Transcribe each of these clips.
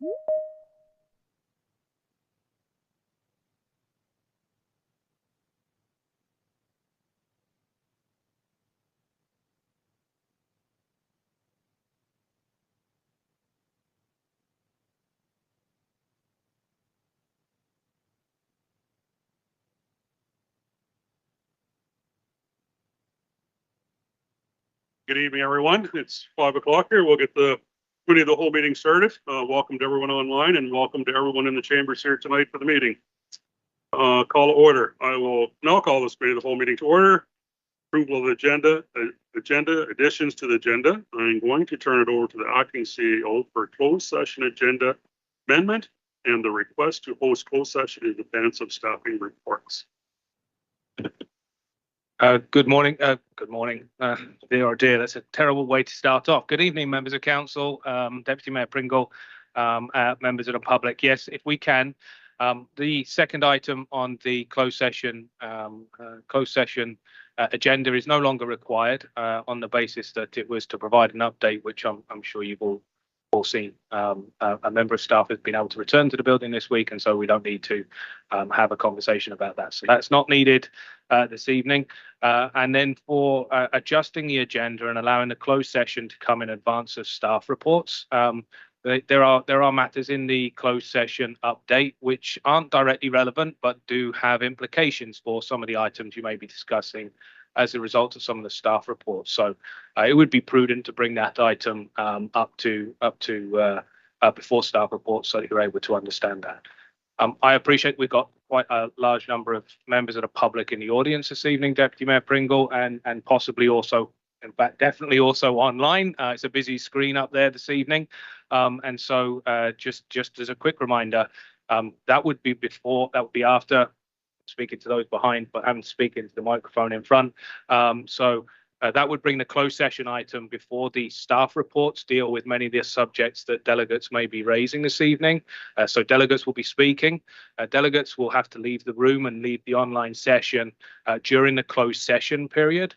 Good evening, everyone. It's 5 o'clock here. We'll get the committee of the whole meeting started. Welcome to everyone online and welcome to everyone in the chambers here tonight for the meeting. Call to order. I will now call this committee of the whole meeting to order. Approval of the agenda additions to the agenda. I'm going to turn it over to the acting CEO for closed session agenda amendment and the request to host closed session in advance of staffing reports. Good morning. Dear, oh dear, that's a terrible way to start off. Good evening, members of council, Deputy Mayor Pringle, members of the public. Yes, if we can, the second item on the closed session agenda is no longer required on the basis that it was to provide an update, which I'm sure you've all seen. A member of staff has been able to return to the building this week, and so we don't need to have a conversation about that. So that's not needed this evening. And then for adjusting the agenda and allowing the closed session to come in advance of staff reports, there are matters in the closed session update which aren't directly relevant but do have implications for some of the items you may be discussing as a result of some of the staff reports. So it would be prudent to bring that item up to before staff reports so that you're able to understand that. I appreciate we've got quite a large number of members of the public in the audience this evening, Deputy Mayor Pringle, and possibly also, in fact, definitely also online. It's a busy screen up there this evening. And so just as a quick reminder, that would be after speaking to those behind, but I'm speaking to the microphone in front. That would bring the closed session item before the staff reports deal with many of the subjects that delegates may be raising this evening. So delegates will be speaking. Delegates will have to leave the room and leave the online session during the closed session period.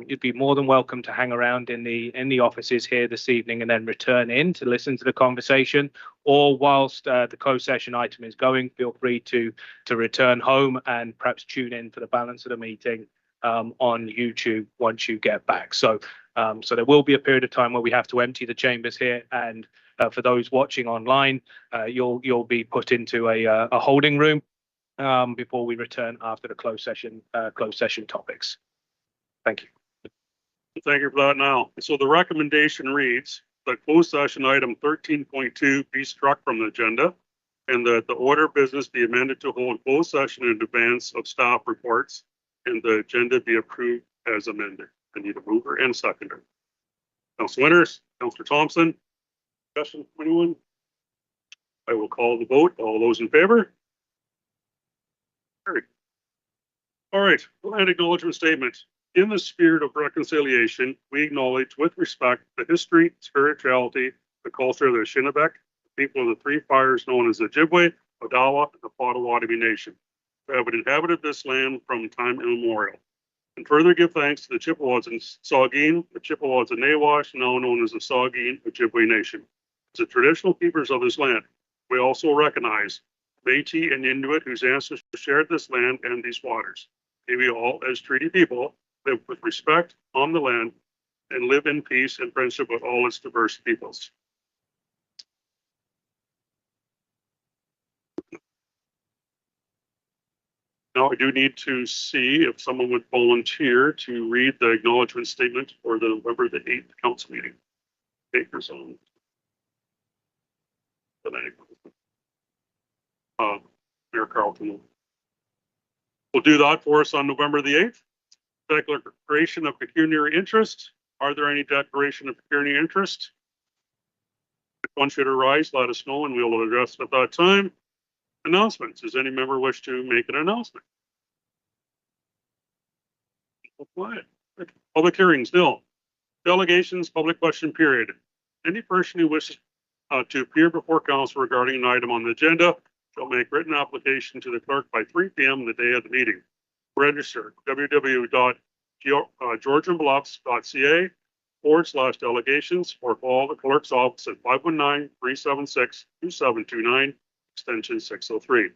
You'd be more than welcome to hang around in the offices here this evening and then return in to listen to the conversation. Or whilst the closed session item is going, feel free to return home and perhaps tune in for the balance of the meeting on YouTube once you get back. So there will be a period of time where we have to empty the chambers here, and for those watching online, you'll be put into a holding room before we return after the closed session topics. Thank you. Thank you for that. Now, so the recommendation reads that closed session item 13.2 be struck from the agenda, and that the order of business be amended to hold closed session in advance of staff reports, and the agenda be approved as amended. I need a mover and seconder. Councilor Winters, Councilor Thompson, discussion from anyone? I will call the vote. All those in favor? Carried. All right, land acknowledgement statement. In the spirit of reconciliation, we acknowledge with respect the history, spirituality, the culture of the Shinnebec, the people of the three fires known as the Ojibwe, Odawa, and the Potawatomi Nation, who have inhabited this land from time immemorial, and further give thanks to the Chippewas and Saugeen, the Chippewas and Nawash, now known as the Saugeen Ojibwe Nation. As the traditional keepers of this land, we also recognize Métis and Inuit whose ancestors shared this land and these waters. May we all, as treaty people, live with respect on the land and live in peace and friendship with all its diverse peoples. Now, I do need to see if someone would volunteer to read the acknowledgement statement for the November the 8th council meeting. Takers on. Mayor Carlton will do that for us on November the 8th. Declaration of pecuniary interest. Are there any declaration of pecuniary interest? If one should arise, let us know and we will address it at that time. Announcements. Does any member wish to make an announcement? Quiet. Public hearings. Nil. Delegations. Public question period. Any person who wishes to appear before council regarding an item on the agenda shall make written application to the clerk by 3 p.m. the day of the meeting. Register www.georgianbluffs.ca reports/delegations or call the clerk's office at 519-376-2729, extension 603.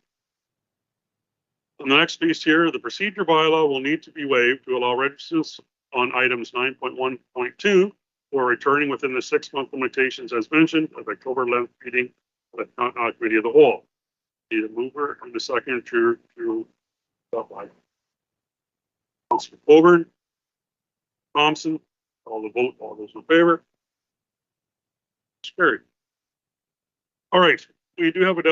On the next piece here, the procedure bylaw will need to be waived to allow registrants on items 9.1.2 or returning within the 6-month limitations as mentioned at the October 11th meeting of the Committee of the Whole. Need a mover and a second to that line. Councilor Colburn, Thompson, all the vote, all those in favor. It's carried. All right, we do have a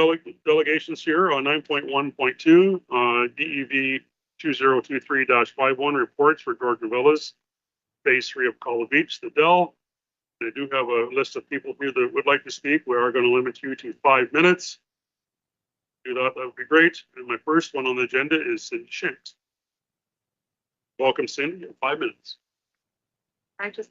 delegations here on 9.1.2, DEV 2023-51 reports for Georgian Villas, phase 3 of Calla Beach, the Dell. I do have a list of people here that would like to speak. We are going to limit you to 5 minutes. Do that would be great. And my first one on the agenda is Cindy Shanks. Welcome, Cindy, in 5 minutes. I just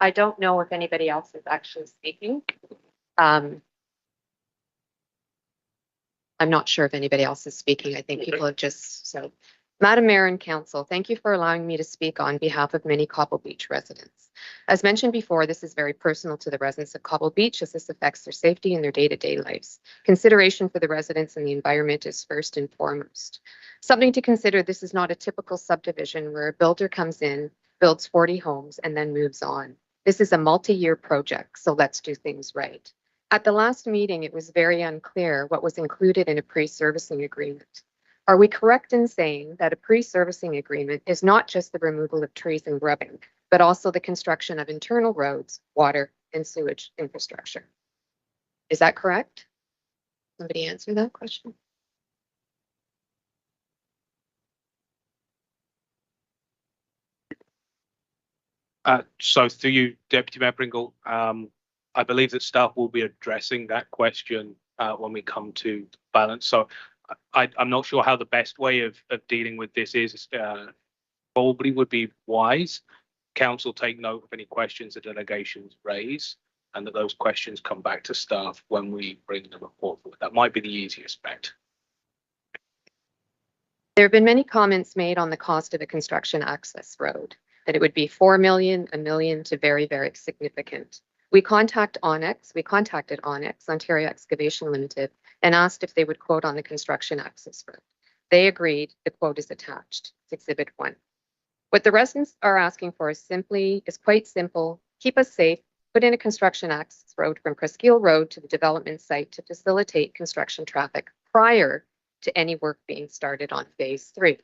I don't know if anybody else is actually speaking. I'm not sure if anybody else is speaking. I think people have just so. Madam Mayor and Council, thank you for allowing me to speak on behalf of many Cobble Beach residents. As mentioned before, this is very personal to the residents of Cobble Beach as this affects their safety and their day-to-day lives. Consideration for the residents and the environment is first and foremost. Something to consider, this is not a typical subdivision where a builder comes in, builds 40 homes, and then moves on. This is a multi-year project, so let's do things right. At the last meeting, it was very unclear what was included in a pre-servicing agreement. Are we correct in saying that a pre-servicing agreement is not just the removal of trees and grubbing, but also the construction of internal roads, water, and sewage infrastructure? Is that correct? Somebody answer that question. So through you, Deputy Mayor Pringle, I believe that staff will be addressing that question when we come to balance. So I'm not sure how the best way of dealing with this is. Probably would be wise. Council take note of any questions the delegations raise, and that those questions come back to staff when we bring the report forward. That might be the easiest bet. There have been many comments made on the cost of a construction access road, that it would be 4 million, $1 million to very, very significant. We contacted Onyx, Ontario Excavation Limited, and asked if they would quote on the construction access road. They agreed. The quote is attached. It's Exhibit 1. What the residents are asking for is quite simple. Keep us safe. Put in a construction access road from Presqu'île Road to the development site to facilitate construction traffic prior to any work being started on phase 3.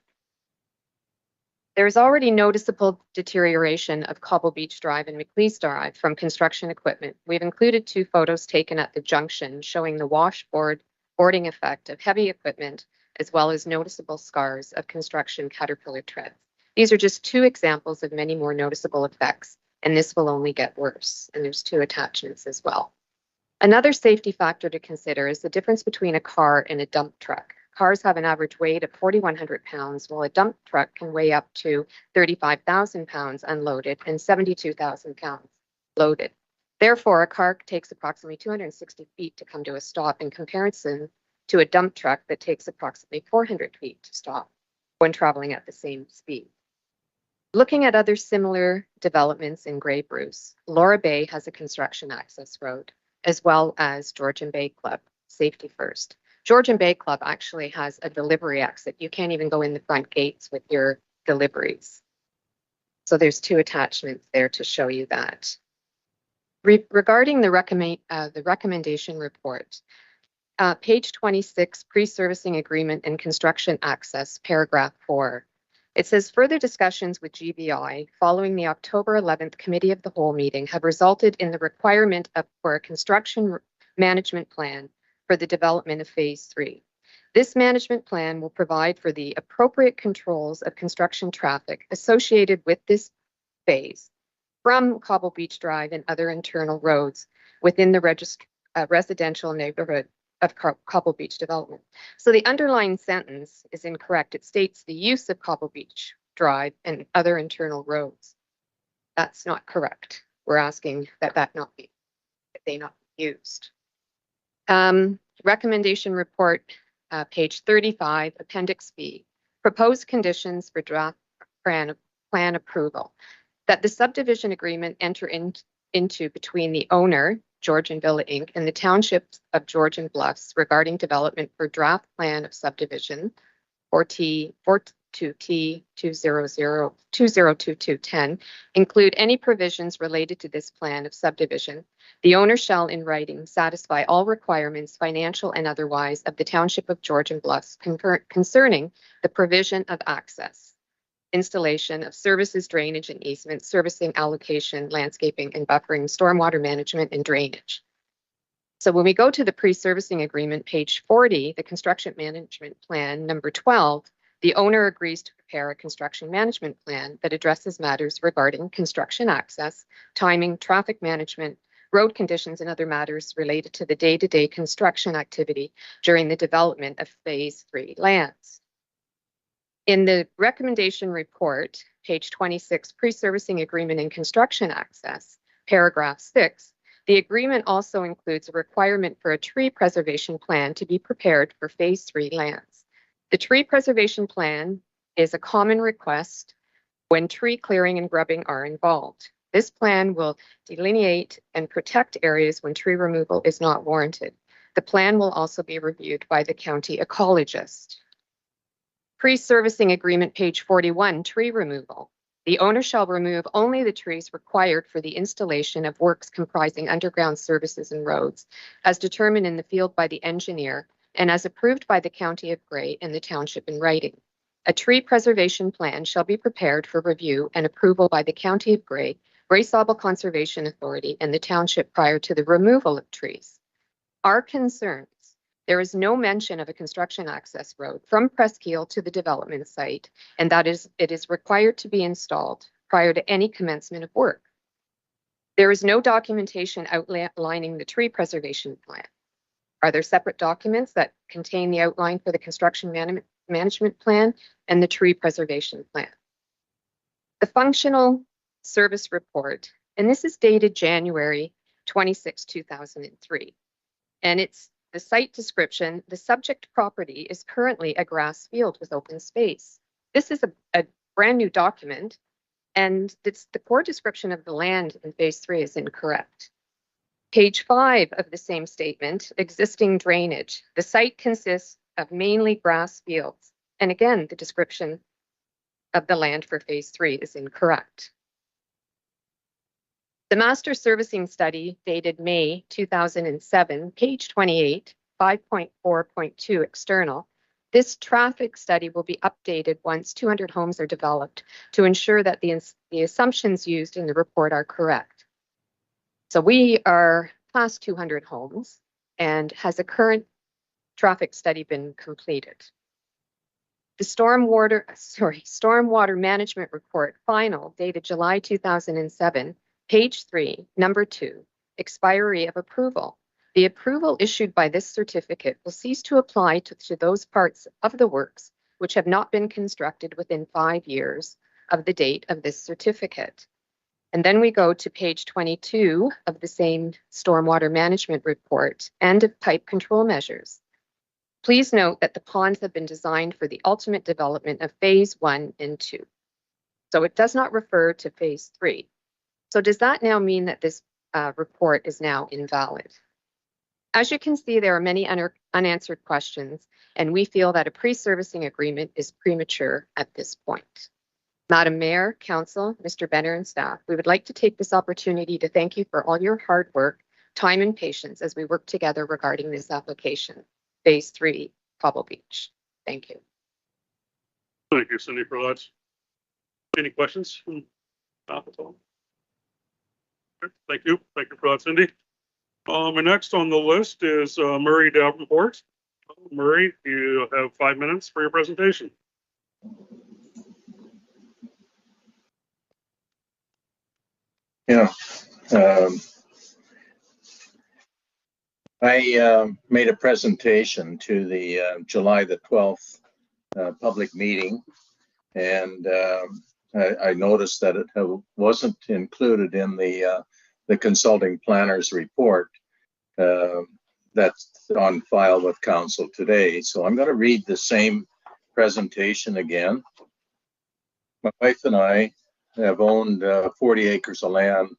There is already noticeable deterioration of Cobble Beach Drive and Macleese Drive from construction equipment. We've included 2 photos taken at the junction showing the boarding effect of heavy equipment, as well as noticeable scars of construction caterpillar treads. These are just 2 examples of many more noticeable effects, and this will only get worse. And there's 2 attachments as well. Another safety factor to consider is the difference between a car and a dump truck. Cars have an average weight of 4,100 pounds, while a dump truck can weigh up to 35,000 pounds unloaded and 72,000 pounds loaded. Therefore, a car takes approximately 260 feet to come to a stop in comparison to a dump truck that takes approximately 400 feet to stop when traveling at the same speed. Looking at other similar developments in Grey Bruce, Laura Bay has a construction access road, as well as Georgian Bay Club, safety first. Georgian Bay Club actually has a delivery exit. You can't even go in the front gates with your deliveries. So there's 2 attachments there to show you that. Regarding the recommendation report, page 26, pre-servicing agreement and construction access, paragraph 4. It says further discussions with GBI following the October 11th Committee of the Whole meeting have resulted in the requirement for a construction management plan for the development of phase 3. This management plan will provide for the appropriate controls of construction traffic associated with this phase from Cobble Beach Drive and other internal roads within the residential neighborhood of Cobble Beach development. So the underlying sentence is incorrect. It states the use of Cobble Beach Drive and other internal roads. That's not correct. We're asking that that not be. they not be used. Recommendation report, page 35, Appendix B, proposed conditions for draft plan approval. That the subdivision agreement enter into between the owner, Georgian Villa Inc., and the Township of Georgian Bluffs regarding development for draft plan of subdivision 4T202210 include any provisions related to this plan of subdivision. The owner shall, in writing, satisfy all requirements, financial and otherwise, of the Township of Georgian Bluffs concerning the provision of access, installation of services, drainage and easement, servicing, allocation, landscaping and buffering, stormwater management and drainage. So when we go to the pre-servicing agreement, page 40, the construction management plan, number 12, the owner agrees to prepare a construction management plan that addresses matters regarding construction access, timing, traffic management, road conditions, and other matters related to the day-to-day construction activity during the development of Phase 3 lands. In the recommendation report, page 26, pre-servicing agreement and construction access, paragraph 6, the agreement also includes a requirement for a tree preservation plan to be prepared for Phase 3 lands. The tree preservation plan is a common request when tree clearing and grubbing are involved. This plan will delineate and protect areas when tree removal is not warranted. The plan will also be reviewed by the county ecologist. Pre-servicing agreement, page 41, tree removal. The owner shall remove only the trees required for the installation of works comprising underground services and roads, as determined in the field by the engineer and as approved by the County of Grey and the Township in writing. A tree preservation plan shall be prepared for review and approval by the County of Grey, Grey-Sauble Conservation Authority, and the Township prior to the removal of trees. Our concerns: there is no mention of a construction access road from Presqu'île to the development site, and that it is required to be installed prior to any commencement of work. There is no documentation outlining the tree preservation plan. Are there separate documents that contain the outline for the construction management plan and the tree preservation plan? The functional service report, and this is dated January 26, 2003, and it's the site description. The subject property is currently a grass field with open space. This is a brand new document, and the core description of the land in Phase 3 is incorrect. Page 5 of the same statement, existing drainage. The site consists of mainly grass fields. And again, the description of the land for Phase 3 is incorrect. The master servicing study dated May 2007, page 28, 5.4.2 external. This traffic study will be updated once 200 homes are developed to ensure that the assumptions used in the report are correct. So we are past 200 homes, and has a current traffic study been completed? The stormwater management report final dated July 2007, page 3, number 2, expiry of approval. The approval issued by this certificate will cease to apply to those parts of the works which have not been constructed within 5 years of the date of this certificate. And then we go to page 22 of the same stormwater management report, and of pipe control measures. Please note that the ponds have been designed for the ultimate development of Phase 1 and 2. So it does not refer to Phase 3. So does that now mean that this report is now invalid? As you can see, there are many unanswered questions, and we feel that a pre-servicing agreement is premature at this point. Madam Mayor, Council, Mr. Benner and staff, we would like to take this opportunity to thank you for all your hard work, time and patience as we work together regarding this application, Phase 3, Cobble Beach. Thank you. Thank you, Cindy, for that. Any questions from staff at all? Okay, thank you. Thank you for that, Cindy. And next on the list is Murray Davenport. Murray, you have 5 minutes for your presentation. Yeah, I made a presentation to the July the 12th public meeting, and I noticed that it wasn't included in the the consulting planner's report that's on file with council today. So I'm going to read the same presentation again. My wife and I have owned 40 acres of land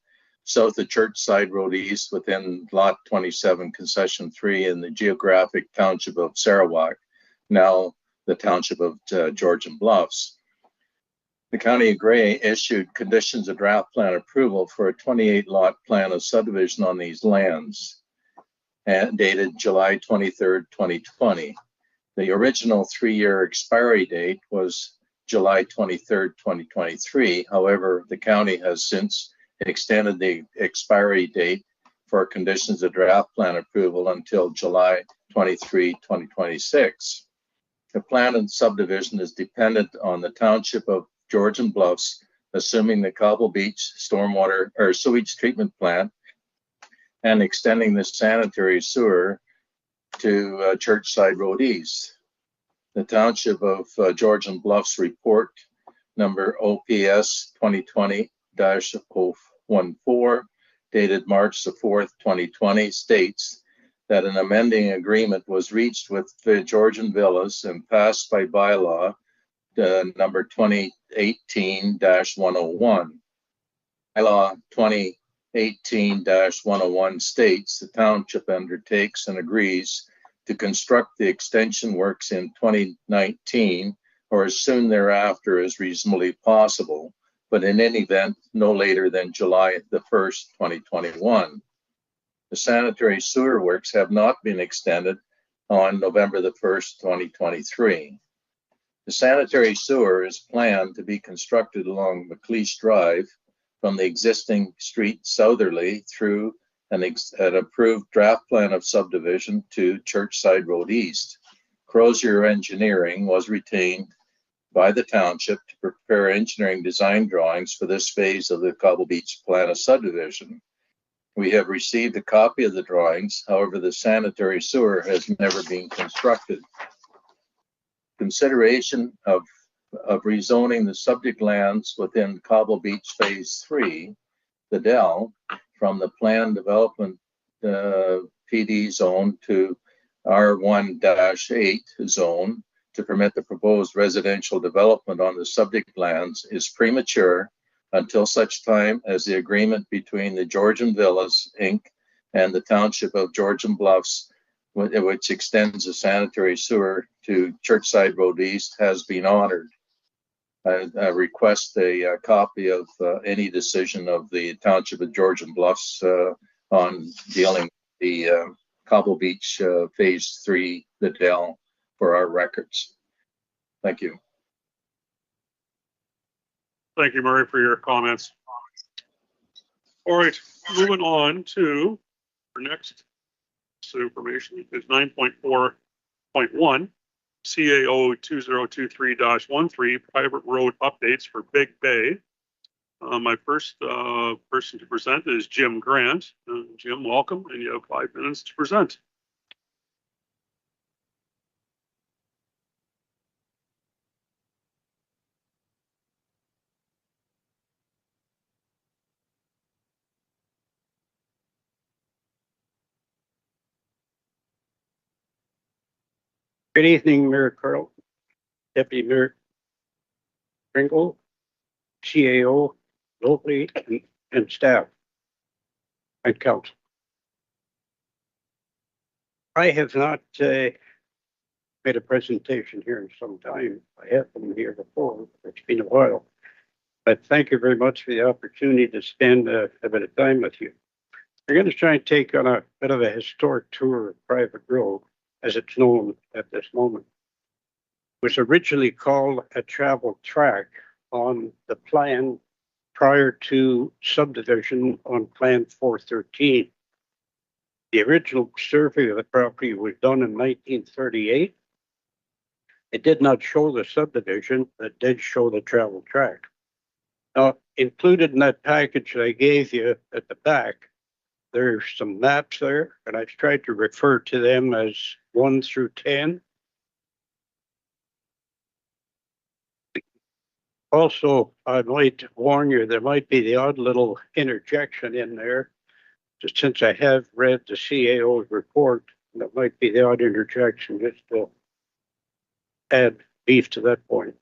south of Churchside Road East within Lot 27, Concession 3 in the geographic township of Sarawak, now the township of Georgian Bluffs. The County of Grey issued conditions of draft plan approval for a 28-lot plan of subdivision on these lands, and dated July 23rd, 2020. The original 3-year expiry date was July 23rd, 2023. However, the county has since extended the expiry date for conditions of draft plan approval until July 23, 2026. The plan and subdivision is dependent on the township of Georgian Bluffs assuming the Cobble Beach stormwater or sewage treatment plant and extending the sanitary sewer to Churchside Road East. The township of Georgian Bluffs report number OPS 2020-014 dated March the 4th, 2020 states that an amending agreement was reached with the Georgian Villas and passed by bylaw number 2018-101. Bylaw 2018-101 states the township undertakes and agrees to construct the extension works in 2019 or as soon thereafter as reasonably possible, but in any event, no later than July the 1st, 2021. The sanitary sewer works have not been extended on November the 1st, 2023. The sanitary sewer is planned to be constructed along McLeish Drive from the existing street southerly through an approved draft plan of subdivision to Churchside Road East. Crozier Engineering was retained by the township to prepare engineering design drawings for this phase of the Cobble Beach plan of subdivision. We have received a copy of the drawings. However, the sanitary sewer has never been constructed. Consideration of rezoning the subject lands within Cobble Beach Phase 3, the Dell, from the planned development PD zone to R1-8 zone to permit the proposed residential development on the subject lands is premature until such time as the agreement between the Georgian Villas, Inc. and the Township of Georgian Bluffs, which extends the sanitary sewer to Churchside Road East, has been honored. I request a copy of any decision of the Township of Georgian Bluffs on dealing with the Cobble Beach Phase 3, the Dell, for our records. Thank you. Thank you, Murray, for your comments. All right, moving on to our next information is 9.4.1. CAO 2023-13 private road updates for Big Bay. My first person to present is Jim Grant. Jim, welcome, and you have 5 minutes to present. Good evening, Mayor Carl, Deputy Mayor Pringle, CAO, locally, and staff and council. I have not made a presentation here in some time. I have been here before. It's been a while. But thank you very much for the opportunity to spend a bit of time with you. We're going to try and take on a bit of a historic tour of private road, as it's known at this moment. It was originally called a travel track on the plan prior to subdivision on Plan 413. The original survey of the property was done in 1938. It did not show the subdivision, but it did show the travel track. Now, included in that package that I gave you at the back, there's some maps there, and I've tried to refer to them as 1 through 10. Also, I might warn you, there might be the odd little interjection in there since I have read the CAO's report, that might be the odd interjection just to add beef to that point.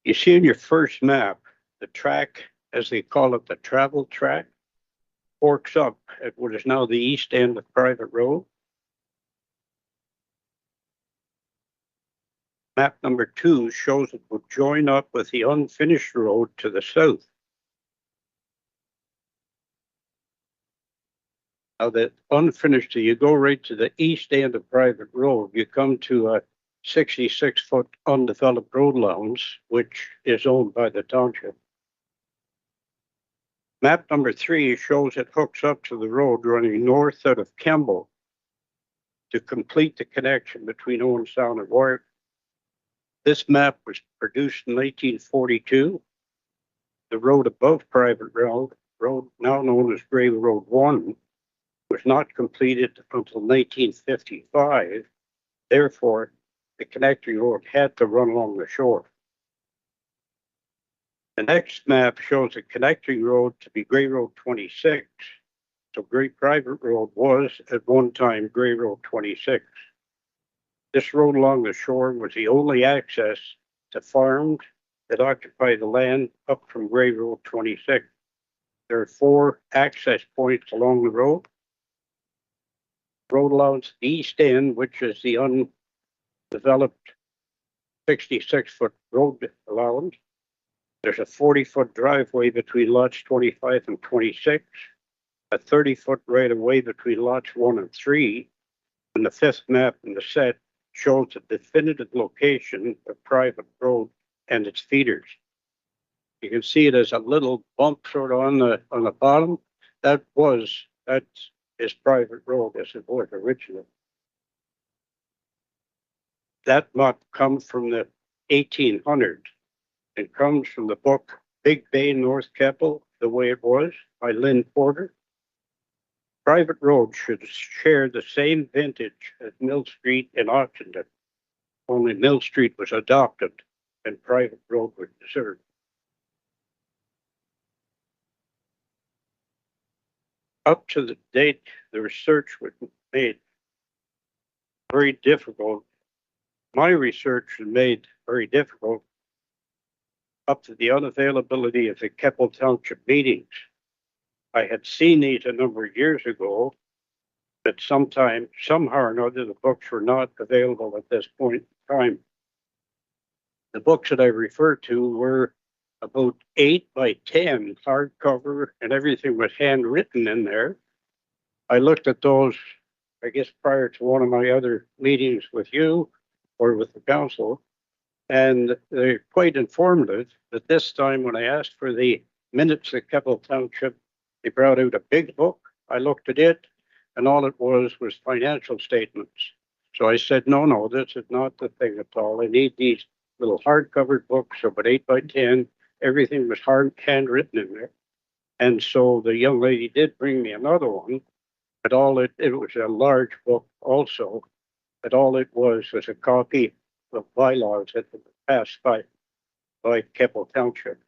You see in your first map, the track, as they call it, the travel track, forks up at what is now the east end of private road. Map number 2 shows it would join up with the unfinished road to the south. Now that unfinished, so you go right to the east end of private road, you come to a 66-foot undeveloped road allowance, which is owned by the township. Map number 3 shows it hooks up to the road running north out of Kemble to complete the connection between Owen Sound and Warwick. This map was produced in 1942. The road above private road, now known as Grey Road 1, was not completed until 1955. Therefore, the connecting road had to run along the shore. The next map shows a connecting road to be Grey Road 26. So Grey Private Road was at one time Grey Road 26. This road along the shore was the only access to farms that occupy the land up from Grey Road 26. There are 4 access points along the road. Road allowance east end, which is the undeveloped 66-foot road allowance. There's a 40-foot driveway between lots 25 and 26, a 30-foot right-of-way between lots 1 and 3, and the 5th map in the set shows the definitive location of private road and its feeders. You can see it as a little bump sort of on the bottom. That is private road as it was originally. That map comes from the 1800s. It comes from the book Big Bay North Keppel, The Way It Was by Lynn Porter. Private road should share the same vintage as Mill Street in Oxenden. Only Mill Street was adopted and private road was considered. Up to the date, the research was made very difficult. My research was made very difficult up to the unavailability of the Keppel Township meetings. I had seen these a number of years ago, but somehow or another, the books were not available at this point in time. The books that I referred to were about 8 by 10 hardcover, and everything was handwritten in there. I looked at those, I guess, prior to one of my other meetings with you or with the council, and they're quite informative. But this time, when I asked for the minutes of Keppel Township, they brought out a big book. I looked at it, and all it was financial statements. So I said, no, this is not the thing at all. I need these little hardcover books, about 8 by 10. Everything was handwritten in there. And so the young lady did bring me another one, but it was a large book also, but all it was a copy of bylaws that were passed by Keppel Township.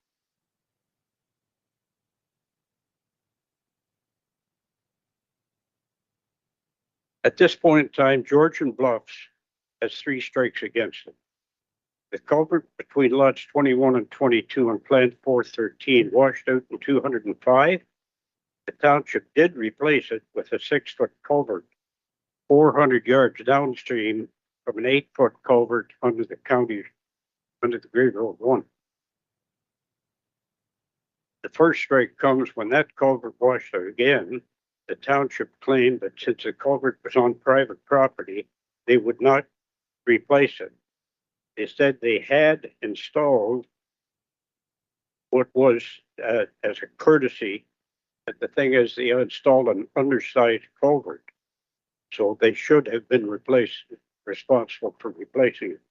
At this point in time, Georgian Bluffs has 3 strikes against it. The culvert between lots 21 and 22 on Plan 413 washed out in 205. The township did replace it with a 6-foot culvert, 400 yards downstream from an 8-foot culvert under the Grey Road 1. The first strike comes when that culvert washed out again. The township claimed that since the culvert was on private property, they would not replace it. They said they had installed what was as a courtesy, but the thing is they installed an undersized culvert. So they should have been responsible for replacing it.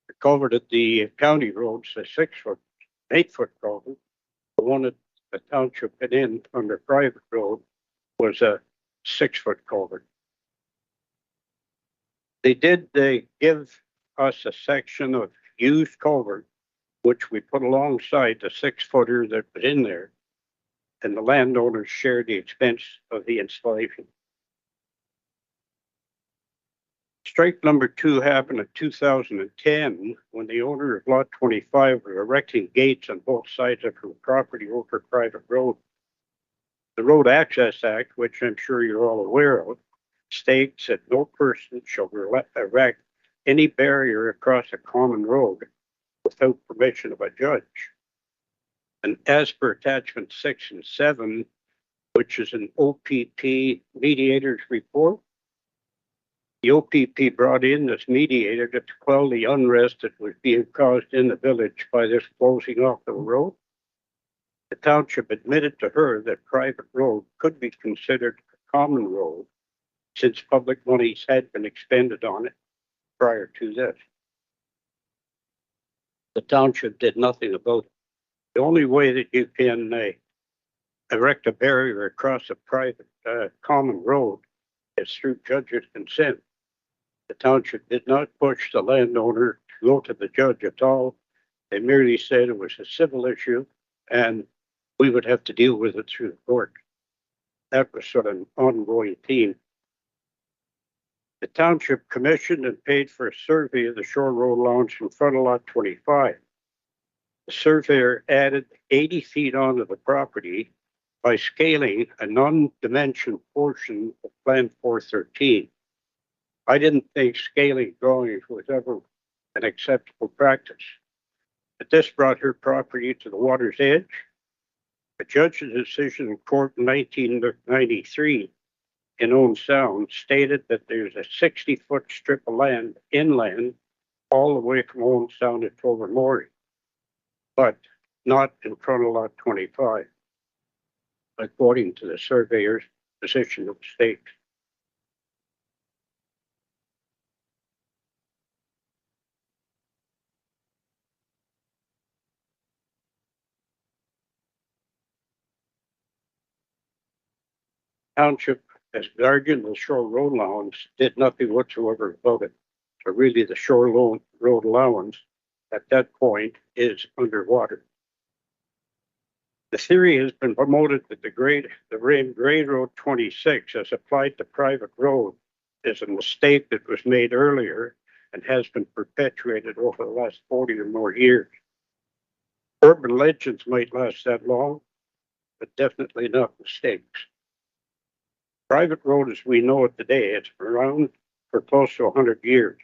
The culvert at the county road's a 6-foot, 8-foot culvert. The one that the township put in under private road was a 6-foot culvert. They give us a section of used culvert which we put alongside the 6-footer that was in there, and the landowners shared the expense of the installation. Strike number 2 happened in 2010 when the owner of lot 25 was erecting gates on both sides of her property over private road. The Road Access Act, which I'm sure you're all aware of, states that no person shall erect any barrier across a common road without permission of a judge. And as per attachment 6 and 7, which is an OPP mediator's report, the OPP brought in this mediator to quell the unrest that was being caused in the village by this closing off the road. The township admitted to her that private road could be considered a common road since public monies had been expended on it prior to this. The township did nothing about it. The only way that you can erect a barrier across a private common road is through judge's consent. The township did not push the landowner to go to the judge at all. They merely said it was a civil issue and we would have to deal with it through the court. That was sort of an ongoing theme. The township commissioned and paid for a survey of the Shore Road launch in front of lot 25. The surveyor added 80 feet onto the property by scaling a non-dimension portion of Plan 413. I didn't think scaling drawings was ever an acceptable practice, but this brought her property to the water's edge. A judge's decision in court in 1993 in Owen Sound stated that there's a 60-foot strip of land inland all the way from Owen Sound to Tobermory, but not in front of lot 25, according to the surveyor's position of the state. Township, as guardian of the Shore Road allowance, did nothing whatsoever about it. So really the Shore Road allowance at that point is underwater. The theory has been promoted that the grade road 26 as applied to private road is a mistake that was made earlier and has been perpetuated over the last 40 or more years. Urban legends might last that long, but definitely not mistakes. Private road as we know it today, it's been around for close to 100 years.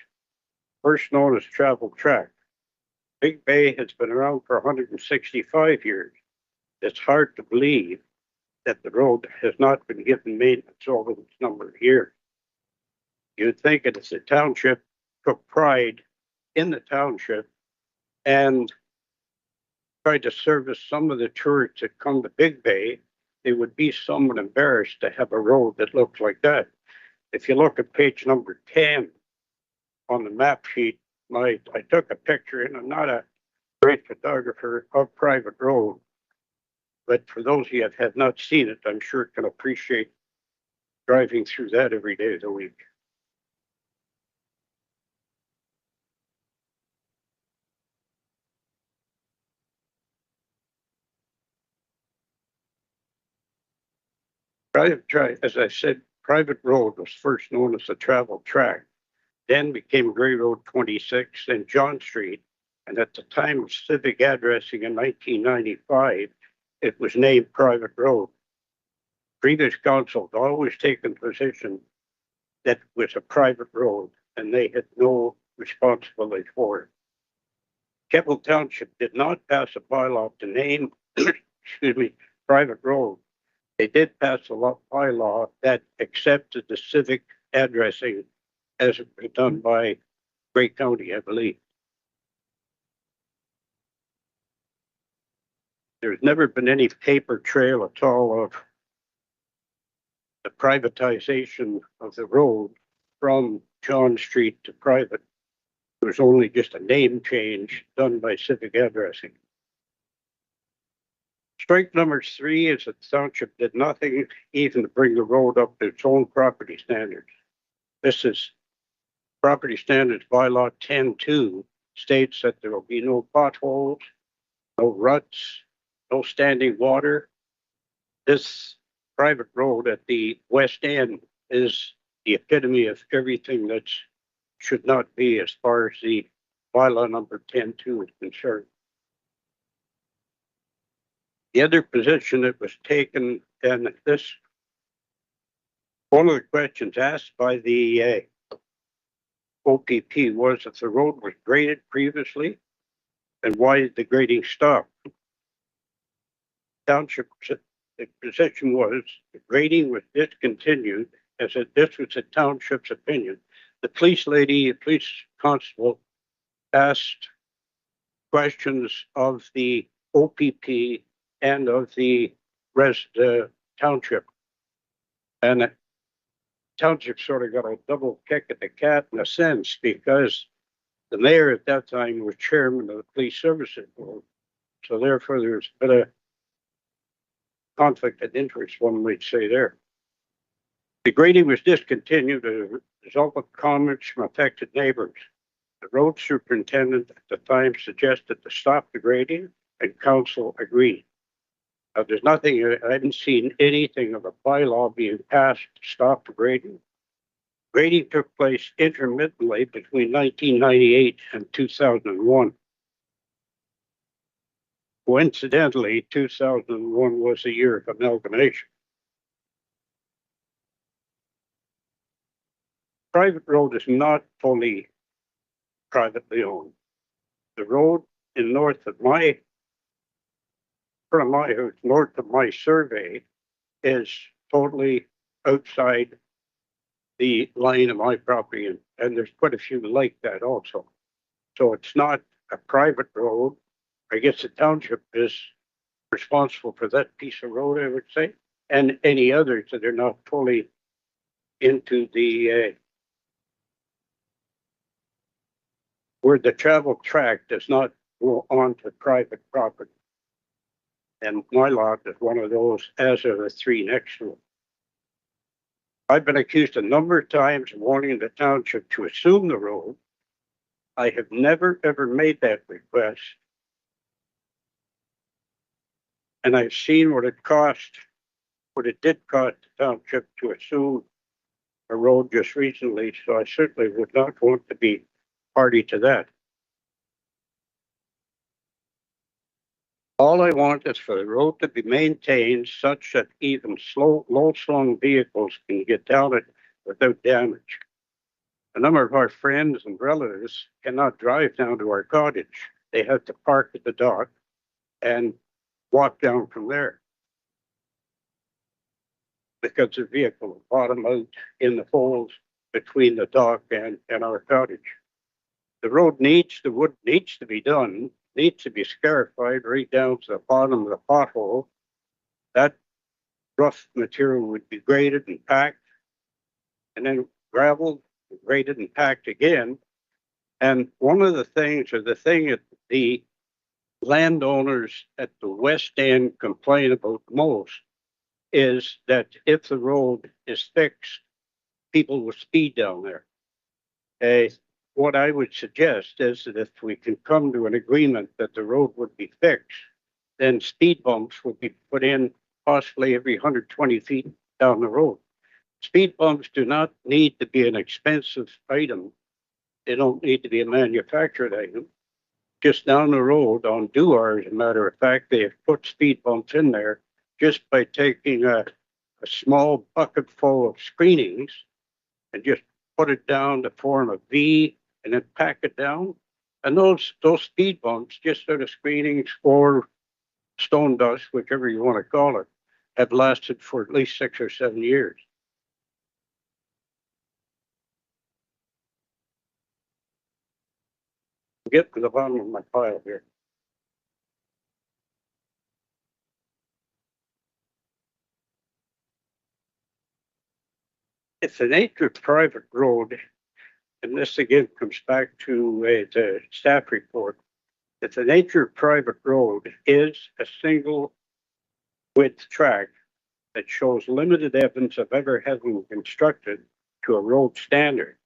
First known as travel track. Big Bay has been around for 165 years. It's hard to believe that the road has not been given maintenance over this number of years. You'd think that if the township took pride in the township and tried to service some of the tourists that come to Big Bay, they would be somewhat embarrassed to have a road that looks like that. If you look at page number 10 on the map sheet, I took a picture, and I'm not a great photographer of private road, but for those of you that have not seen it, I'm sure can appreciate driving through that every day of the week. As I said, private road was first known as the travel track, then became Grey Road 26 and John Street, and at the time of civic addressing in 1995, it was named private road. Previous council had always taken the position that it was a private road and they had no responsibility for it. Keppel Township did not pass a bylaw to name, private road. They did pass a bylaw that accepted the civic addressing as it was done by Grey County, I believe. There's never been any paper trail at all of the privatization of the road from John Street to private. It was only just a name change done by civic addressing. Strike number 3 is that the township did nothing even to bring the road up to its own property standards. This is property standards bylaw 10.2, states that there will be no potholes, no ruts, no standing water. This private road at the west end is the epitome of everything that should not be as far as the bylaw number 10-2 is concerned. The other position that was taken, and this, one of the questions asked by the OPP was if the road was graded previously and why did the grading stop? Township, the position was the grading was discontinued as this was the township's opinion. The police lady, the police constable asked questions of the OPP and of the township. And the township sort of got a double kick at the cat in a sense because the mayor at that time was chairman of the police services board. So therefore there's a bit of conflict of interest, one might say there. The grading was discontinued as a result of comments from affected neighbors. The road superintendent at the time suggested to stop the grading and council agreed. Now, there's nothing, I haven't seen anything of a bylaw being passed to stop the grading. Grading took place intermittently between 1998 and 2001. Coincidentally, 2001 was the year of amalgamation. Private road is not fully privately owned. The road in north of my house, north of my survey, is totally outside the line of my property, and there's quite a few like that also. So it's not a private road. I guess the township is responsible for that piece of road, I would say, and any others that are not fully into the where the travel track does not go onto private property. And my lot is one of those, as are the three next to it. I've been accused a number of times of wanting the township to assume the road. I have never, ever made that request. And I've seen what it did cost the township to assume a road just recently, so I certainly would not want to be party to that. All I want is for the road to be maintained such that even low-slung vehicles can get down it without damage. A number of our friends and relatives cannot drive down to our cottage. They have to park at the dock and walk down from there because the vehicle will bottom out in the holes between the dock and our cottage. The wood needs to be done, needs to be scarified right down to the bottom of the pothole. That rough material would be graded and packed, and then gravel, graded and packed again. And one of the things, or the thing that the landowners at the west end complain about most, is that if the road is fixed, people will speed down there. What I would suggest is that if we can come to an agreement that the road would be fixed, then speed bumps would be put in possibly every 120 feet down the road. Speed bumps do not need to be an expensive item. They don't need to be a manufactured item. Just down the road on Duar, as a matter of fact, they have put speed bumps in there just by taking a small bucket full of screenings and just put it down to form a V and then pack it down. And those speed bumps, just out of screenings or stone dust, whichever you want to call it, have lasted for at least 6 or 7 years. Get to the bottom of my pile here. It's a nature private road, and this again comes back to the staff report. If the nature of private road is a single width track that shows limited evidence of ever having been constructed to a road standard,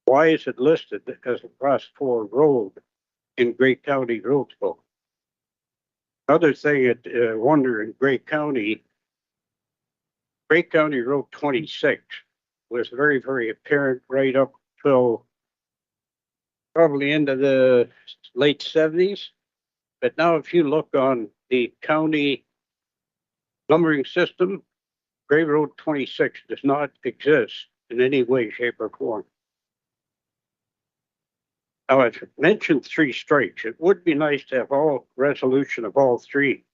why is it listed as a class 4 road in Grey County Road Book. Other thing that wonder in Grey County Road 26 was very, very apparent right up till probably into the late 70s. But now if you look on the county numbering system, Grey Road 26 does not exist in any way, shape, or form. Now, I've mentioned 3 strikes. It would be nice to have all resolution of all 3,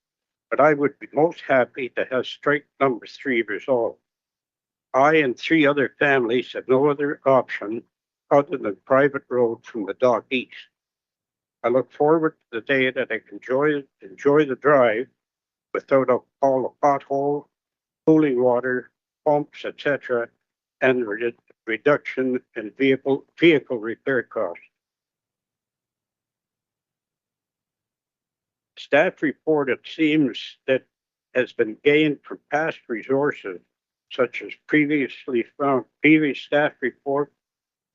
but I would be most happy to have strike number 3 resolved. I and 3 other families have no other option other than private road from the dock east. I look forward to the day that I can enjoy the drive without all the pothole, cooling water, pumps, etc., and reduction in vehicle repair costs. Staff report, it seems that has been gained from past resources, such as previous staff report,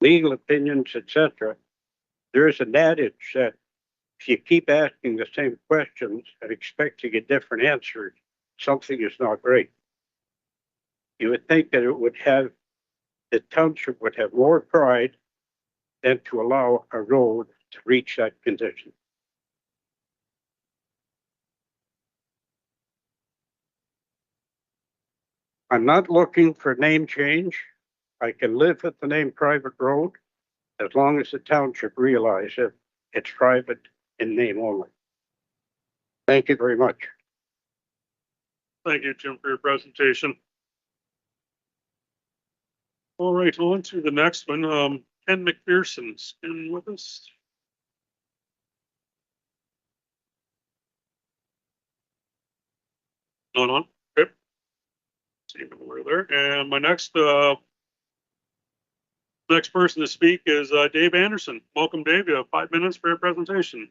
legal opinions, etc. There is an adage that if you keep asking the same questions and expecting a different answer, something is not right. You would think that the township would have more pride than to allow a road to reach that condition. I'm not looking for name change. I can live with the name private road as long as the township realizes it's private in name only. Thank you very much. Thank you, Jim, for your presentation. All right, on to the next one. Ken McPherson's in with us. Not on. Okay. See if we're there. And my next person to speak is Dave Anderson. Welcome, Dave. You have 5 minutes for your presentation.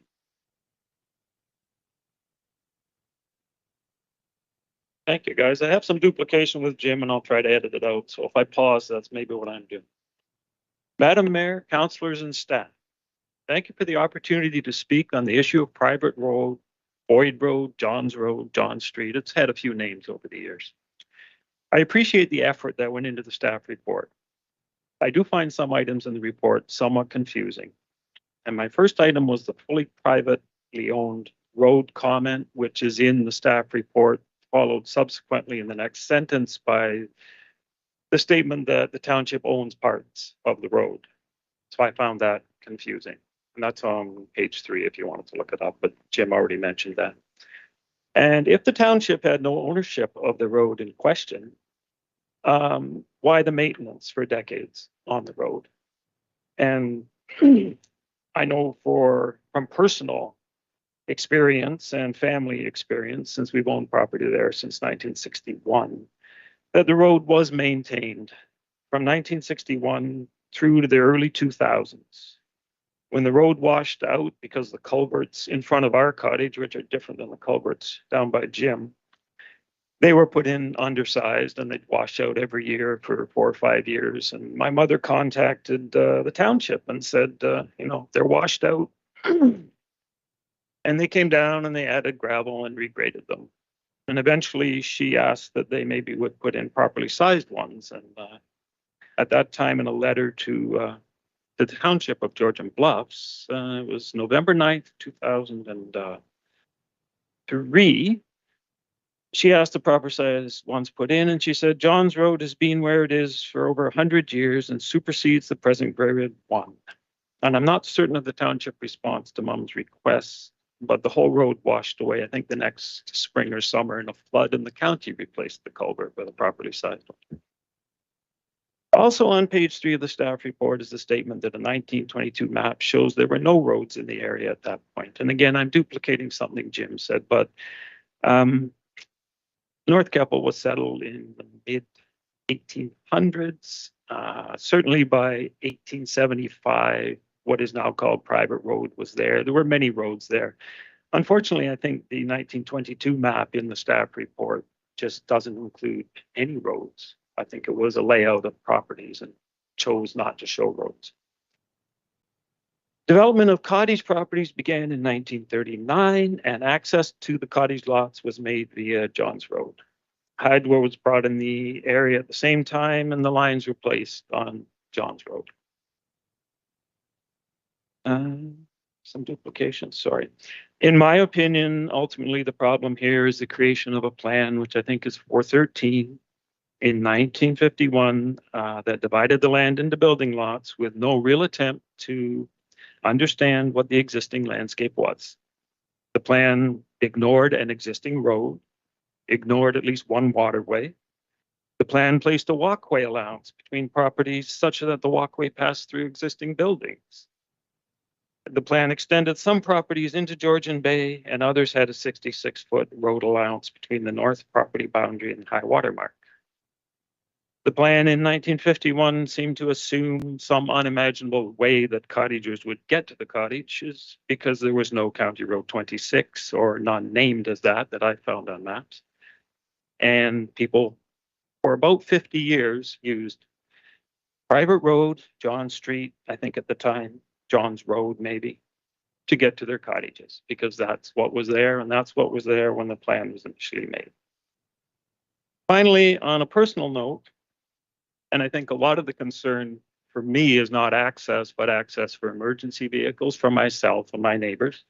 Thank you, guys. I have some duplication with Jim and I'll try to edit it out. So if I pause, that's maybe what I'm doing. Madam Mayor, councillors and staff, thank you for the opportunity to speak on the issue of private road, Boyd Road, Johns Road, John Street. It's had a few names over the years. I appreciate the effort that went into the staff report. I do find some items in the report somewhat confusing. And my first item was the fully privately owned road comment, which is in the staff report, followed subsequently in the next sentence by the statement that the township owns parts of the road. So I found that confusing. And that's on page 3 if you wanted to look it up, but Jim already mentioned that. And if the township had no ownership of the road in question, why the maintenance for decades on the road? And I know from personal experience and family experience, since we've owned property there since 1961, that the road was maintained from 1961 through to the early 2000s. When the road washed out because the culverts in front of our cottage, which are different than the culverts down by Jim, they were put in undersized and they'd wash out every year for 4 or 5 years. And my mother contacted the township and said, they're washed out. And they came down and they added gravel and regraded them. And eventually she asked that they maybe would put in properly sized ones. And at that time, in a letter to the township of Georgian Bluffs, it was November 9th, 2003, she asked the proper size ones put in, and she said, Johns Road has been where it is for over 100 years and supersedes the present grade 1. And I'm not certain of the township response to Mom's request, but the whole road washed away, I think the next spring or summer in a flood, and the county replaced the culvert with a properly sized one. Also on page 3 of the staff report is the statement that a 1922 map shows there were no roads in the area at that point. And again, I'm duplicating something Jim said, but North Keppel was settled in the mid 1800s. Certainly by 1875, what is now called private road was there. There were many roads there. Unfortunately, I think the 1922 map in the staff report just doesn't include any roads. I think it was a layout of properties and chose not to show roads. Development of cottage properties began in 1939, and access to the cottage lots was made via Johns Road. Hydro was brought in the area at the same time, and the lines were placed on Johns Road. Some duplication, sorry. In my opinion, ultimately, the problem here is the creation of a plan, which I think is 413 in 1951, that divided the land into building lots with no real attempt to understand what the existing landscape was. The plan ignored an existing road, ignored at least one waterway. The plan placed a walkway allowance between properties such that the walkway passed through existing buildings. The plan extended some properties into Georgian Bay, and others had a 66-foot road allowance between the north property boundary and high water mark. The plan in 1951 seemed to assume some unimaginable way that cottagers would get to the cottages because there was no County Road 26, or none named as that I found on maps. And people for about 50 years used private road, John Street, I think at the time, John's Road maybe, to get to their cottages, because that's what was there, and that's what was there when the plan was initially made. Finally, on a personal note, and I think a lot of the concern for me is not access, but access for emergency vehicles for myself and my neighbors.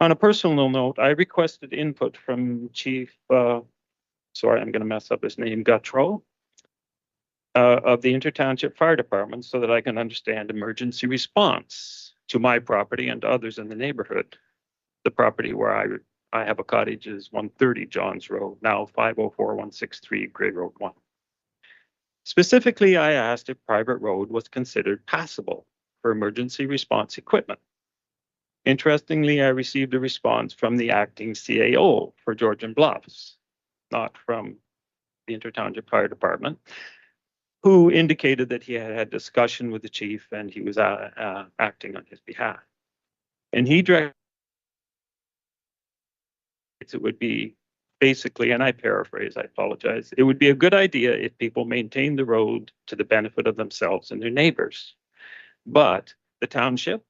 On a personal note, I requested input from Chief, sorry, I'm going to mess up his name, Gautreaux, of the Intertownship Fire Department, so that I can understand emergency response to my property and to others in the neighborhood. The property where I have a cottage is 130 Johns Road, now 504163 Grey Road 1. Specifically, I asked if private road was considered passable for emergency response equipment. Interestingly, I received a response from the acting CAO for Georgian Bluffs, not from the Intertownship Fire Department, who indicated that he had had discussion with the chief and he was acting on his behalf. And he directed it would be basically, and I paraphrase, I apologize, it would be a good idea if people maintained the road to the benefit of themselves and their neighbors. But the township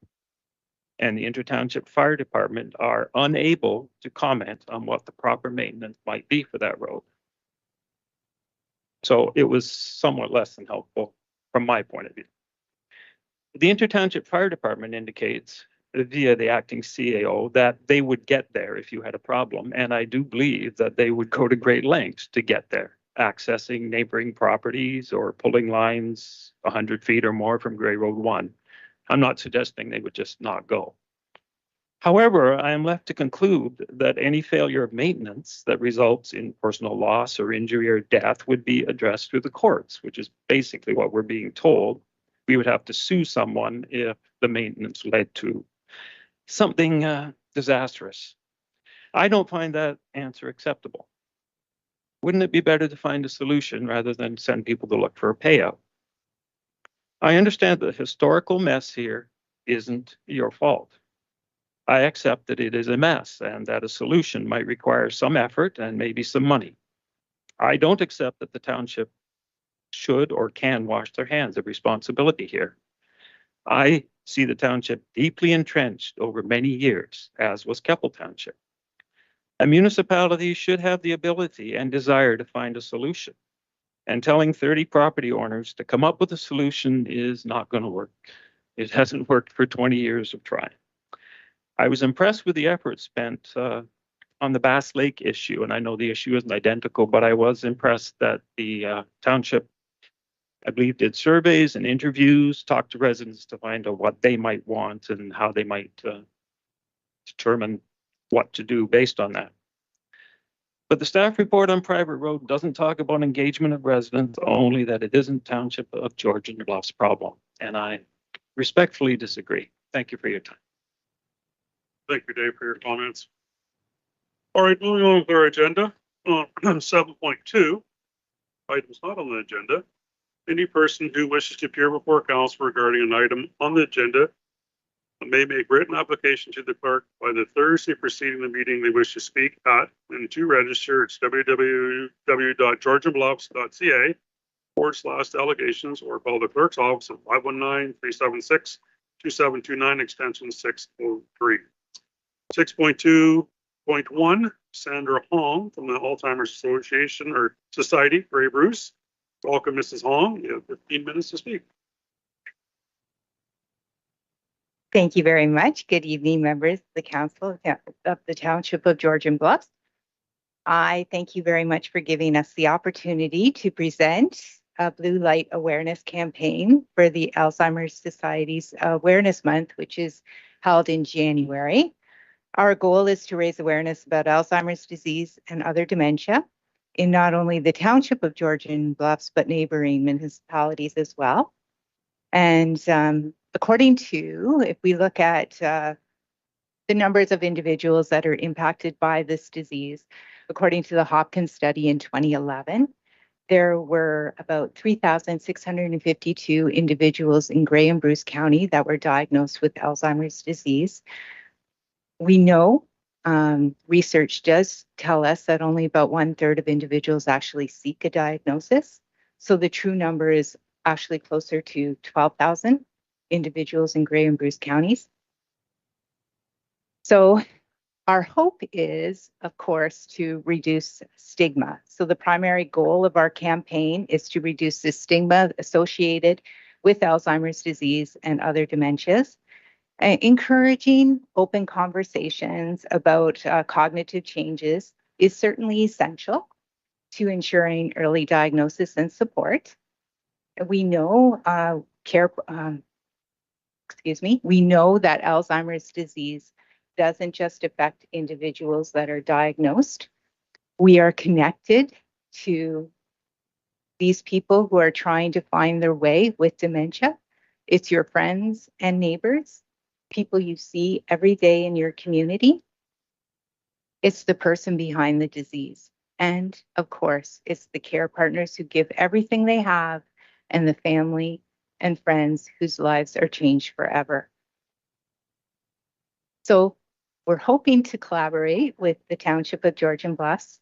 and the Intertownship Fire Department are unable to comment on what the proper maintenance might be for that road. So it was somewhat less than helpful from my point of view. The Intertownship Fire Department indicates via the acting CAO that they would get there if you had a problem. And I do believe that they would go to great lengths to get there, accessing neighboring properties or pulling lines 100 feet or more from Grey Road 1. I'm not suggesting they would just not go. However, I am left to conclude that any failure of maintenance that results in personal loss or injury or death would be addressed through the courts, which is basically what we're being told. We would have to sue someone if the maintenance led to something disastrous. I don't find that answer acceptable. Wouldn't it be better to find a solution rather than send people to look for a payout? I understand the historical mess here isn't your fault. I accept that it is a mess and that a solution might require some effort and maybe some money. I don't accept that the township should or can wash their hands of responsibility here. I see the township deeply entrenched over many years, as was Keppel Township. A municipality should have the ability and desire to find a solution. And telling 30 property owners to come up with a solution is not going to work. It hasn't worked for 20 years of trying. I was impressed with the effort spent on the Bass Lake issue, and I know the issue isn't identical, but I was impressed that the township, I believe, did surveys and interviews, talked to residents to find out what they might want and how they might determine what to do based on that. But the staff report on private road doesn't talk about engagement of residents, only that it isn't Township of Georgian Bluffs' problem, and I respectfully disagree. Thank you for your time. Thank you, Dave, for your comments. All right, moving on with our agenda. 7.2, items not on the agenda. Any person who wishes to appear before council regarding an item on the agenda may make written application to the clerk by the Thursday preceding the meeting they wish to speak at, and to register, it's www.georgianbluffs.ca/delegations, or call the clerk's office at 519-376-0000. 2729, extension 603. 6.2.1, Sandra Hong from the Alzheimer's Association or Society, Grey Bruce. Welcome, Mrs. Hong. You have 15 minutes to speak. Thank you very much. Good evening, members of the Council of the Township of Georgian Bluffs. I thank you very much for giving us the opportunity to present a Blue Light Awareness campaign for the Alzheimer's Society's Awareness Month, which is held in January. Our goal is to raise awareness about Alzheimer's disease and other dementia in not only the Township of Georgian Bluffs, but neighboring municipalities as well. And according to, if we look at the numbers of individuals that are impacted by this disease, according to the Hopkins study in 2011, there were about 3,652 individuals in Grey and Bruce County that were diagnosed with Alzheimer's disease. We know research does tell us that only about 1/3 of individuals actually seek a diagnosis. So the true number is actually closer to 12,000 individuals in Grey and Bruce counties. So our hope is, of course, to reduce stigma. So the primary goal of our campaign is to reduce the stigma associated with Alzheimer's disease and other dementias. Encouraging open conversations about cognitive changes is certainly essential to ensuring early diagnosis and support. We know we know that Alzheimer's disease doesn't just affect individuals that are diagnosed. We are connected to these people who are trying to find their way with dementia. It's your friends and neighbors, people you see every day in your community. It's the person behind the disease. And of course, it's the care partners who give everything they have and the family and friends whose lives are changed forever. So we're hoping to collaborate with the Township of Georgian Bluffs.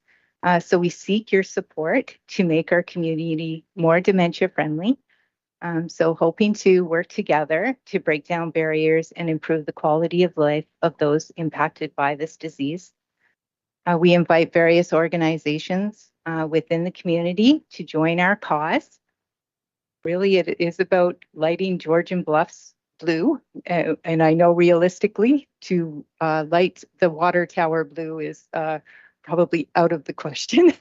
So we seek your support to make our community more dementia friendly. So hoping to work together to break down barriers and improve the quality of life of those impacted by this disease. We invite various organizations within the community to join our cause. Really, it is about lighting Georgian Bluffs blue. And I know realistically to light the water tower blue is probably out of the question.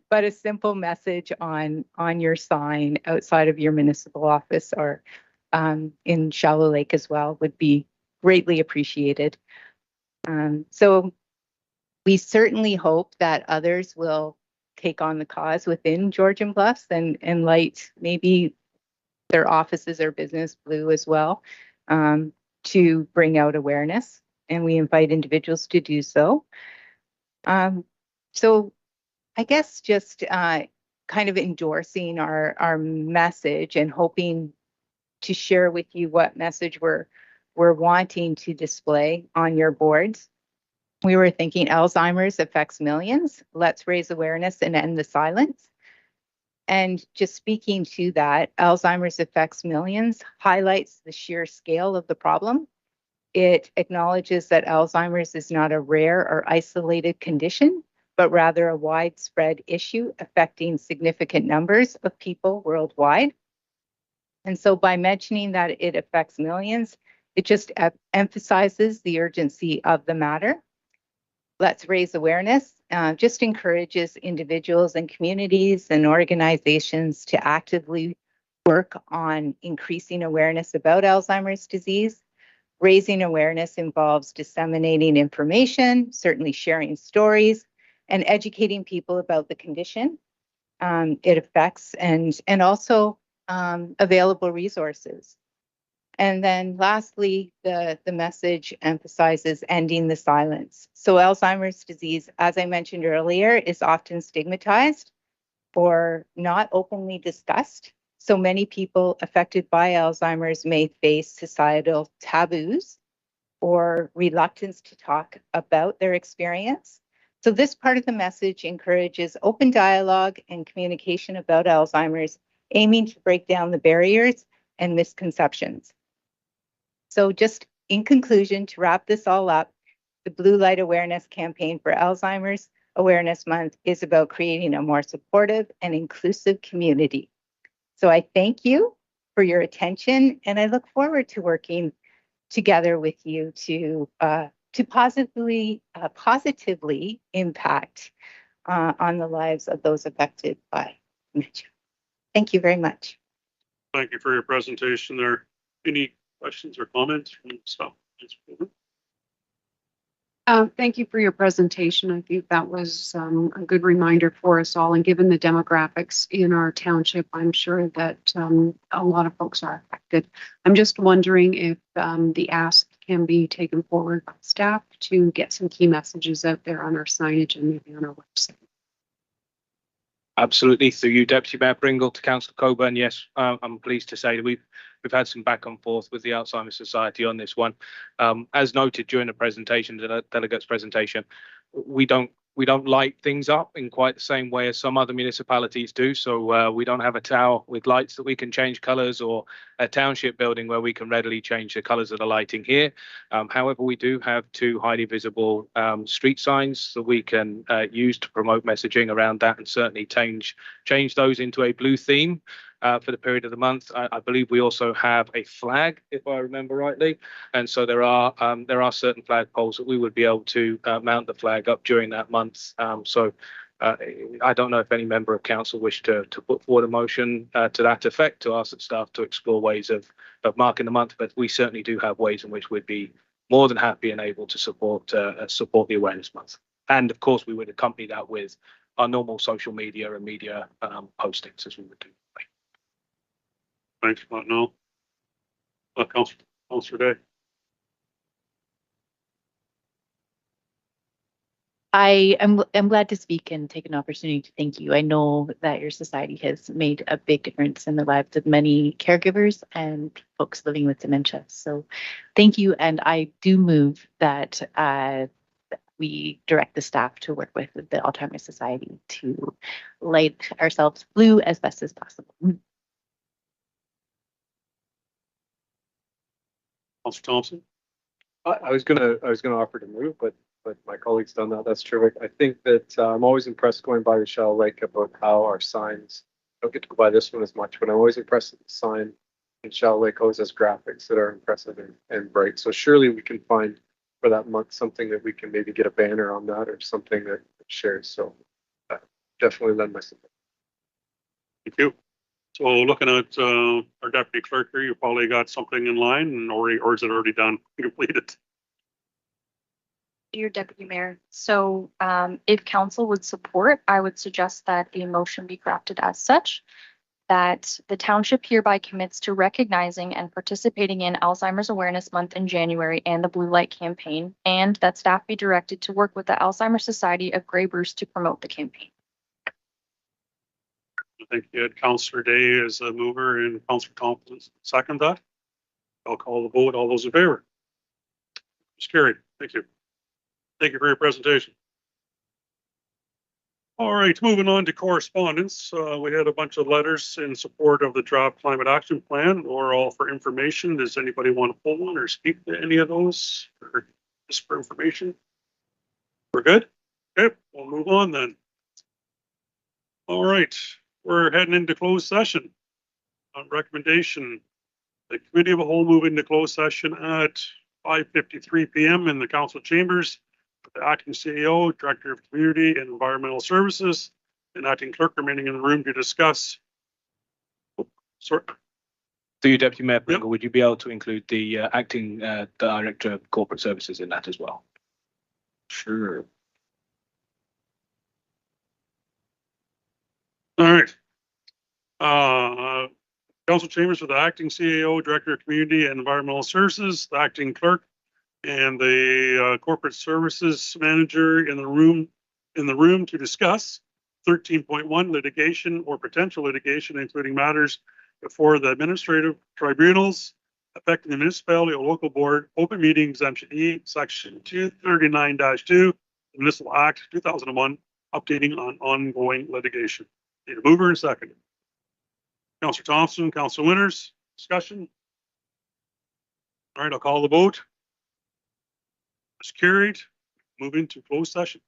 But a simple message on your sign outside of your municipal office or in Shallow Lake as well would be greatly appreciated. So we certainly hope that others will take on the cause within Georgian Bluffs and light maybe their offices or business blue as well to bring out awareness. And we invite individuals to do so. So I guess just kind of endorsing our message and hoping to share with you what message we're wanting to display on your boards. We were thinking Alzheimer's affects millions. Let's raise awareness and end the silence. And just speaking to that, Alzheimer's affects millions highlights the sheer scale of the problem. It acknowledges that Alzheimer's is not a rare or isolated condition, but rather a widespread issue affecting significant numbers of people worldwide. And so by mentioning that it affects millions, it just emphasizes the urgency of the matter. Let's raise awareness, just encourages individuals and communities and organizations to actively work on increasing awareness about Alzheimer's disease. Raising awareness involves disseminating information, certainly sharing stories, and educating people about the condition it affects and also available resources. And then lastly, the message emphasizes ending the silence. So Alzheimer's disease, as I mentioned earlier, is often stigmatized or not openly discussed. So many people affected by Alzheimer's may face societal taboos or reluctance to talk about their experience. So this part of the message encourages open dialogue and communication about Alzheimer's, aiming to break down the barriers and misconceptions. So just in conclusion, to wrap this all up, the Blue Light Awareness Campaign for Alzheimer's Awareness Month is about creating a more supportive and inclusive community. So I thank you for your attention, and I look forward to working together with you to positively impact on the lives of those affected by dementia. Thank you very much. Thank you for your presentation there. Any questions or comments from staff? Thank you for your presentation. I think that was a good reminder for us all. And given the demographics in our township, I'm sure that a lot of folks are affected. I'm just wondering if the ask can be taken forward by staff to get some key messages out there on our signage and maybe on our website. Absolutely. Through you, Deputy Mayor Pringle, to Councillor Coburn. Yes, I'm pleased to say that we've had some back and forth with the Alzheimer's Society on this one. As noted during the presentation, the delegates' presentation, we don't light things up in quite the same way as some other municipalities do. So we don't have a tower with lights that we can change colours, or a township building where we can readily change the colours of the lighting here. However, we do have 2 highly visible street signs that we can use to promote messaging around that, and certainly change those into a blue theme for the period of the month. I believe we also have a flag, if I remember rightly, and so there are certain flag poles that we would be able to mount the flag up during that month. I don't know if any member of council wish to put forward a motion to that effect, to ask the staff to explore ways of marking the month, but we certainly do have ways in which we'd be more than happy and able to support the awareness month. And of course, we would accompany that with our normal social media and media postings, as we would do. Thanks for that, Noel. Councillor Day. I am glad to speak and take an opportunity to thank you. I know that your society has made a big difference in the lives of many caregivers and folks living with dementia. So thank you. And I do move that we direct the staff to work with the Alzheimer's Society to light ourselves blue as best as possible. Councillor Thompson. I was gonna offer to move, but my colleague's done that. That's terrific. I think that I'm always impressed going by the Shell Lake about how our signs, I don't get to go by this one as much, but I'm always impressed with the sign in Shell Lake always has graphics that are impressive and bright. So surely we can find for that month something that we can maybe get a banner on that, or something that shares. So definitely lend my support. Thank you. So looking at our deputy clerk here, you probably got something in line, or is it already done, completed? Dear Deputy Mayor, so if council would support, I would suggest that the motion be crafted as such, that the township hereby commits to recognizing and participating in Alzheimer's Awareness Month in January and the Blue Light Campaign, and that staff be directed to work with the Alzheimer's Society of Grey Bruce to promote the campaign. I think you had Councillor Day as a mover and Councillor Thompson second that. I'll call the vote. All those in favor? It's carried. Thank you. Thank you for your presentation. All right, moving on to correspondence. We had a bunch of letters in support of the draft climate action plan, or all for information. Does anybody want to pull one or speak to any of those, or just for information? We're good? Okay, we'll move on then. All right, we're heading into closed session. On recommendation, the committee of the whole move into closed session at 5:53 p.m. in the council chambers. The acting CEO, Director of Community and Environmental Services, and acting clerk remaining in the room to discuss. Sorry. Through you, Deputy Mayor Pringle, would you be able to include the acting Director of Corporate Services in that as well? Sure. All right. Council chambers for the acting CEO, Director of Community and Environmental Services, the acting clerk, and the corporate services manager in the room to discuss 13.1 litigation or potential litigation, including matters before the administrative tribunals affecting the municipality or local board, open meeting exemption E, section 239-2, the Municipal Act 2001, updating on ongoing litigation. Need a mover and second. Councillor Thompson, Councillor Winters, discussion. All right, I'll call the vote. It's carried. Moving to closed session.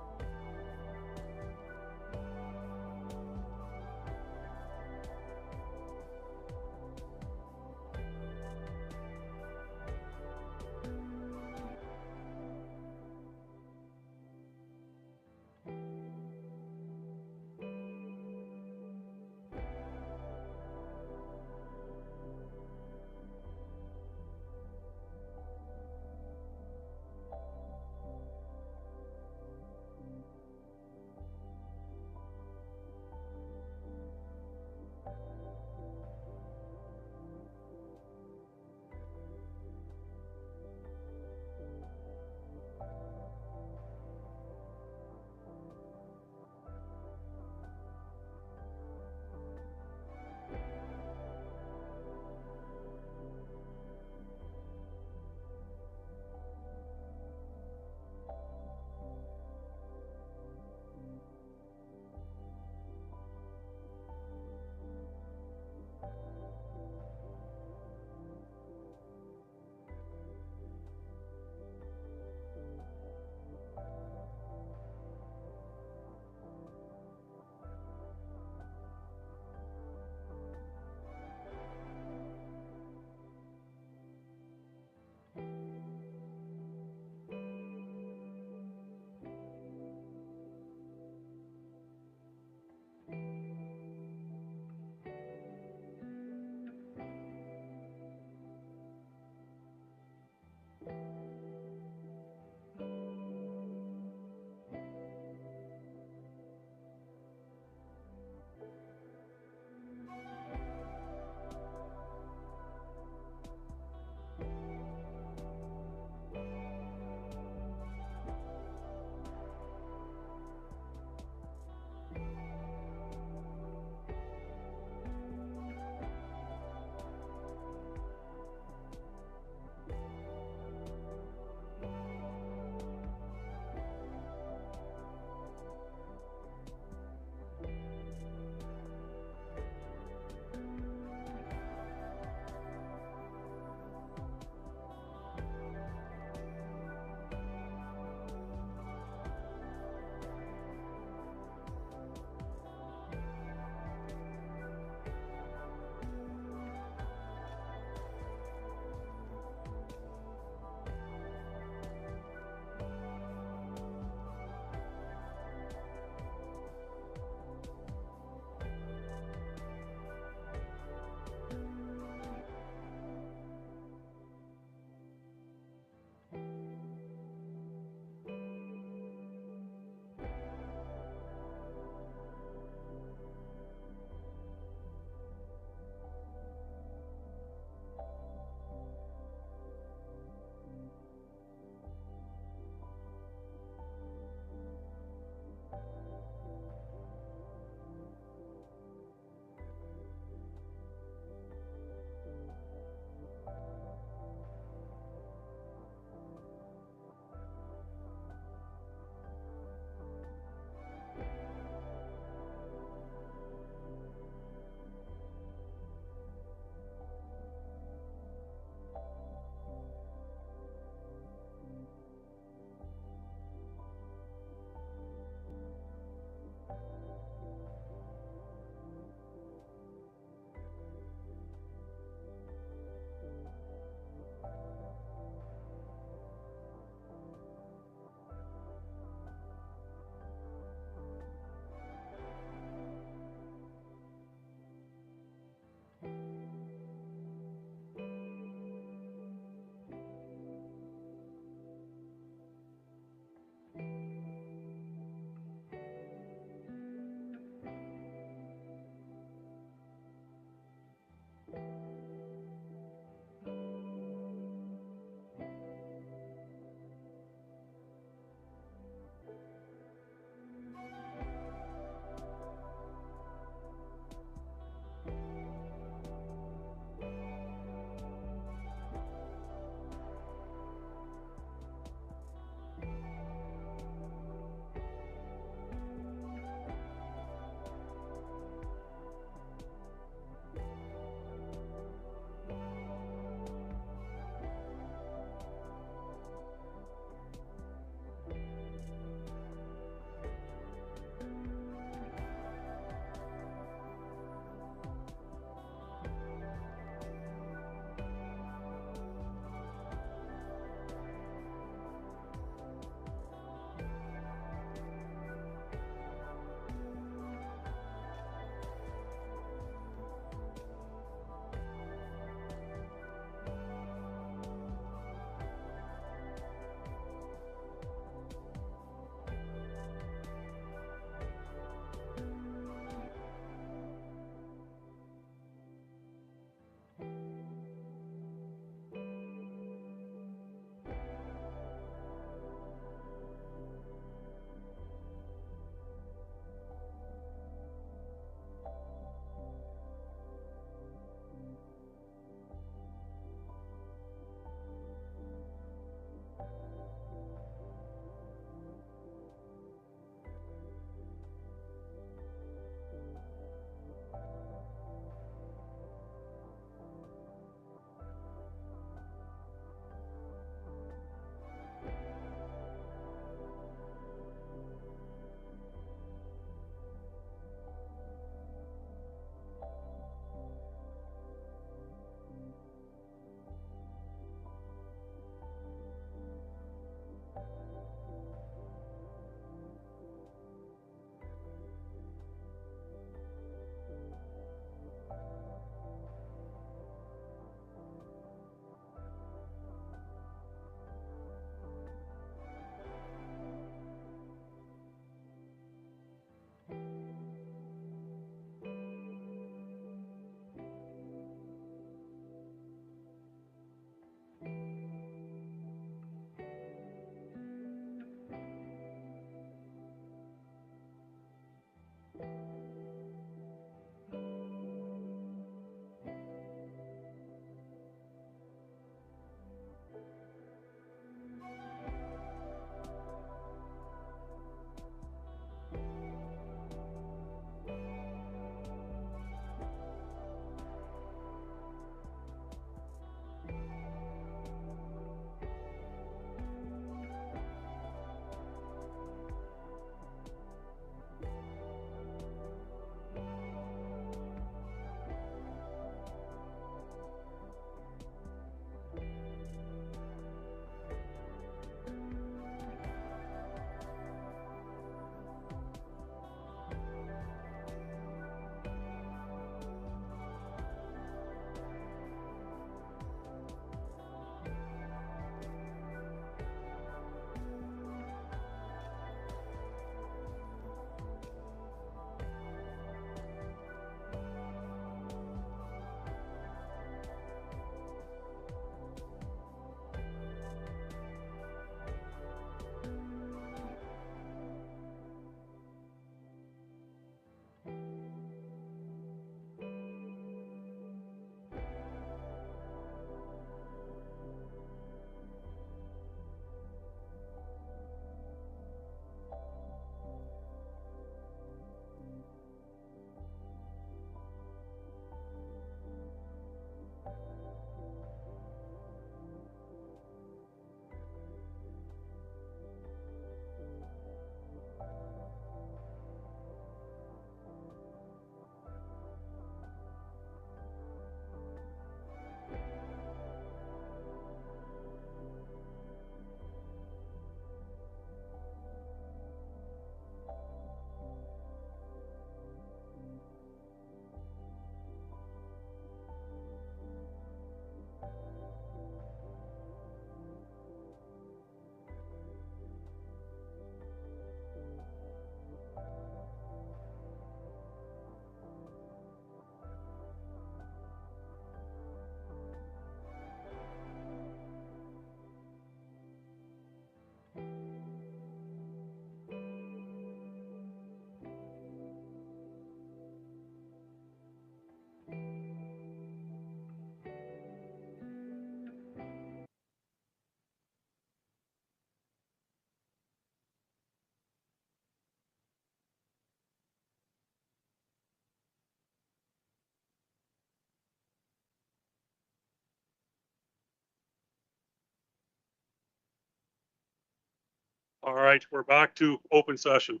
All right, we're back to open session.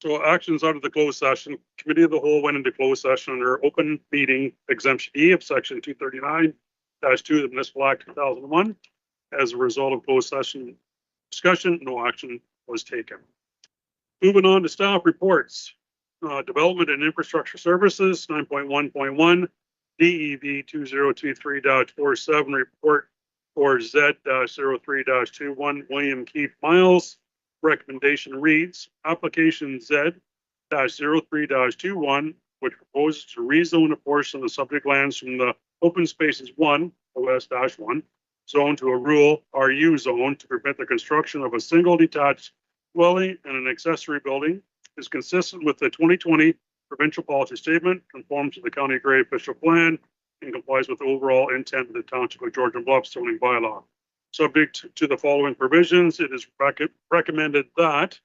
So actions out of the closed session, committee of the whole went into closed session under open meeting exemption E of section 239-2 of the Municipal Act 2001. As a result of closed session discussion, no action was taken. Moving on to staff reports. Development and Infrastructure Services, 9.1.1, DEV 2023-47 report for Z-03-21 William Keith Miles. Recommendation reads, application Z-03-21, which proposes to rezone a portion of the subject lands from the open spaces 1, OS-1, zone to a rural RU zone to permit the construction of a single detached dwelling and an accessory building, is consistent with the 2020 provincial policy statement, conforms to the County of Grey official plan, and complies with the overall intent of the Township of Georgian Bluff zoning bylaw. Subject to the following provisions, it is recommended that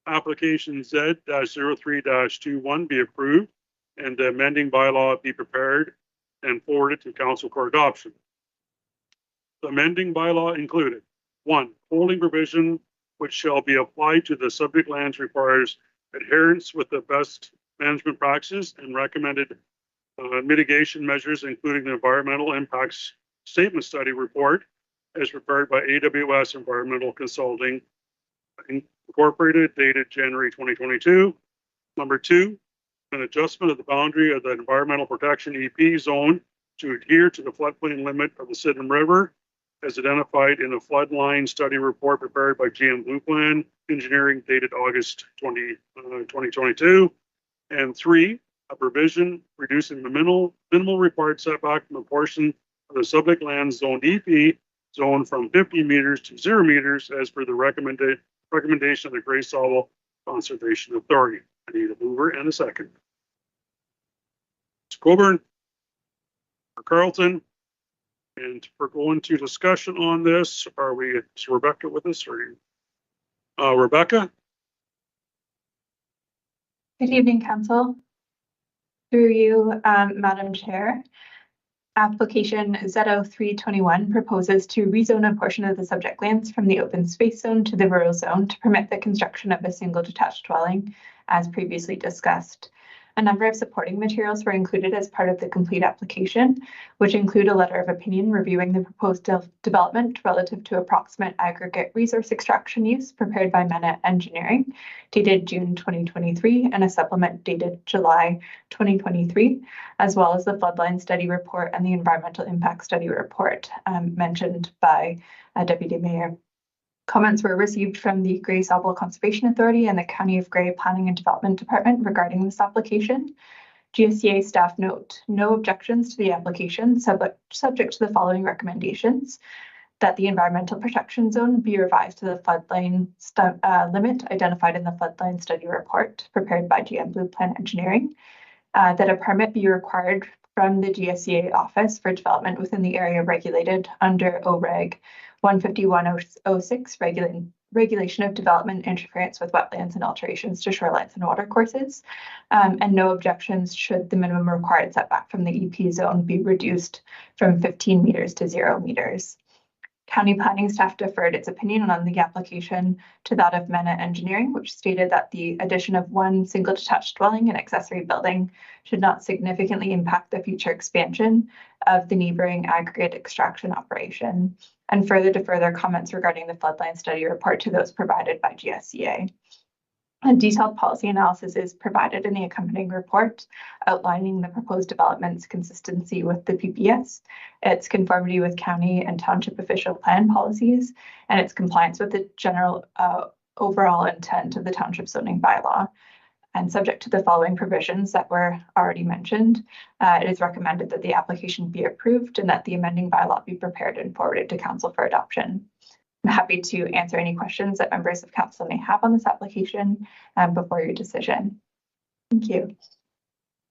application Z-03-21 be approved and the amending bylaw be prepared and forwarded to council for adoption. The amending bylaw included: 1, holding provision which shall be applied to the subject lands requires adherence with the best management practices and recommended mitigation measures, including the environmental impacts statement study report as prepared by AWS Environmental Consulting Incorporated, dated January 2022. Number 2, an adjustment of the boundary of the environmental protection EP zone to adhere to the floodplain limit of the Sydenham River as identified in a floodline study report prepared by GM Blue Plan Engineering, dated August 2022. And 3, a provision reducing the minimal required setback from a portion of the subject land zone EP zone from 50 meters to 0 meters as per the recommendation of the Grey Sauble Conservation Authority. I need a mover and a second. Mr. Coburn, or Carlton, and we're going to discussion on this. Is Rebecca with us, or Rebecca? Good evening, Council. Through you, Madam Chair. Application Z0321 proposes to rezone a portion of the subject lands from the open space zone to the rural zone to permit the construction of a single detached dwelling, as previously discussed. A number of supporting materials were included as part of the complete application, which include a letter of opinion reviewing the proposed development relative to approximate aggregate resource extraction use prepared by Mena Engineering, dated June 2023, and a supplement dated July 2023, as well as the floodline study report and the environmental impact study report mentioned by Deputy Mayor. Comments were received from the Grey Sauble Conservation Authority and the County of Grey Planning and Development Department regarding this application. GSCA staff note no objections to the application, subject to the following recommendations: that the environmental protection zone be revised to the floodline limit identified in the floodline study report prepared by GM Blue Plan Engineering, that a permit be required from the GSCA office for development within the area regulated under OREG 15106, regulation of development interference with wetlands and alterations to shorelines and watercourses, and no objections should the minimum required setback from the EP zone be reduced from 15 meters to 0 meters. County planning staff deferred its opinion on the application to that of Mena Engineering, which stated that the addition of one single detached dwelling and accessory building should not significantly impact the future expansion of the neighboring aggregate extraction operation, and further defer their comments regarding the floodline study report to those provided by GSCA. A detailed policy analysis is provided in the accompanying report, outlining the proposed development's consistency with the PPS, its conformity with county and township official plan policies, and its compliance with the general overall intent of the township zoning bylaw. And subject to the following provisions that were already mentioned, it is recommended that the application be approved and that the amending bylaw be prepared and forwarded to council for adoption. I'm happy to answer any questions that members of council may have on this application before your decision. Thank you.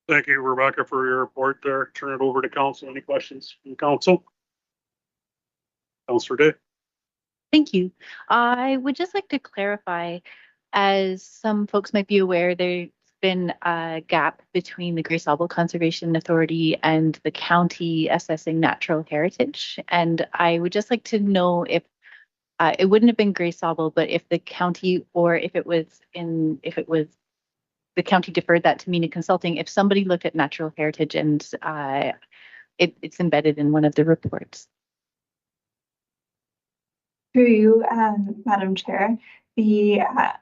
Thank you, Rebecca, for your report there. Turn it over to council. Any questions from council? Councilor Day. Thank you. I would just like to clarify, as some folks might be aware, there's been a gap between the Grace Harbor Conservation Authority and the county assessing natural heritage. And I would just like to know if it wouldn't have been Grace Harbor, but if the county or if it was the county deferred that to Mina Consulting, if somebody looked at natural heritage and it's embedded in one of the reports. Through you, Madam Chair, the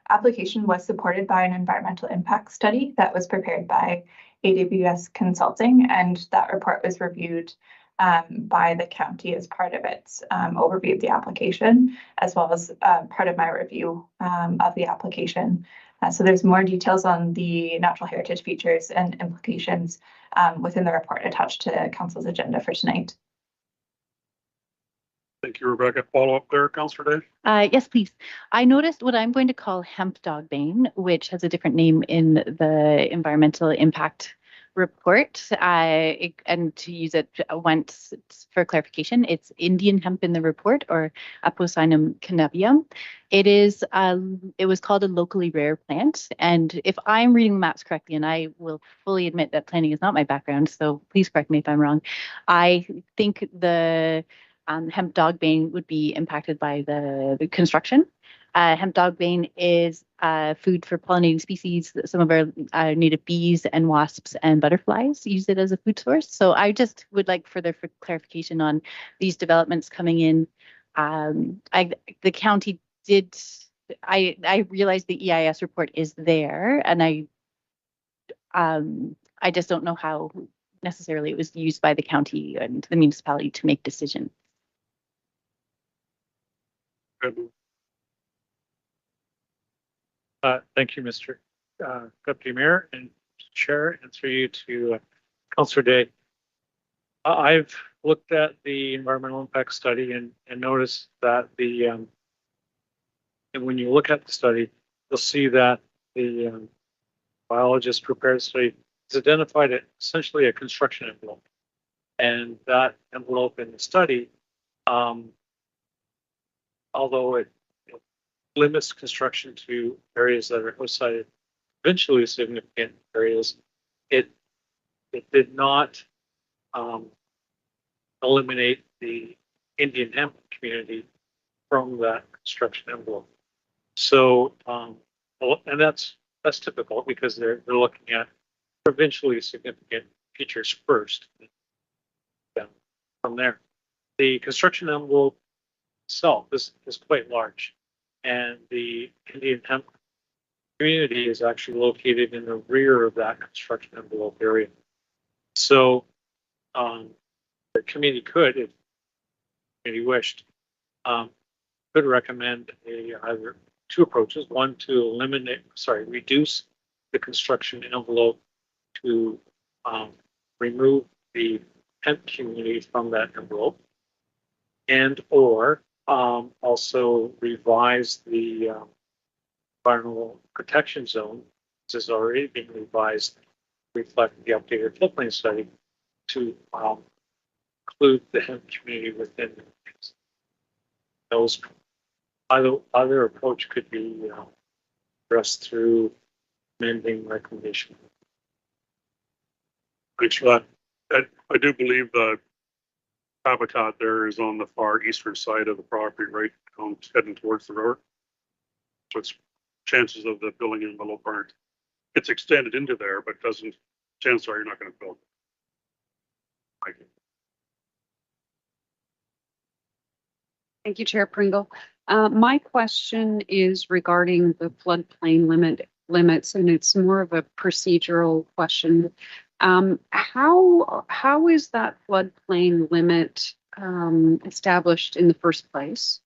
application was supported by an environmental impact study that was prepared by AWS Consulting, and that report was reviewed by the county as part of its overview of the application, as well as part of my review of the application. So there's more details on the natural heritage features and implications within the report attached to Council's agenda for tonight. Thank you, Rebecca. Follow up there, Councillor Day? Yes, please. I noticed what I'm going to call hemp dogbane, which has a different name in the environmental impact report. And to use it once for clarification, it's Indian hemp in the report, or Apocynon cannabium. It was called a locally rare plant. And if I'm reading the maps correctly, and I will fully admit that planning is not my background, so please correct me if I'm wrong, I think the hemp dogbane would be impacted by the construction. Hemp dogbane is food for pollinating species. Some of our native bees and wasps and butterflies use it as a food source. So I just would like further clarification on these developments coming in. The county did. I realize the EIS report is there, and I just don't know how necessarily it was used by the county and the municipality to make decisions. Thank you, Mr. Deputy Mayor and Chair, and through you to Councillor Day. I've looked at the environmental impact study and noticed that and when you look at the study, you'll see that the biologist prepared the study has identified essentially a construction envelope, and that envelope in the study, although it limits construction to areas that are outside provincially significant areas, it did not eliminate the Indian hemp community from that construction envelope. So, and that's typical because they're looking at provincially significant features first. From there, the construction envelope itself is quite large, and the Indian hemp community is actually located in the rear of that construction envelope area. So the committee could, if the committee wished, could recommend either two approaches. One, to reduce the construction envelope to remove the hemp community from that envelope, and or also revise the environmental protection zone, which is already being revised to reflect the updated floodplain study, to include the hemp community within those. Either approach could be addressed through amending recommendation. Thanks for that. I do believe the habitat there is on the far eastern side of the property, right, heading towards the river. So it's chances of the building envelope aren't, it's extended into there, but doesn't, chances are you're not going to build. Thank you, Chair Pringle. My question is regarding the floodplain limits, and it's more of a procedural question. How is that floodplain limit established in the first place?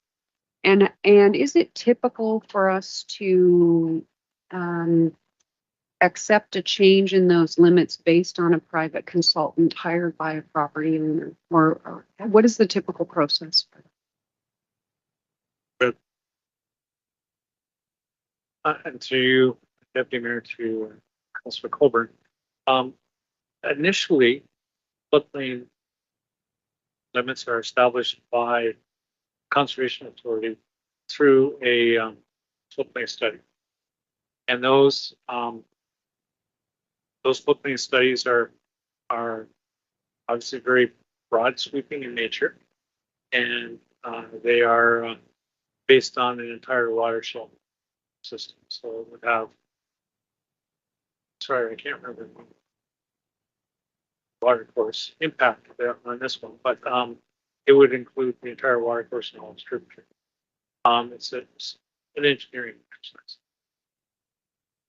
And is it typical for us to accept a change in those limits based on a private consultant hired by a property owner, or what is the typical process for that? And to you, Deputy Mayor, to Councillor Colburn, initially, floodplain limits are established by Conservation Authority through a floodplain study, and those Those floodplain studies are obviously very broad sweeping in nature, and they are based on an entire watershed system. So it would have, sorry, I can't remember water course impact on this one, but it would include the entire water course and all its tributaries. It's an engineering exercise.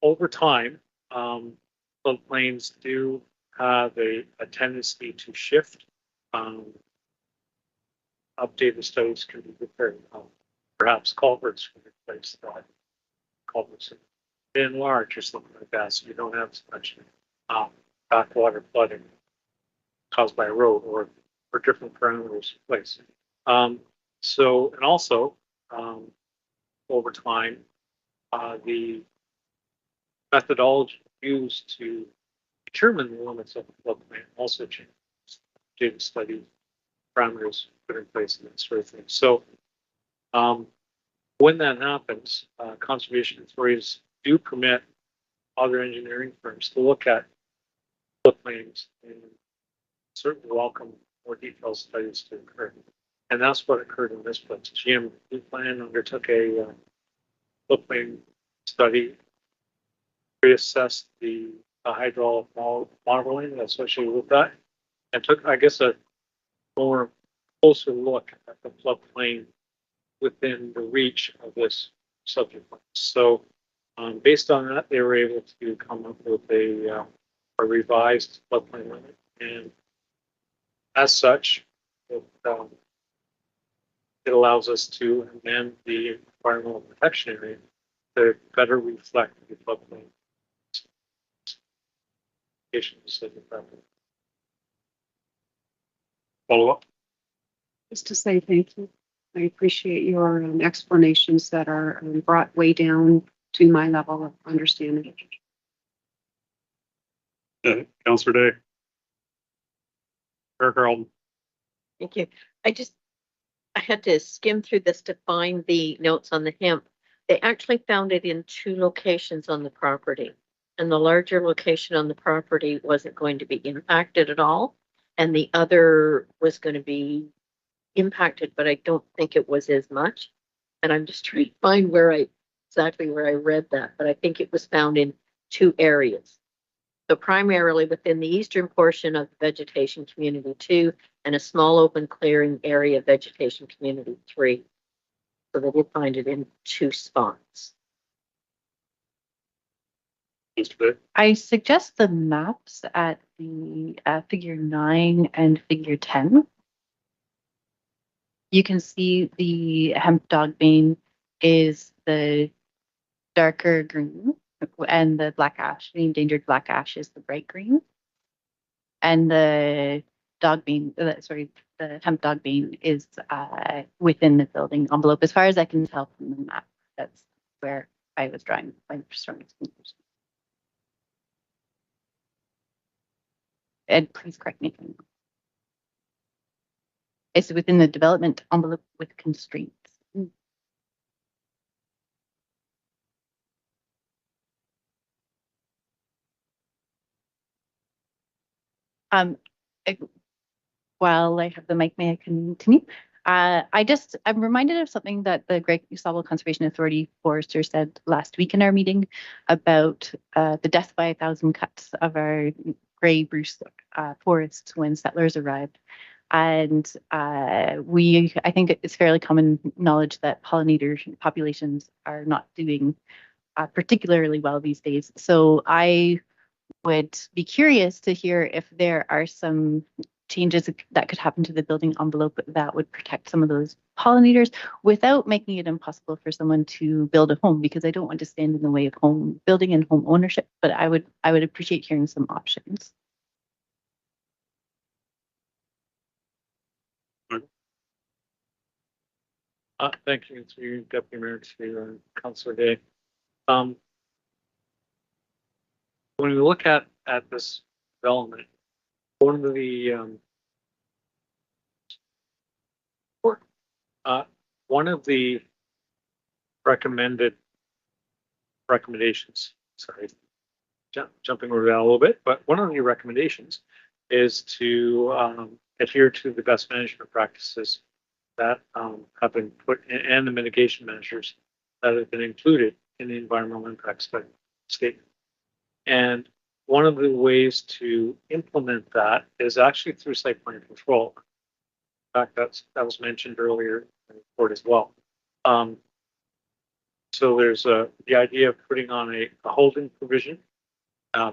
Over time, floodplains do have a tendency to shift. Updated studies can be prepared. Perhaps culverts can replace that. Culverts enlarge or something like that, so you don't have so much backwater flooding caused by a road or different parameters in place. So, and also, over time, the methodology used to determine the limits of the floodplain also changes. Data study parameters put in place and that sort of thing. So, when that happens, conservation authorities do permit other engineering firms to look at floodplains and certainly welcome more detailed studies to occur. And that's what occurred in this place. GM Plan undertook a floodplain study, reassessed the hydraulic modeling associated with that, and took, I guess, a more closer look at the floodplain within the reach of this subject. So, based on that, they were able to come up with a revised floodplain limit, and as such, it allows us to amend the environmental protection area to better reflect the floodplain. Follow up? Just to say thank you. I appreciate your explanations that are brought way down to my level of understanding. Councillor Day. Carlton. Thank you. I had to skim through this to find the notes on the hemp. They actually found it in 2 locations on the property. And the larger location on the property wasn't going to be impacted at all. And the other was going to be impacted, but I don't think it was as much. And I'm just trying to find exactly where I read that, but I think it was found in 2 areas. So primarily within the eastern portion of the vegetation community 2 and a small open clearing area vegetation community 3. So they did find it in 2 spots. I suggest the maps at the figure 9 and figure 10. You can see the hemp dogbane is the darker green, and the black ash, the endangered black ash, is the bright green. And the dogbane, the hemp dogbane is within the building envelope. As far as I can tell from the map, that's where I was drawing my strong conclusion. And please correct me if I'm wrong. It's within the development envelope with constraints. While I have the mic, may I continue? I'm reminded of something that the Great Sawville Conservation Authority forester said last week in our meeting about the death by 1,000 cuts of our gray spruce forests when settlers arrived. And I think it's fairly common knowledge that pollinator populations are not doing particularly well these days. So I would be curious to hear if there are some changes that could happen to the building envelope that would protect some of those pollinators without making it impossible for someone to build a home, because I don't want to stand in the way of home building and home ownership, but I would appreciate hearing some options. Thank you to you, Deputy Mayor, to Councillor Day. When we look at this development, one of the recommendations, jumping around a little bit, but one of the recommendations is to adhere to the best management practices that have been put in, and the mitigation measures that have been included in the environmental impact statement. And one of the ways to implement that is actually through site plan control. In fact, that was mentioned earlier in the report as well. So there's the idea of putting on a holding provision.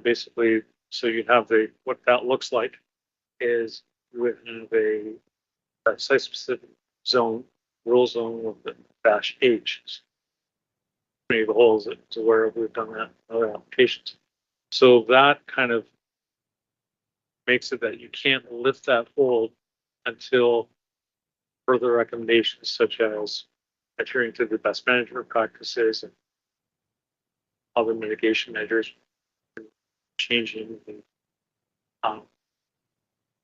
Basically, so you have what that looks like is within a site-specific zone, rule zone with the -H. Many of the holes to where we've done that in other applications. So that kind of makes it that you can't lift that hold until further recommendations such as adhering to the best management practices and other mitigation measures, changing the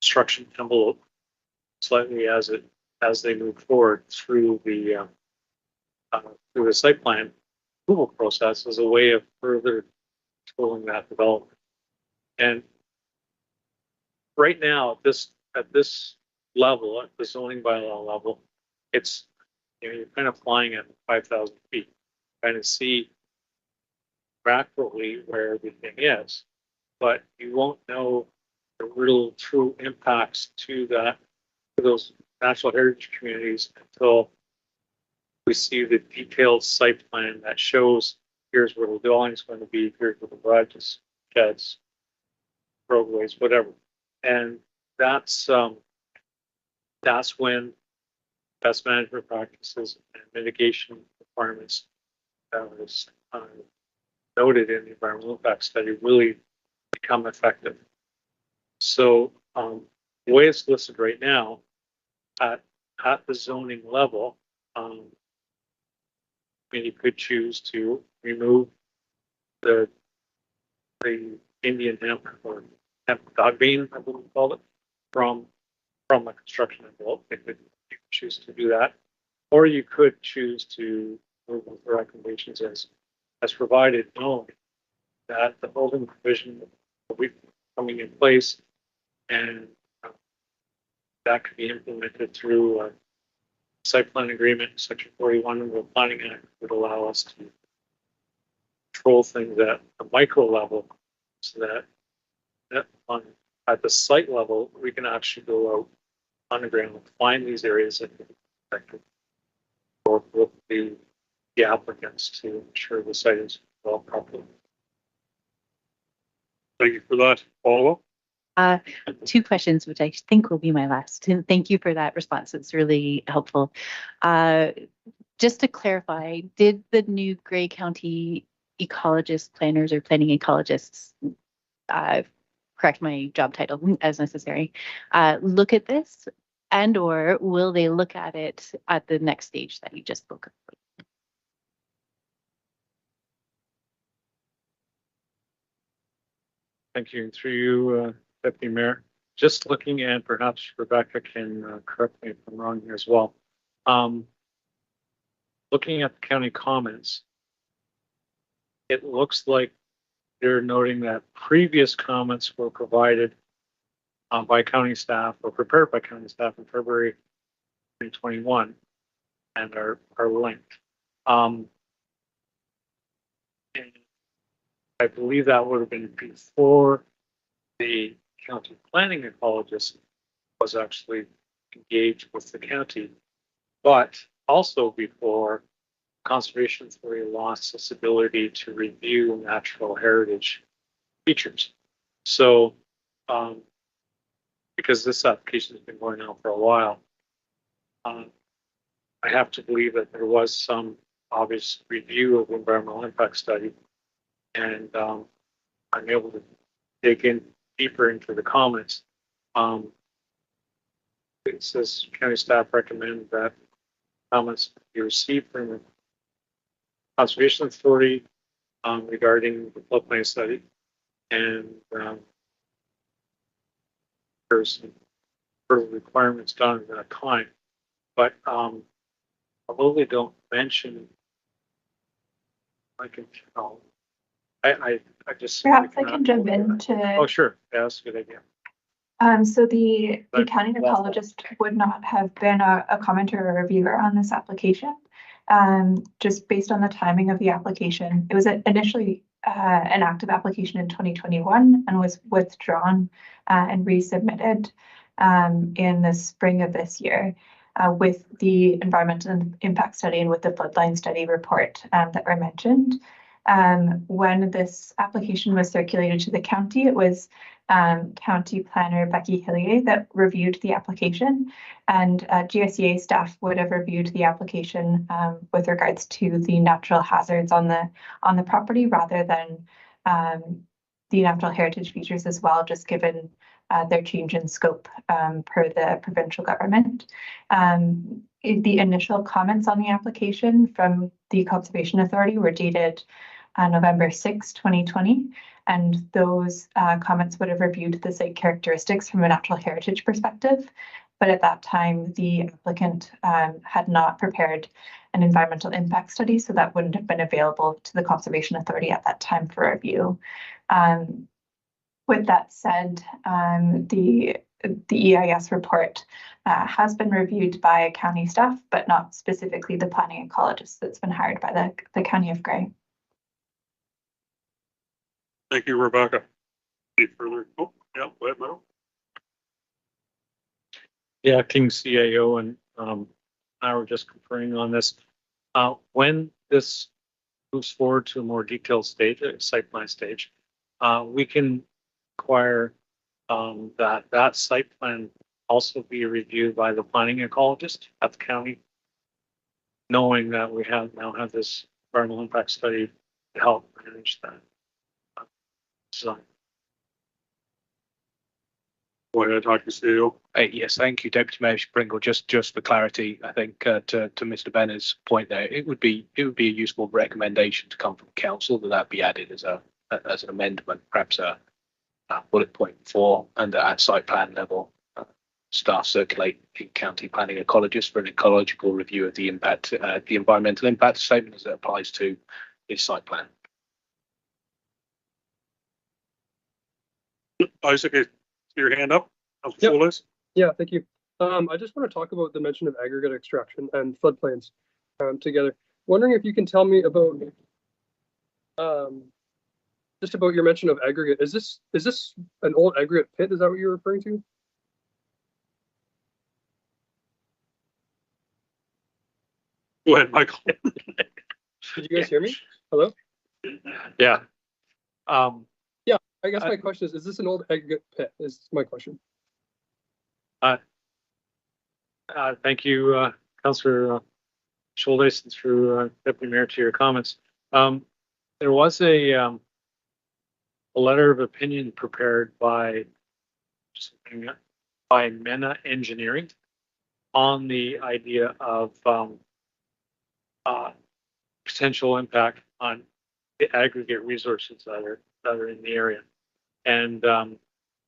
construction envelope slightly as they move forward through the site plan approval process as a way of further controlling that development. And right now, at this level, at the zoning bylaw level, it's, you're kind of flying at 5,000 feet, kind of see practically where everything is, but you won't know the real true impacts to those natural heritage communities until we see the detailed site plan that shows here's where the dwelling is going to be, here's where the garages, sheds, roadways, whatever. And that's when best management practices and mitigation requirements that was noted in the environmental impact study really become effective. So the way it's listed right now, at the zoning level, you could choose to remove the Indian hemp or hemp dog bean, I believe we call it, from the construction envelope. You could choose to do that, or you could choose to move with the recommendations as provided, knowing that the holding provision will be coming in place, and that could be implemented through a site plan agreement. Section 41 of the Planning Act would allow us to control things at a micro level, so that at the site level we can actually go out on the ground and find these areas that could work with the applicants to ensure the site is developed properly. Thank you for that. Follow up? 2 questions, which I think will be my last. And thank you for that response. It's really helpful. Just to clarify, did the new Grey County ecologist planners or planning ecologists, correct my job title as necessary, look at this, and or will they look at it at the next stage that you just spoke of? Thank you. Through you, Deputy Mayor. Just looking at, perhaps Rebecca can correct me if I'm wrong here as well. Looking at the county comments, it looks like they're noting that previous comments were provided by county staff or prepared by county staff in February 2021 and are linked. And I believe that would have been before the county planning ecologist was actually engaged with the county, but also before Conservation Authority lost its ability to review natural heritage features. So, because this application has been going on for a while, I have to believe that there was some obvious review of the environmental impact study, and I'm able to dig in deeper into the comments. It says county staff recommend that comments be received from the Conservation Authority regarding the floodplain study, and there's some further requirements done at that time. But although they don't mention, I can tell, I just. Perhaps I can jump into. Oh, sure. Yeah, that's a good idea. So the But- county ecologist would not have been a commenter or reviewer on this application. Just based on the timing of the application, it was initially an active application in 2021 and was withdrawn and resubmitted in the spring of this year with the environmental impact study and with the floodline study report that were mentioned. When this application was circulated to the county, it was County Planner Becky Hillier that reviewed the application, and GSEA staff would have reviewed the application with regards to the natural hazards on the property rather than the natural heritage features as well, just given their change in scope per the provincial government. The initial comments on the application from the Conservation Authority were dated November 6, 2020, and those comments would have reviewed the site characteristics from a natural heritage perspective. But at that time, the applicant had not prepared an environmental impact study, so that wouldn't have been available to the Conservation Authority at that time for review. With that said, the EIS report has been reviewed by county staff, but not specifically the planning ecologist that's been hired by the County of Grey. Thank you, Rebecca. Any further? Oh, yeah, go ahead, Meadow. Yeah, King CAO and I were just conferring on this. When this moves forward to a more detailed stage, a site plan stage, we can require that site plan also be reviewed by the planning ecologist at the county, knowing that we now have this environmental impact study to help manage that. So. Go ahead, talk to CEO. Yes, thank you, Deputy Mayor Pringle. Just for clarity, I think to Mr. Bennett's point there, it would be a useful recommendation to come from council that be added as an amendment, perhaps a bullet point 4 under at site plan level. Staff circulate in county planning ecologist for an ecological review of the impact, the environmental impact statement as it applies to this site plan. Isaac, your hand up. Yep. Solis. Yeah, thank you. I just want to talk about the mention of aggregate extraction and floodplains together. Wondering if you can tell me about just about your mention of aggregate. Is this an old aggregate pit? Is that what you're referring to? Go ahead, Michael. Did you guys hear me? Hello? Yeah. I guess my question is this an old aggregate pit? Is my question. Thank you, Councillor Schultes, and through Deputy Mayor to your comments. There was a letter of opinion prepared by MENA Engineering on the idea of potential impact on the aggregate resources that are in the area, and the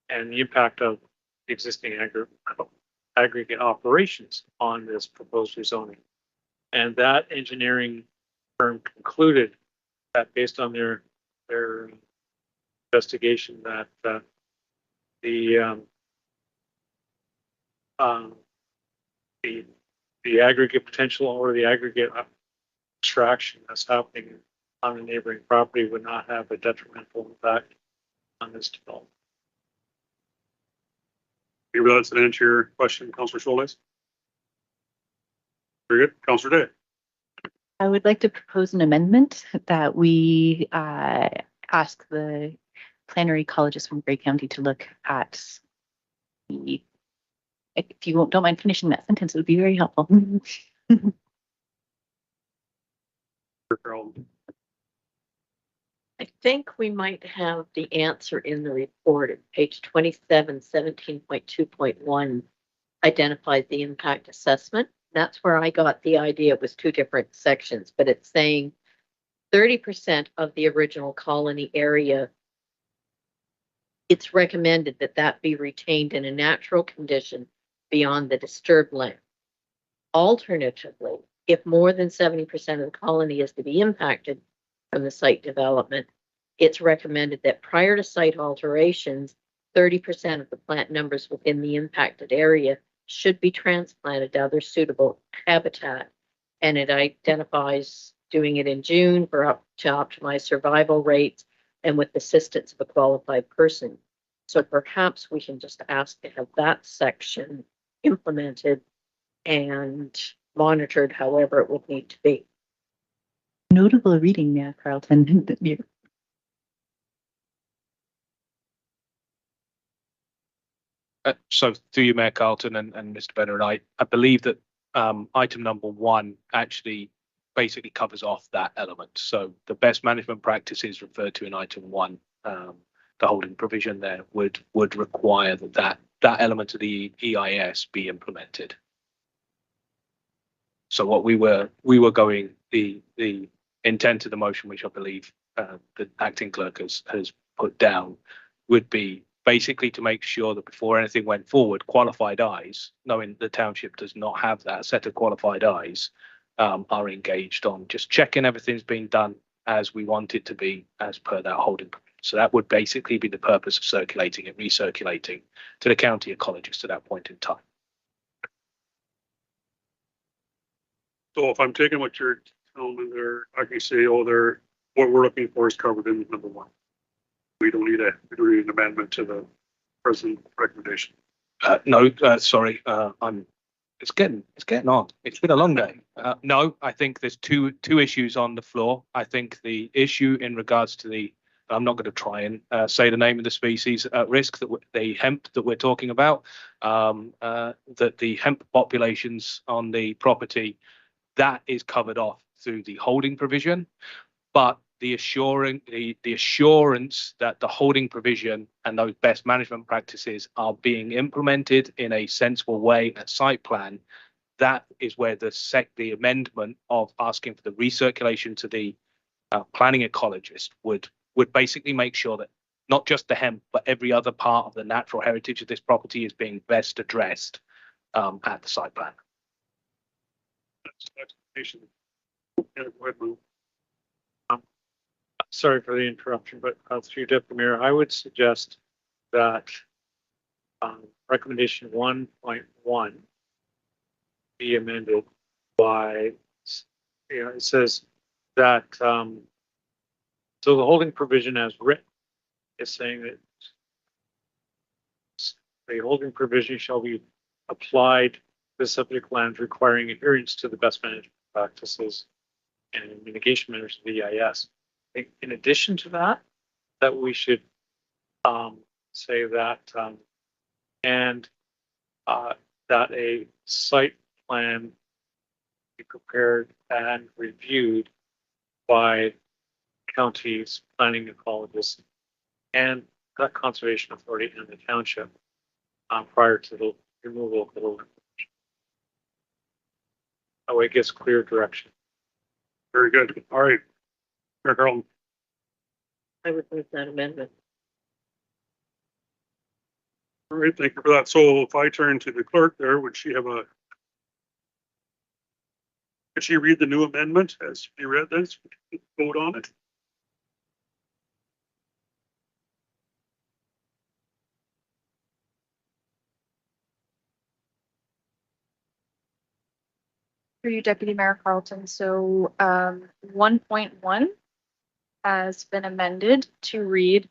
impact of existing aggregate operations on this proposed rezoning. And that engineering firm concluded that based on their investigation that the aggregate potential or the aggregate extraction that's happening on the neighboring property would not have a detrimental impact on this development. Maybe that's an answer to your question, Councillor Schultes. Very good. Councillor Day. I would like to propose an amendment that we ask the planner ecologist from Grey County to look at the, if you don't mind finishing that sentence, it would be very helpful. I think we might have the answer in the report at page 27, 17.2.1 identifies the impact assessment. That's where I got the idea. It was 2 different sections, but it's saying 30% of the original colony area. It's recommended that that be retained in a natural condition beyond the disturbed land. Alternatively, if more than 70% of the colony is to be impacted from the site development, it's recommended that prior to site alterations, 30% of the plant numbers within the impacted area should be transplanted to other suitable habitat. And it identifies doing it in June to optimize survival rates and with the assistance of a qualified person. So perhaps we can just ask to have that section implemented and monitored however it would need to be. Notable reading there, Carlton. So through you, Mayor Carlton and Mr. Benner, and I believe that item number 1 actually basically covers off that element. So the best management practices referred to in item 1, the holding provision there would require that element of the EIS be implemented. So what we were going, the intent of the motion, which I believe the acting clerk has put down, would be basically to make sure that before anything went forward, qualified eyes, knowing the township does not have that set of qualified eyes, are engaged on just checking everything's being done as we want it to be as per that holding. So that would basically be the purpose of circulating and recirculating to the county ecologists at that point in time. So if I'm taking what you're telling me there, I can say, oh, what we're looking for is covered in number 1. We don't need an amendment to the present recommendation. No, sorry, it's getting on. It's been a long day. No, I think there's two issues on the floor. I think the issue in regards to I'm not going to try and say the name of the species at risk, that the hemp that we're talking about, that the hemp populations on the property, that is covered off through the holding provision, but the assurance that the holding provision and those best management practices are being implemented in a sensible way at site plan, that is where the amendment of asking for the recirculation to the planning ecologist would basically make sure that not just the hemp, but every other part of the natural heritage of this property is being best addressed at the site plan. Yeah, go ahead, Lou. Sorry for the interruption, but through Deputy Mayor, I would suggest that recommendation 1.1 be amended by, it says that, so the holding provision as written is saying that the holding provision shall be applied to the subject lands requiring adherence to the best management practices and mitigation measures of the EIS. In addition to that we should say that that a site plan be prepared and reviewed by county's planning ecologist and the conservation authority and the township prior to the removal of the holding. That way it gives clear direction. Very good. All right. Mayor Carlton. I would move that amendment. All right, thank you for that. So if I turn to the clerk there, could she read the new amendment as you read this? Vote on it. For you, Deputy Mayor Carlton. So 1.1 has been amended to read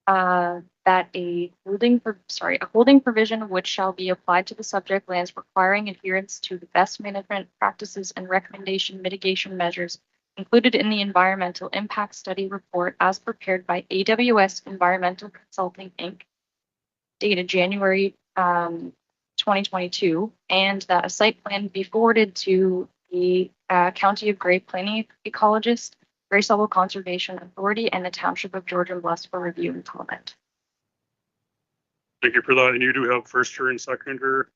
that a holding provision which shall be applied to the subject lands requiring adherence to the best management practices and recommendation mitigation measures included in the environmental impact study report as prepared by AWS Environmental Consulting Inc. dated January 2022, and that a site plan be forwarded to the County of Grey planning ecologist, Grey Stubble Conservation Authority, and the Township of George and Bless for review and comment. Thank you for that. And you do have first and seconder.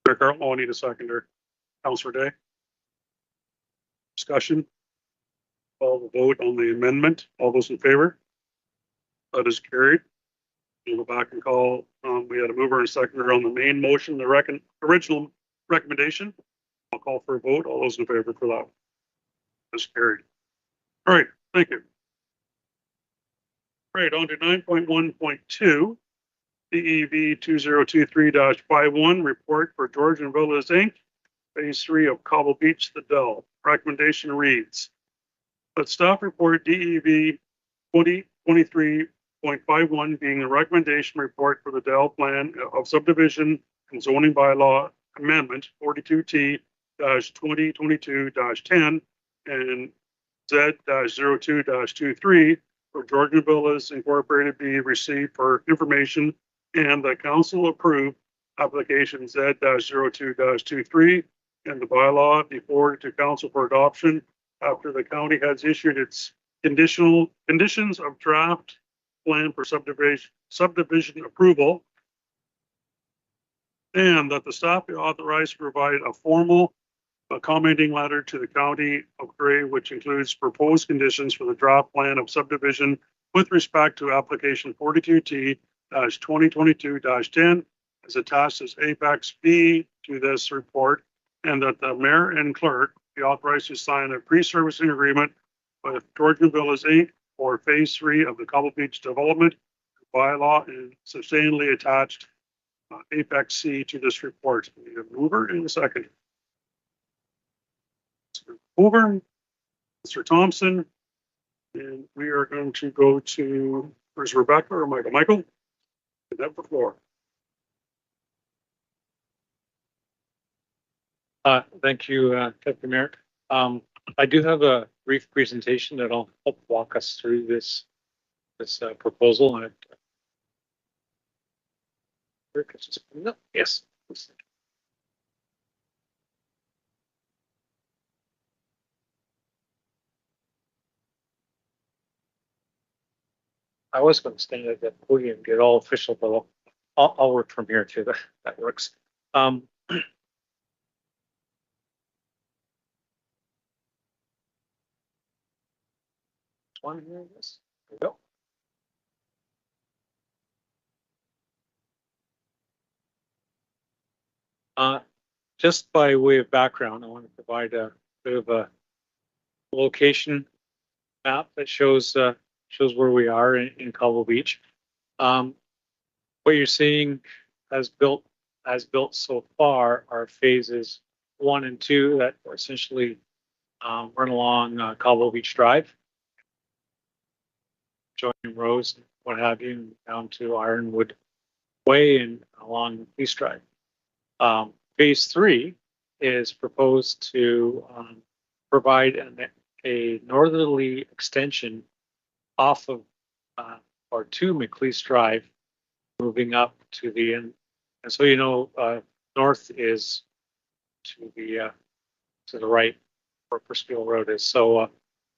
Mayor Carlton, I need a seconder. Councilor Day. Discussion. Call the vote on the amendment. All those in favor? That is carried. We'll go back and call. We had a mover and a seconder on the main motion, the original recommendation. I'll call for a vote. All those in favor for that. That's carried. All right, thank you. Right, on to 9.1.2, DEV 2023-51, report for Georgian Villas Inc., Phase 3 of Cobble Beach, the Dell. Recommendation reads, that staff report DEV 2023.51 being a recommendation report for the Dell plan of subdivision and zoning bylaw amendment 42T-2022-10 and Z-02-23 for Georgian Villas Incorporated be received for information, and the council approve application Z-02-23 and the bylaw be forwarded to council for adoption after the county has issued its conditions of draft plan for subdivision approval, and that the staff be authorized to provide a formal commenting letter to the county of Gray, which includes proposed conditions for the draft plan of subdivision with respect to application 42T-2022-10 as attached as Apex B to this report, and that the mayor and clerk be authorized to sign a pre-servicing agreement with Georgian Villas Inc. for Phase 3 of the Cobble Beach development bylaw and substantially attached Apex C to this report. We need a mover and a second. Mr. Hoover, Mr. Thompson, and we are going to go to, where's Rebecca or Michael? Michael, you have the floor. Thank you, Deputy Mayor. I do have a brief presentation that will help walk us through this proposal. Yes. I was going to stand at that podium and get all official, but I'll work from here too. That works. One here, yes. There we go. Just by way of background, I want to provide a bit of a location map that shows where we are in Cobble Beach. What you're seeing as built so far are phases 1 and 2 that essentially run along Cobble Beach Drive, joining roads and what have you, down to Ironwood Way and along East Drive. Phase 3 is proposed to provide a northerly extension off of or to McLeese Drive, moving up to the end. And so, north is to the right where Percival Road is. So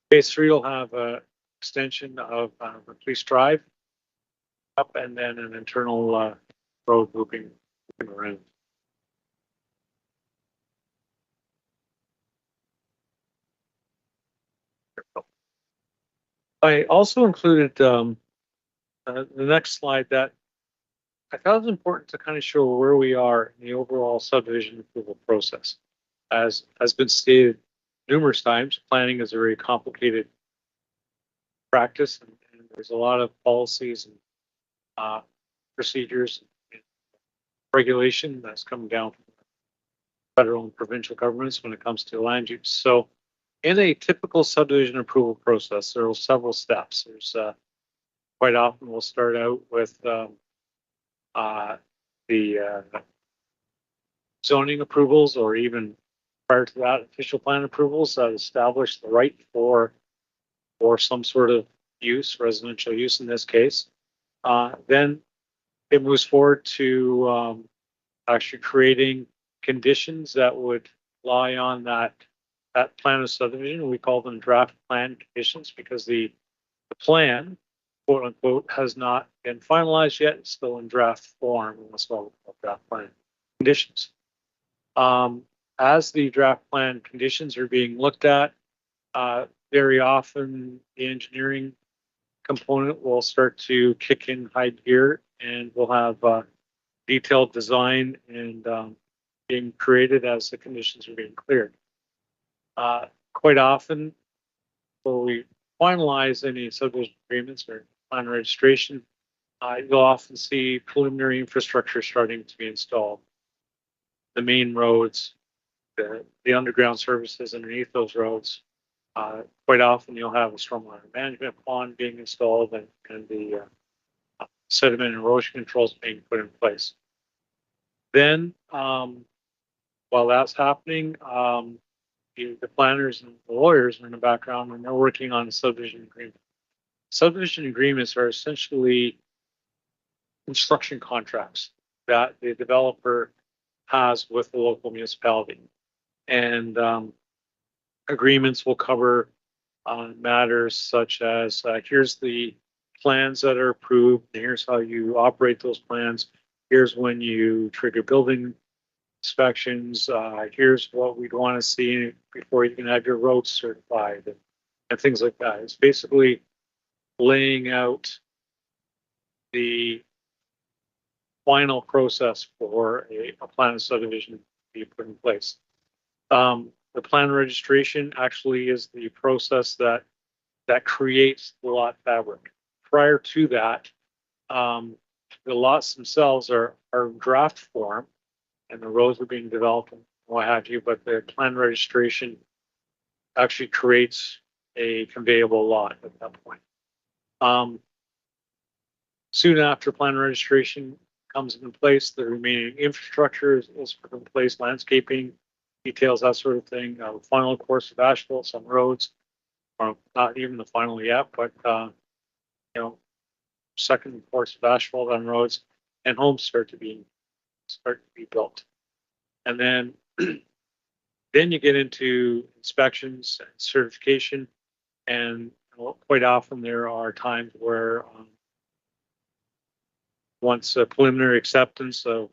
phase 3 will have a extension of McLeese Drive up, and then an internal road moving around. I also included the next slide that I thought it was important to kind of show where we are in the overall subdivision approval process. As has been stated numerous times, planning is a very complicated practice, and there's a lot of policies and procedures and regulation that's coming down from federal and provincial governments when it comes to land use. So in a typical subdivision approval process, there are several steps. There's quite often we'll start out with the zoning approvals, or even prior to that, official plan approvals that establish the right for some sort of use, residential use in this case. Then it moves forward to actually creating conditions that would lie on that plan of subdivision. We call them draft plan conditions because the plan, quote unquote, has not been finalized yet. It's still in draft form, and that's what we call draft plan conditions. As the draft plan conditions are being looked at, very often the engineering component will start to kick in high gear, and we'll have detailed design and being created as the conditions are being cleared. Quite often, when we finalize any subdivision agreements or plan registration, you'll often see preliminary infrastructure starting to be installed. The main roads, the underground services underneath those roads. Quite often you'll have a stormwater management pond being installed and the sediment and erosion controls being put in place. Then, while that's happening, the planners and the lawyers are in the background and they're working on a subdivision agreement. Subdivision agreements are essentially construction contracts that the developer has with the local municipality. And agreements will cover matters such as here's the plans that are approved, and here's how you operate those plans, here's when you trigger building inspections, here's what we'd want to see before you can have your roads certified, and things like that. It's basically laying out the final process for a plan of subdivision to be put in place. The plan registration actually is the process that creates the lot fabric. Prior to that, the lots themselves are draft form, and the roads are being developed and what have you. But the plan registration actually creates a conveyable lot at that point. Soon after plan registration comes in place, the remaining infrastructure is put in place, landscaping, details, that sort of thing. Final course of asphalt on roads, or not even the final yet, but second course of asphalt on roads, and homes start to be built. And then then you get into inspections and certification, and quite often there are times where once a preliminary acceptance of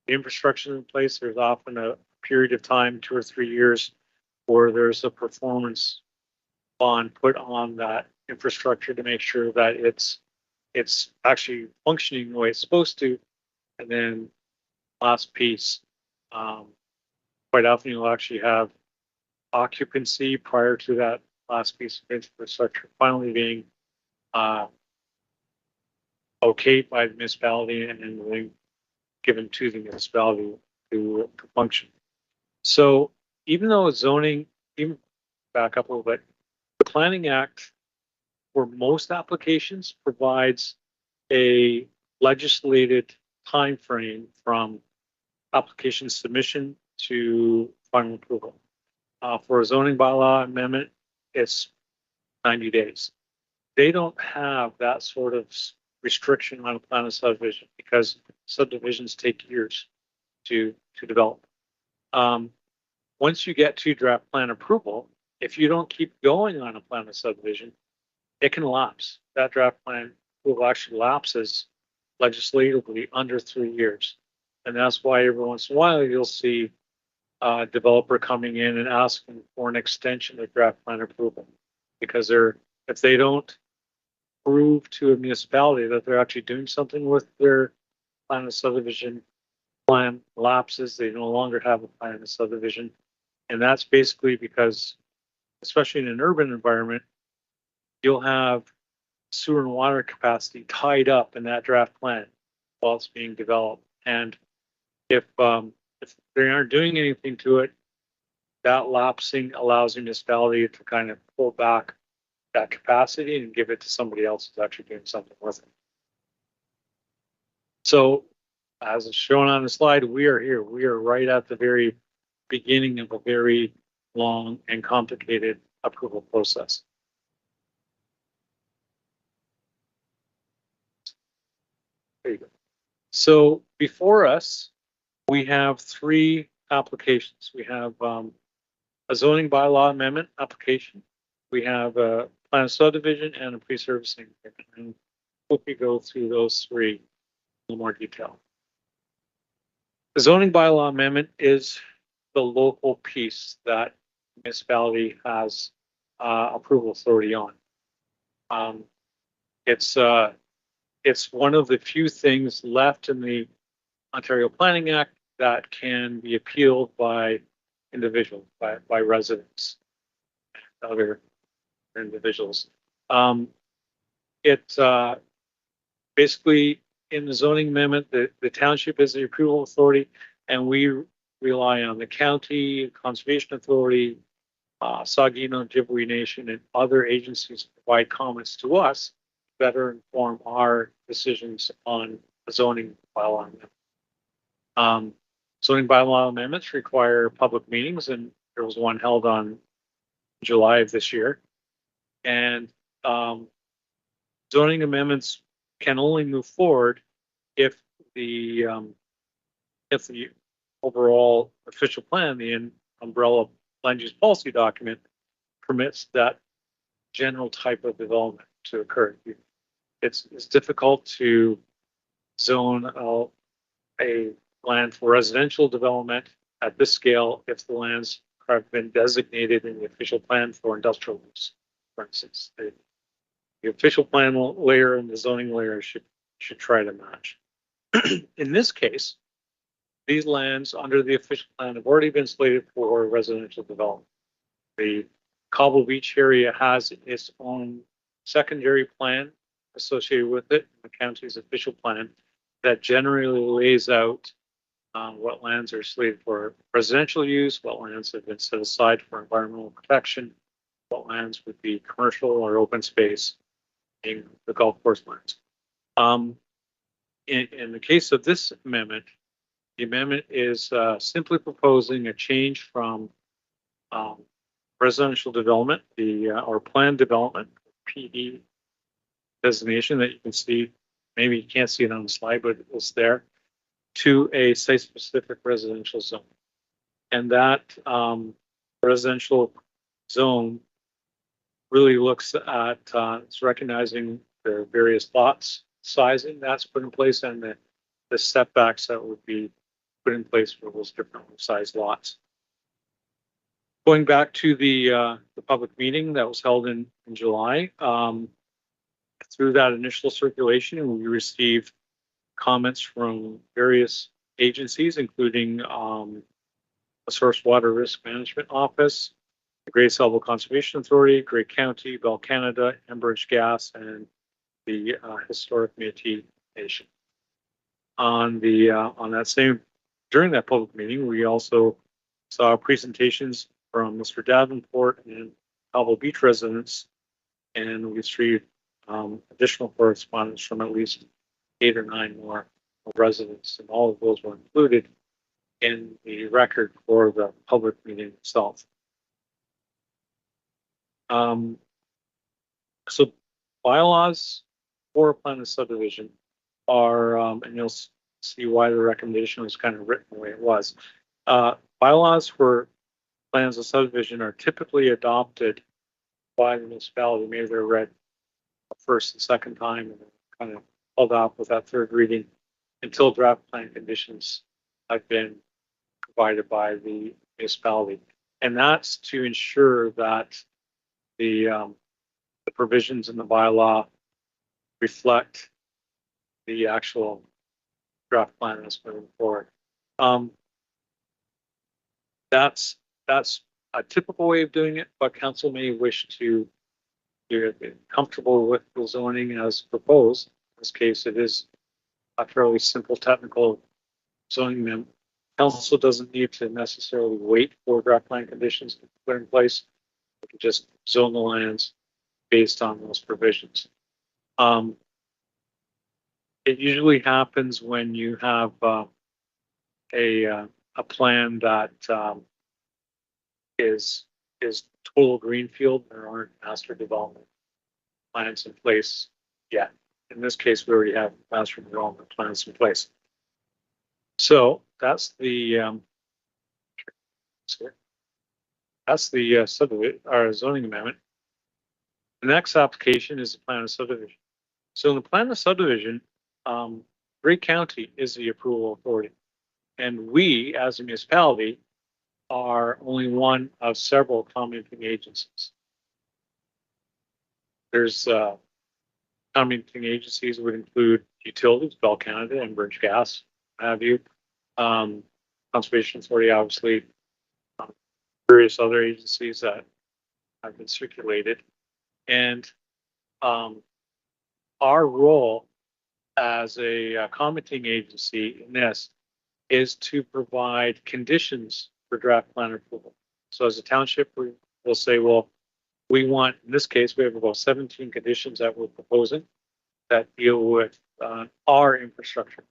the infrastructure in place, there's often a period of time, 2 or 3 years, where there's a performance bond put on that infrastructure to make sure that it's actually functioning the way it's supposed to. And then last piece, quite often you'll actually have occupancy prior to that last piece of infrastructure finally being okayed by the municipality and then given to the municipality to function. So even though it's zoning, even back up a little bit, the Planning Act for most applications provides a legislated time frame from application submission to final approval. For a zoning bylaw amendment, it's 90 days. They don't have that sort of restriction on a plan of subdivision because subdivisions take years to develop. Once you get to draft plan approval, if you don't keep going on a plan of subdivision, it can lapse. That draft plan will actually lapses legislatively under 3 years. And that's why every once in a while you'll see a developer coming in and asking for an extension of draft plan approval, because if they don't prove to a municipality that they're actually doing something with their plan of subdivision, plan lapses, they no longer have a plan of subdivision. And that's basically because, especially in an urban environment, you'll have sewer and water capacity tied up in that draft plan while it's being developed. And if they aren't doing anything to it, that lapsing allows the municipality to kind of pull back that capacity and give it to somebody else who's actually doing something with it. So as is shown on the slide, we are here. We are right at the very beginning of a very long and complicated approval process. There you go. So before us, we have 3 applications. We have a zoning bylaw amendment application. We have a plan of subdivision and a pre-servicing agreement. And hope we go through those 3 in a little more detail. The zoning bylaw amendment is the local piece that the municipality has approval authority on. It's one of the few things left in the Ontario Planning Act that can be appealed by individuals, by residents and other individuals. It basically in the zoning amendment, the township is the approval authority, and we rely on the county, conservation authority, Saugeen Ojibwe Nation, and other agencies to provide comments to us to better inform our decisions on the zoning bylaw amendment. Zoning bylaw amendments require public meetings, and there was one held on July of this year. And zoning amendments can only move forward if the overall official plan, the umbrella land use policy document, permits that general type of development to occur. It's difficult to zone a land for residential development at this scale if the lands have been designated in the official plan for industrial use, for instance. The official plan layer and the zoning layer should try to match. In this case, these lands under the official plan have already been slated for residential development. The Cobble Beach area has its own secondary plan associated with it, the county's official plan, that generally lays out what lands are slated for residential use, what lands have been set aside for environmental protection, what lands would be commercial or open space, being the golf course lands. In the case of this amendment, the amendment is simply proposing a change from residential development, or planned development, PD designation that you can see. Maybe you can't see it on the slide, but it's there, to a site-specific residential zone. And that residential zone really looks at, it's recognizing the various lots sizing that's put in place and the setbacks that would be put in place for those different size lots. Going back to the public meeting that was held in July, through that initial circulation, we received comments from various agencies, including the Source Water Risk Management Office, the Great Salvo Conservation Authority, Grey County, Bell Canada, Enbridge Gas, and the Historic Métis Nation. During that public meeting, we also saw presentations from Mr. Davenport and Cobble Beach residents, and we received additional correspondence from at least 8 or 9 more residents, and all of those were included in the record for the public meeting itself. So bylaws for a plan of subdivision are, and you'll see why the recommendation was kind of written the way it was. Bylaws for plans of subdivision are typically adopted by the municipality. Maybe they're read first and second time and kind of held off with that third reading until draft plan conditions have been provided by the municipality. And that's to ensure that the provisions in the bylaw reflect the actual draft plan that's moving forward. That's a typical way of doing it, but council may wish to be comfortable with the zoning as proposed. In this case, it is a fairly simple technical zoning amendment. Council doesn't need to necessarily wait for draft plan conditions to be put in place. We can just zone the lands based on those provisions. It usually happens when you have a plan that is total greenfield. There aren't master development plans in place yet. In this case, we already have master development plans in place. So that's the subdivision or zoning amendment. The next application is the plan of subdivision. So in the plan of subdivision, Grey County is the approval authority, and we, as a municipality, are only one of several commenting agencies. There's commenting agencies would include utilities, Bell Canada, Enbridge Gas, have you, Conservation Authority, obviously, various other agencies that have been circulated, and our role as a commenting agency in this is to provide conditions for draft plan approval. So as a township, we will say, well, we want, in this case, we have about 17 conditions that we're proposing that deal with our infrastructure,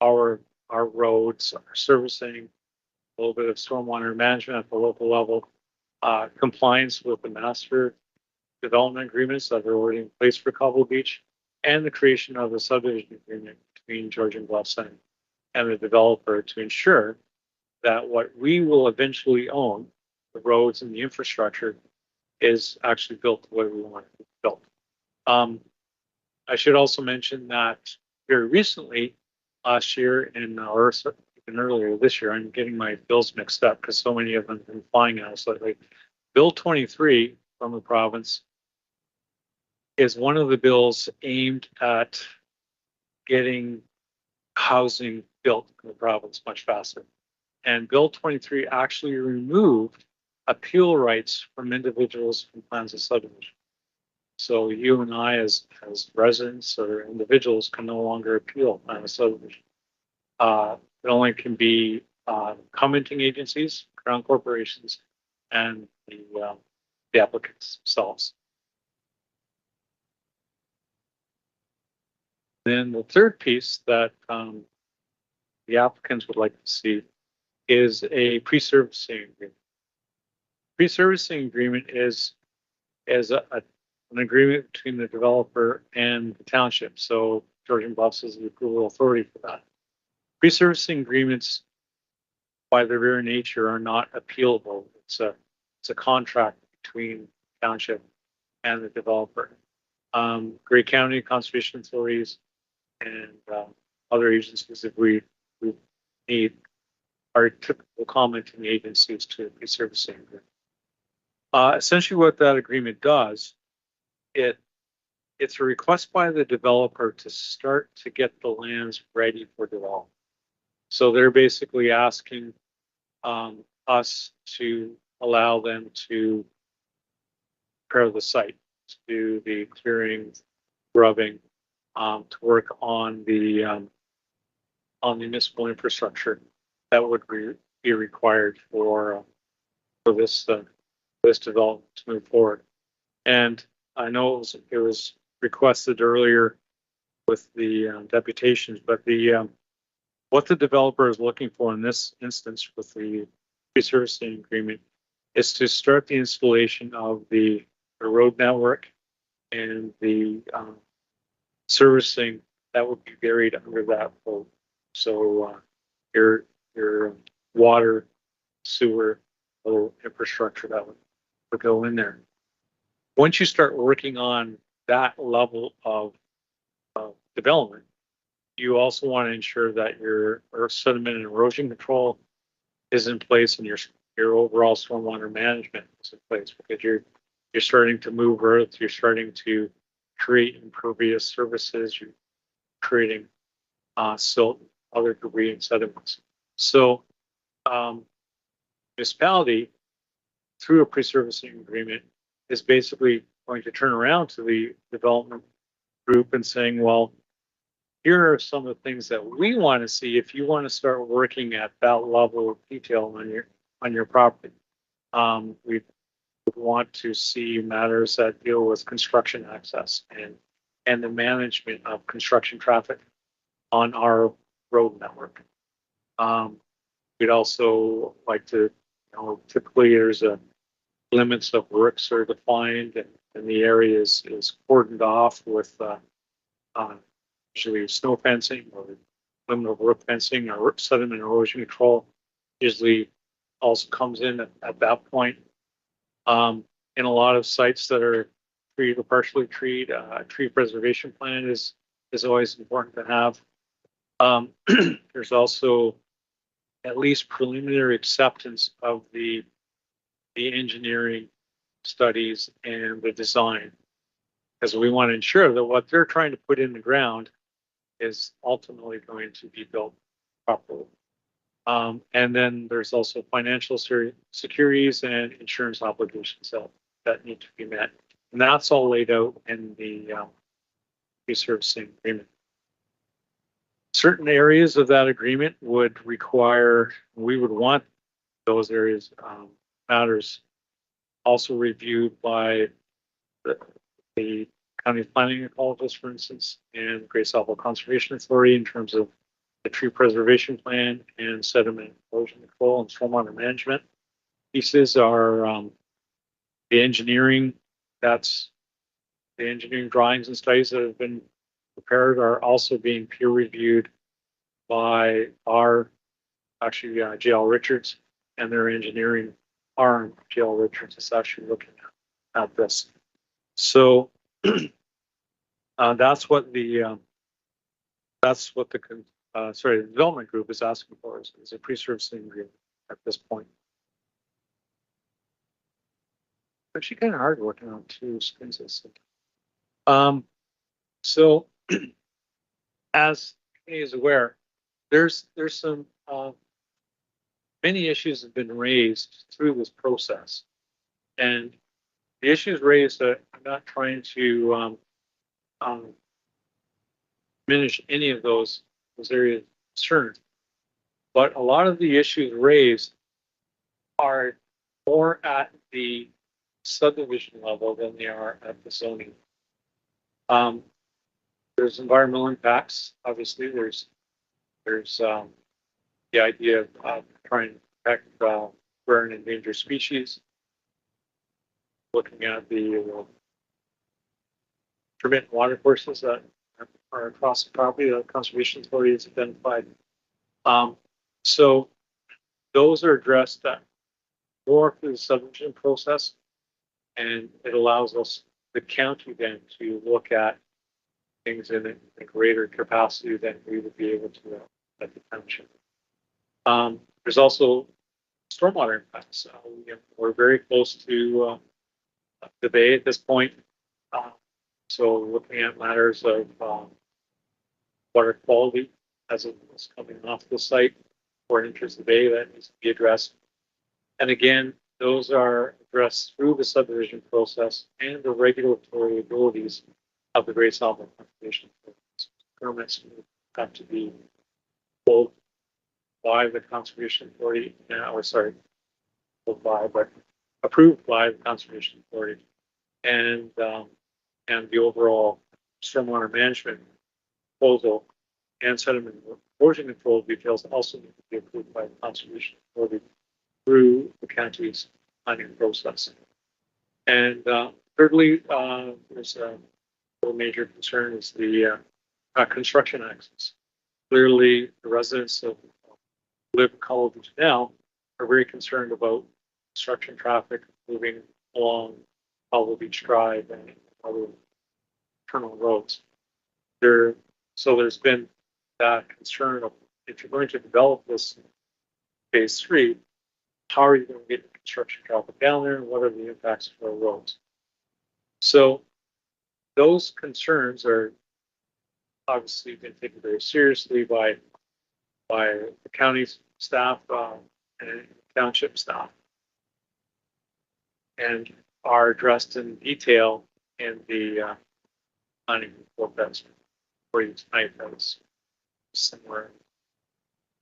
our roads, our servicing, a little bit of stormwater management at the local level, compliance with the master development agreements that are already in place for Cobble Beach, and the creation of a subdivision agreement between Georgian Bluffs and the developer to ensure that what we will eventually own, the roads and the infrastructure, is actually built the way we want it to be built. I should also mention that very recently, last year or even earlier this year, I'm getting my bills mixed up because so many of them have been flying out lately. Bill 23 from the province is one of the bills aimed at getting housing built in the province much faster. And Bill 23 actually removed appeal rights from individuals from plans of subdivision. So you and I as residents or individuals can no longer appeal plan of subdivision. It only can be commenting agencies, crown corporations, and the applicants themselves. Then the third piece that the applicants would like to see is a pre-servicing agreement. Pre-servicing agreement is an agreement between the developer and the township. So Georgian Bluffs is the approval authority for that. Pre-servicing agreements, by their very nature, are not appealable. It's a contract between township and the developer. Grey County conservation authorities and other agencies, if we need, are typical commenting agencies to a pre-servicing agreement. Essentially, what that agreement does, it's a request by the developer to start to get the lands ready for development. So they're basically asking us to allow them to prepare the site, to do the clearing, grubbing, to work on the municipal infrastructure that would be required for this development to move forward. And I know it was requested earlier with the deputations, but what the developer is looking for in this instance with the pre-servicing agreement is to start the installation of the road network and the servicing that would be buried under that road. So your water, sewer, little infrastructure that would go in there. Once you start working on that level of development, you also want to ensure that your earth sediment and erosion control is in place and your overall stormwater management is in place, because you're starting to move earth, you're starting to create impervious surfaces, you're creating silt, other debris and sediments. So municipality, through a pre-servicing agreement, is basically going to turn around to the development group and saying, well, here are some of the things that we want to see if you want to start working at that level of detail on your property. We want to see matters that deal with construction access and the management of construction traffic on our road network. We'd also like to, typically there's limits of works are defined and the area is cordoned off with usually snow fencing or limit of work fencing or sediment erosion control usually also comes in at that point. In a lot of sites that are treed or partially treed, tree preservation plan is always important to have. There's also at least preliminary acceptance of the engineering studies and the design, because we want to ensure that what they're trying to put in the ground is ultimately going to be built properly. And then there's also financial securities and insurance obligations that need to be met. And that's all laid out in the pre-servicing agreement. certain areas of that agreement would require, we would want those areas, matters also reviewed by the county planning ecologist, for instance, and Grace Harbor Conservation Authority in terms of the tree preservation plan and sediment erosion control and stormwater management. Pieces are the engineering, that's the engineering drawings and studies that have been prepared are also being peer reviewed by our, actually, JL Richards and their engineering arm, JL Richards is actually looking at this. So that's what the the development group is asking for is a pre-servicing agreement at this point. Actually kind of hard working on two screens. So as he is aware, there's some many issues have been raised through this process, and the issues raised that I'm not trying to diminish any of those areas of concern, but a lot of the issues raised are more at the subdivision level than they are at the zoning. There's environmental impacts. Obviously, there's the idea of trying to protect rare and endangered species. Looking at the intermittent water courses that are across the property that Conservation Authority has identified. So those are addressed more through the subdivision process, and it allows us, the county, then to look at things in a greater capacity than we would be able to at the township. There's also stormwater impacts. We're very close to the bay at this point. So looking at matters of water quality as it was coming off the site or enters the bay, that needs to be addressed. And again, those are addressed through the subdivision process and the regulatory abilities of the Grace Harbor Conservation permits have to be pulled by the Conservation Authority, but approved by the Conservation Authority, and the overall stormwater management proposal and sediment erosion control details also need to be approved by the Conservation Authority through the county's planning process. And thirdly, there's a major concern is the construction access. Clearly, the residents of live in Collow Beach now are very concerned about construction traffic moving along Collow Beach Drive and other internal roads. So there's been that concern of, if you're going to develop this phase 3, how are you going to get the construction traffic down there, and what are the impacts for roads? So those concerns are obviously been taken very seriously by the county's staff and township staff, and are addressed in detail in the planning report that's for you tonight. That was somewhere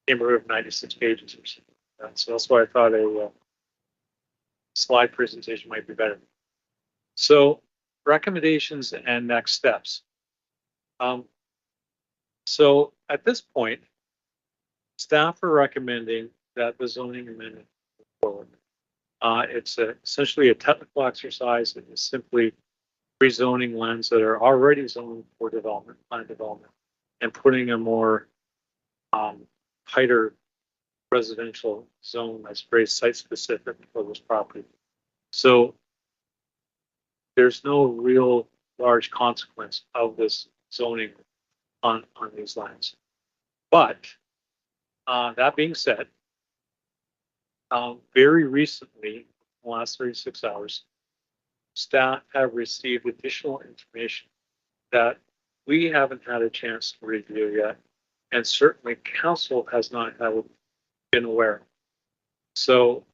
neighborhood of 96 pages or something. So that's why I thought a slide presentation might be better. So recommendations and next steps. So at this point, staff are recommending that the zoning amendment move forward. It's essentially a technical exercise. It is simply rezoning lands that are already zoned for development, planned development, and putting a more tighter residential zone that's very site specific for this property. So there's no real large consequence of this zoning on these lands. But that being said, very recently, in the last 36 hours, staff have received additional information that we haven't had a chance to review yet, and certainly council has not been aware. So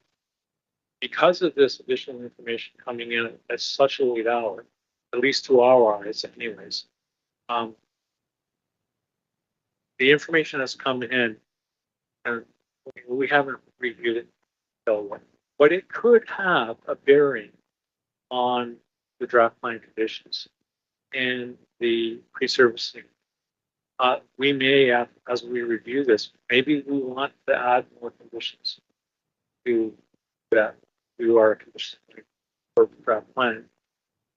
because of this additional information coming in at such a late hour, at least to our eyes anyways, the information that's come in, and we haven't reviewed it, so, but it could have a bearing on the draft plan conditions and the pre-servicing. We may, as we review this, maybe we want to add more conditions to that, to our conditions for the draft plan.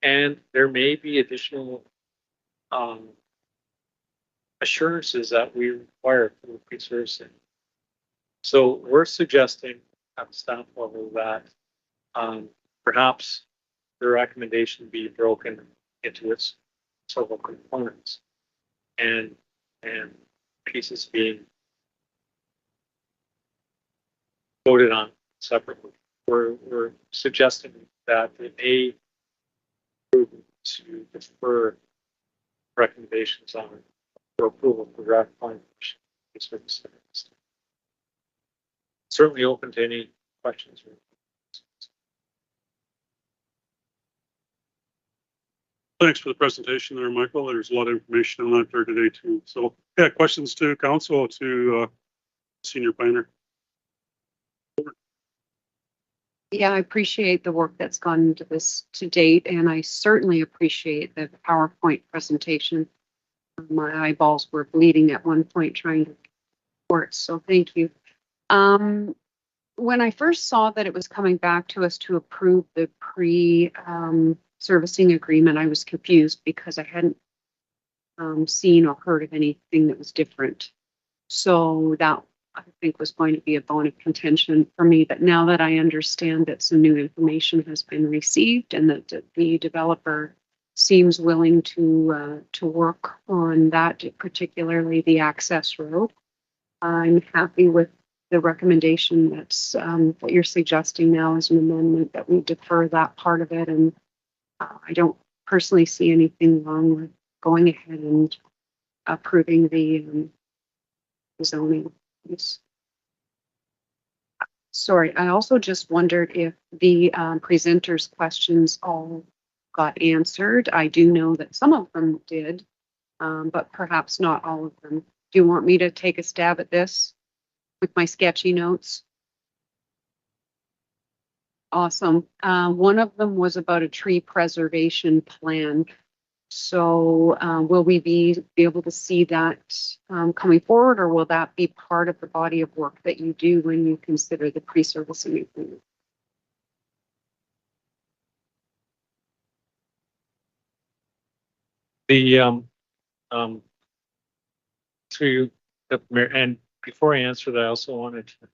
And there may be additional assurances that we require for the pre-servicing. So we're suggesting at the staff level that perhaps the recommendation be broken into its several components and pieces being voted on separately. We're suggesting that it may prove to defer recommendations on for approval for draft plan. Certainly open to any questions. Thanks for the presentation there, Michael. There's a lot of information on that there today too. So yeah, questions to council, to senior planner. Yeah, I appreciate the work that's gone into this to date, and I certainly appreciate the PowerPoint presentation. My eyeballs were bleeding at one point trying to report, so thank you. When I first saw that it was coming back to us to approve the servicing agreement, I was confused because I hadn't seen or heard of anything that was different. So that, I think, was going to be a bone of contention for me. But now that I understand that some new information has been received and that the developer seems willing to work on that, particularly the access road, I'm happy with the recommendation that's that you're suggesting now as an amendment, that we defer that part of it. And I don't personally see anything wrong with going ahead and approving the zoning. Yes. Sorry, I also just wondered if the presenters' questions all got answered. I do know that some of them did, but perhaps not all of them. Do you want me to take a stab at this with my sketchy notes? Awesome. One of them was about a tree preservation plan. So will we be able to see that coming forward, or will that be part of the body of work that you do when you consider the pre-servicing agreement? Through the mayor, and before I answer that, I also wanted to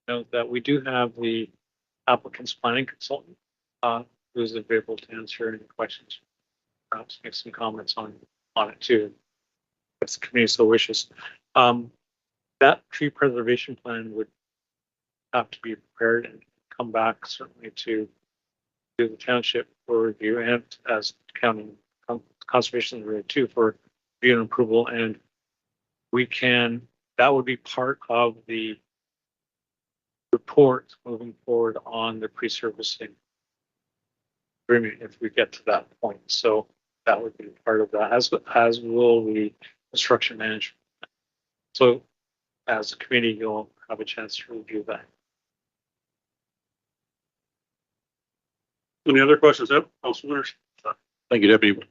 note that we do have the applicant's planning consultant who's available to answer any questions, perhaps make some comments on it too, if the committee so wishes. That tree preservation plan would have to be prepared and come back certainly to the township for review, and as county conservation area too for review and approval. And that would be part of the report moving forward on the pre-servicing agreement if we get to that point. So that would be part of that, as will the construction management. So as a committee, you'll have a chance to review that. Any other questions? Yep, Councilor. Thank you, Deputy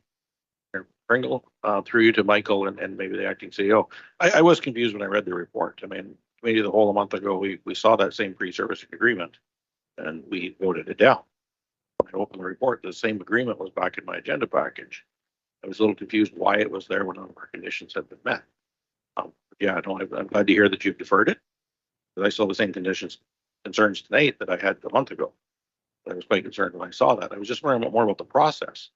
Pringle. Through you to Michael and maybe the acting CEO. I was confused when I read the report. I mean, maybe the whole a month ago, we saw that same pre-servicing agreement and we voted it down. When I opened the report, the same agreement was back in my agenda package. I was a little confused why it was there when none of our conditions had been met. Yeah, no, I'm glad to hear that you've deferred it. But I saw the same concerns tonight that I had a month ago. I was quite concerned when I saw that. I was just wondering more about the process.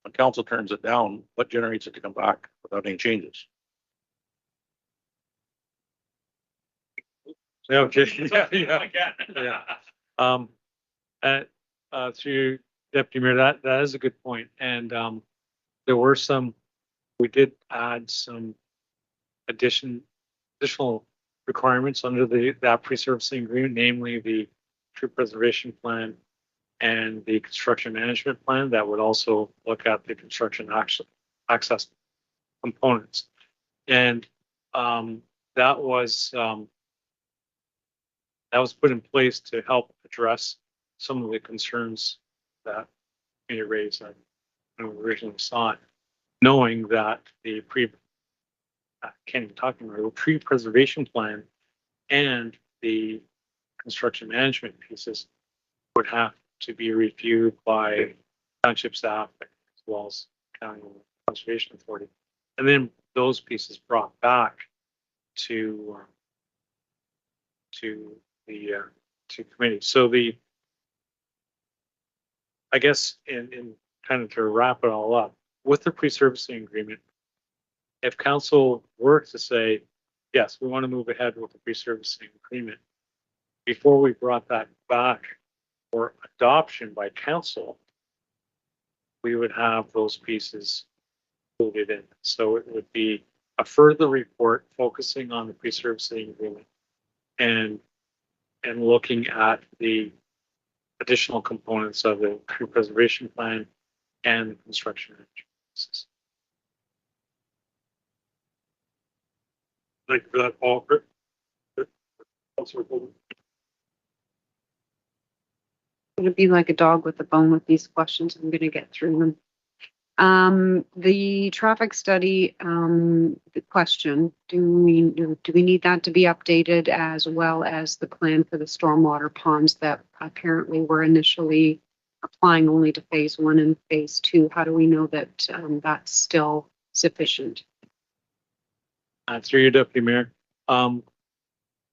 When council turns it down, what generates it to come back without any changes? Yeah, okay. Through Deputy Mayor, that is a good point. And there were we did add some additional requirements under that pre-servicing agreement, namely the tree preservation plan and the construction management plan that would also look at the construction access components. And That was put in place to help address some of the concerns that we raised when we originally saw it, knowing that the tree preservation plan and the construction management pieces would have to be reviewed by township staff as well as county conservation authority, and then those pieces brought back to the committee. So I guess in kind of to wrap it all up, with the pre-servicing agreement, if council were to say, yes, we want to move ahead with the pre-servicing agreement, before we brought that back for adoption by council, we would have those pieces included in. So it would be a further report focusing on the pre-servicing agreement and looking at the additional components of the tree preservation plan and the construction management pieces. Thank you for that, Paul. Councilor Coleman. Going to be like a dog with a bone with these questions. I'm going to get through them. The traffic study, the question, do we need that to be updated as well as the plan for the stormwater ponds that apparently were initially applying only to phase 1 and phase 2? How do we know that that's still sufficient? Through your deputy mayor,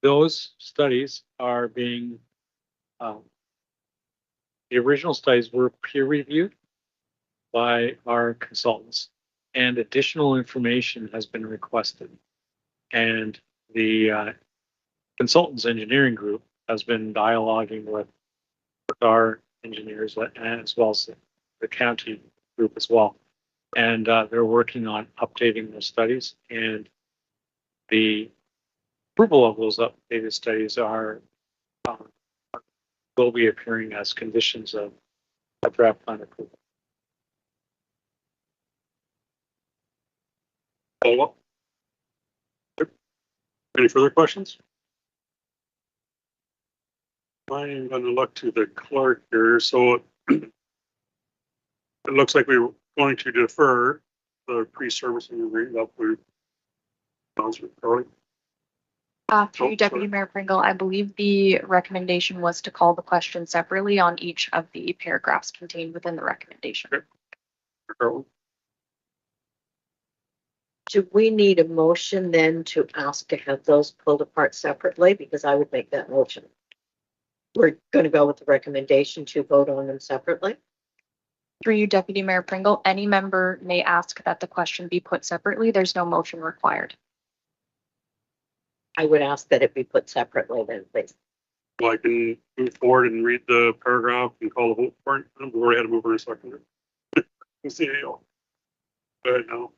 those studies are being, the original studies were peer reviewed by our consultants, and additional information has been requested. And the consultants engineering group has been dialoguing with our engineers as well as the county group as well. And they're working on updating those studies, and the approval of those updated studies will be appearing as conditions of a draft plan approval. Follow up? Any further questions? I'm going to look to the clerk here. So it looks like we were going to defer the pre-servicing agreement up with Councilor Crowley. Through Deputy Mayor Pringle, I believe the recommendation was to call the question separately on each of the paragraphs contained within the recommendation. Okay. Do we need a motion then to ask to have those pulled apart separately? Because I would make that motion. We're going to go with the recommendation to vote on them separately. Through you, Deputy Mayor Pringle, any member may ask that the question be put separately. There's no motion required. I would ask that it be put separately then, please. Well, I can move forward and read the paragraph and call the vote for it. I'm going to move in a second. CEO. Go ahead now.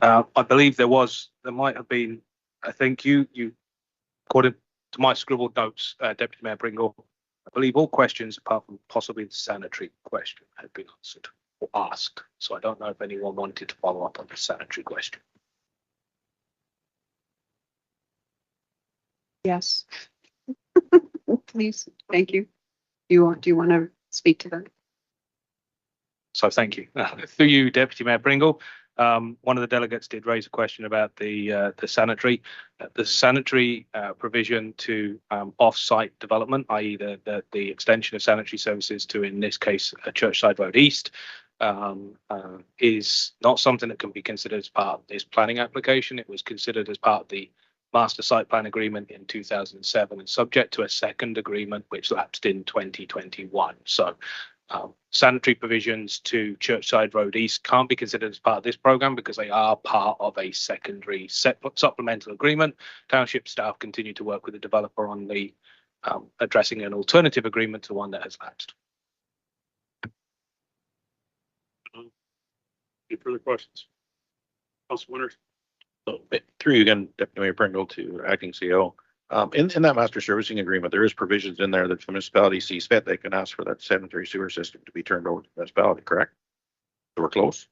I believe there might have been, I think you according to my scribbled notes, Deputy Mayor Pringle, I believe all questions apart from possibly the sanitary question had been answered or asked. So I don't know if anyone wanted to follow up on the sanitary question. Yes. Please, thank you. Do you want to speak to that? So thank you. Through you, Deputy Mayor Pringle. One of the delegates did raise a question about the sanitary. The sanitary provision to off-site development, i.e. the extension of sanitary services to, in this case, Churchside Road East, is not something that can be considered as part of this planning application. It was considered as part of the Master Site Plan Agreement in 2007 and subject to a second agreement which lapsed in 2021. So sanitary provisions to Churchside Road East can't be considered as part of this program because they are part of a secondary supplemental agreement. Township staff continue to work with the developer on the addressing an alternative agreement to one that has lapsed. Any further questions? Council Winters. So, through you again, Deputy Mayor Pringle to Acting CEO. In that master servicing agreement, there is provisions in there that if the municipality sees fit, they can ask for that sanitary sewer system to be turned over to the municipality, correct? So we're close.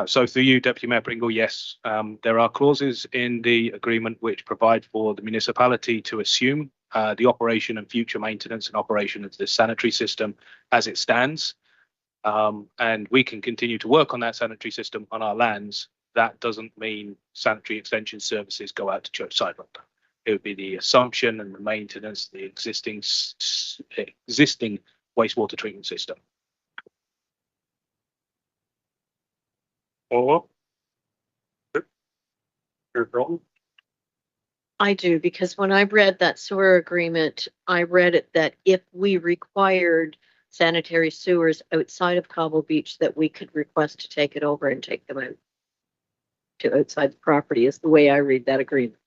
So through you, Deputy Mayor Pringle, yes, there are clauses in the agreement which provide for the municipality to assume the operation and future maintenance and operation of the sanitary system as it stands. And we can continue to work on that sanitary system on our lands. That doesn't mean sanitary extension services go out to Churchside Road. It would be the assumption and the maintenance of the existing wastewater treatment system. Follow up? Mayor Carlton? I do, because when I read that sewer agreement, I read it that if we required sanitary sewers outside of Cobble Beach, that we could request to take it over and take them out to outside the property, is the way I read that agreement.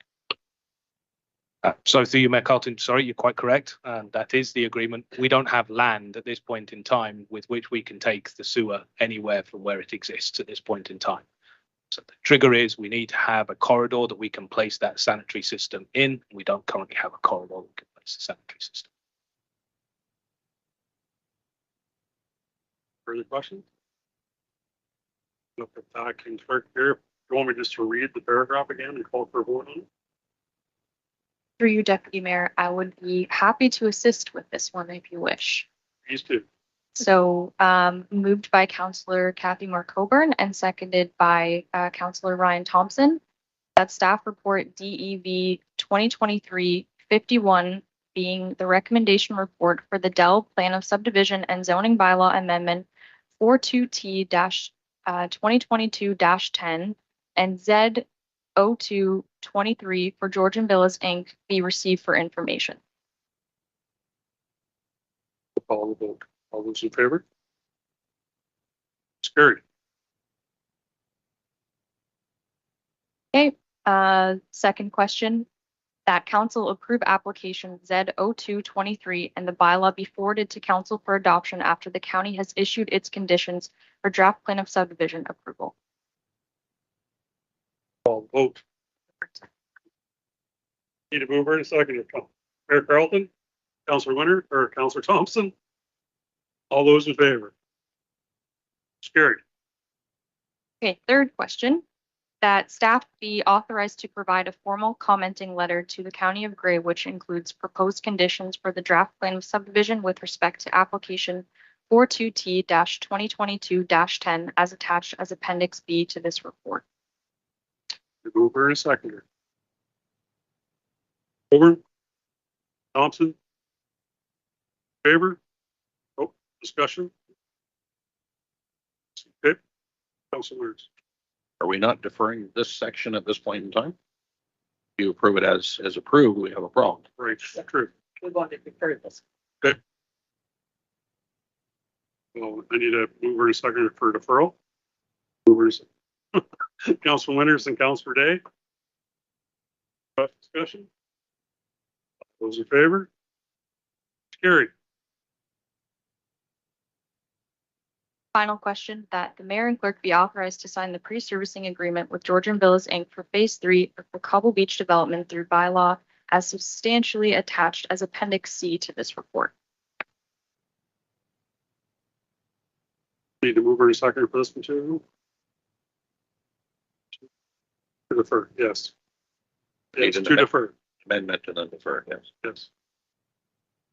So through you, Mayor Carlton, sorry, you're quite correct. That is the agreement. We don't have land at this point in time with which we can take the sewer anywhere from where it exists at this point in time. So the trigger is we need to have a corridor that we can place that sanitary system in. We don't currently have a corridor we can place the sanitary system. Further questions? Look at that, King's Clerk here. You want me just to read the paragraph again and call for a vote on it? Through you, Deputy Mayor, I would be happy to assist with this one if you wish. Please do. So moved by Councillor Kathy Moore Coburn and seconded by Councillor Ryan Thompson. That staff report DEV 2023-51 being the recommendation report for the Dell Plan of Subdivision and Zoning Bylaw Amendment 42T-2022-10 and Z0223 for Georgian Villas Inc. be received for information. Call the vote. All those in favor? It's carried. Okay, second question, that council approve application Z0223 and the bylaw be forwarded to council for adoption after the county has issued its conditions for draft plan of subdivision approval. Call the vote. Need a mover and a second. Mayor Carlton, Councillor Winter, or Councillor Thompson? All those in favor? It's carried. Okay, third question, that staff be authorized to provide a formal commenting letter to the County of Grey, which includes proposed conditions for the draft plan of subdivision with respect to application 42T-2022-10 as attached as Appendix B to this report. The mover and a seconder. Coburn? Thompson? Favor? Oh, discussion? Okay. Councilor Lawrence. Are we not deferring this section at this point in time? If you approve it as approved, we have a problem. Right, true. We want to defer this. Okay. Well, I need a mover and a seconder for deferral. Movers. Councilor Winters and Councilor Day. Discussion? Those in favor? Carried. Final question, that the mayor and clerk be authorized to sign the pre-servicing agreement with Georgian Villas Inc. for Phase 3 for Cobble Beach development through bylaw as substantially attached as Appendix C to this report. Need a mover and a seconder for this material? To defer, yes. Yes, Need an to defer, amendment and then defer, yes. yes.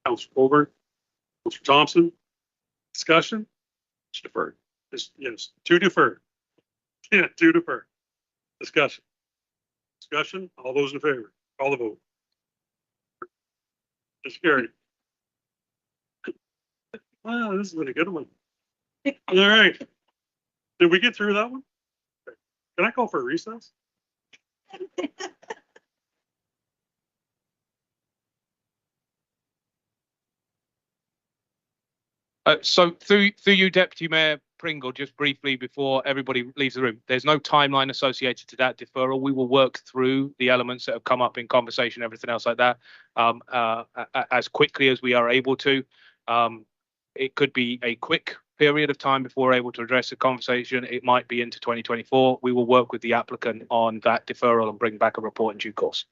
Councilor Colbert, Councilor Thompson, discussion? It's deferred. Yes, to defer. Yeah, to defer. Discussion. Discussion, all those in favor, call the vote. It's carried. Wow, this has been a good one. All right. Did we get through that one? Can I call for a recess? So through you, Deputy Mayor Pringle, just briefly before everybody leaves the room, there's no timeline associated to that deferral. We will work through the elements that have come up in conversation, everything else like that, as quickly as we are able to. It could be a quick period of time before we're able to address the conversation. It might be into 2024. We will work with the applicant on that deferral and bring back a report in due course.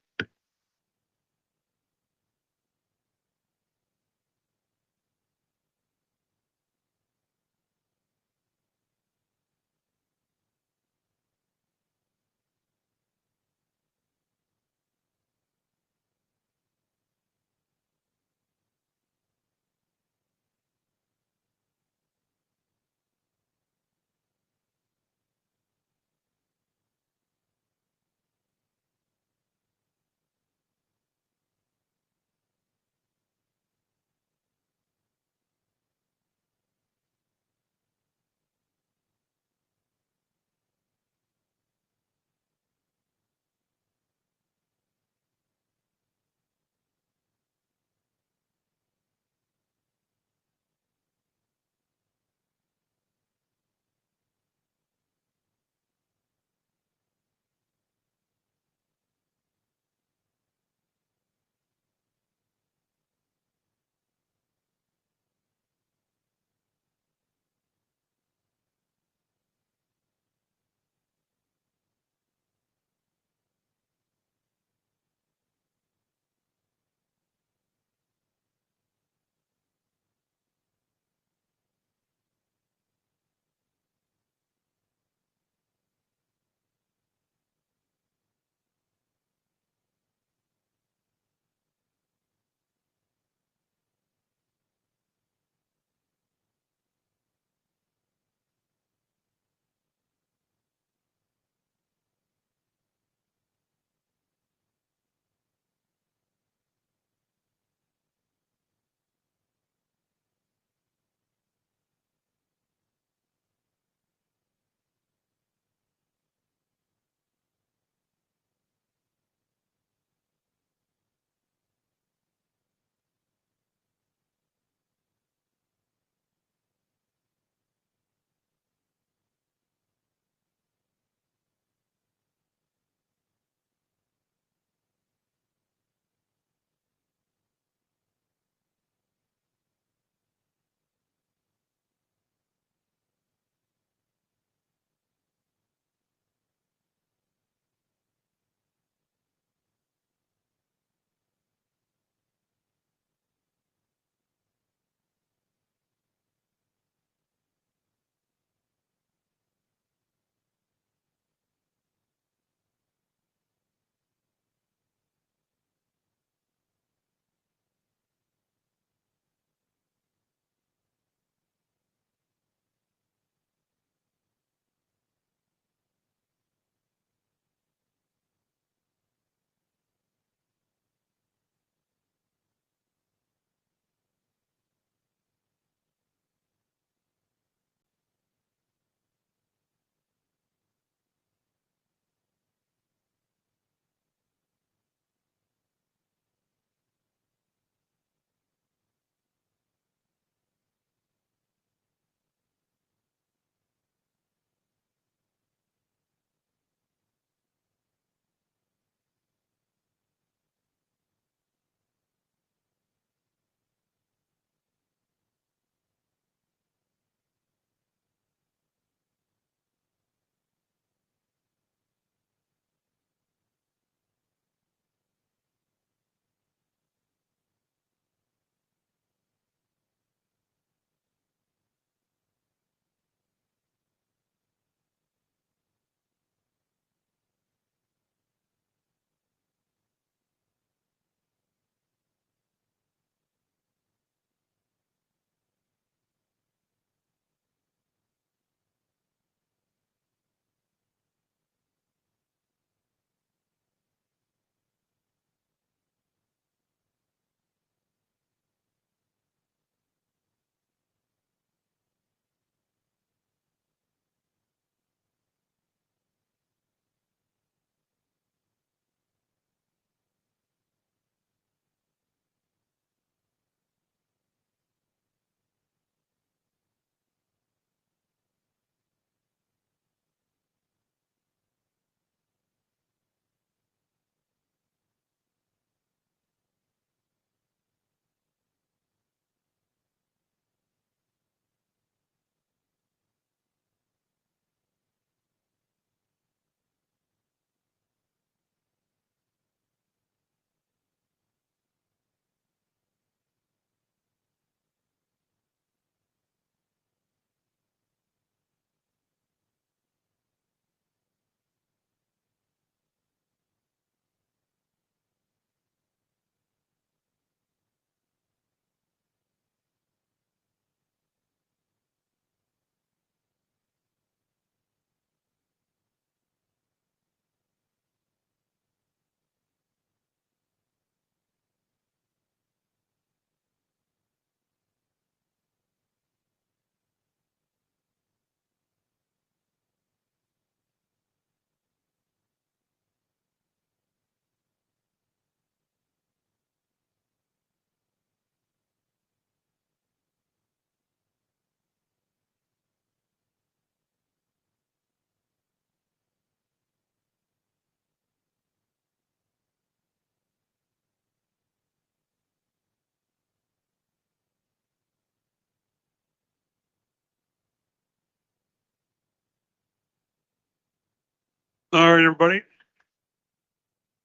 All right, everybody.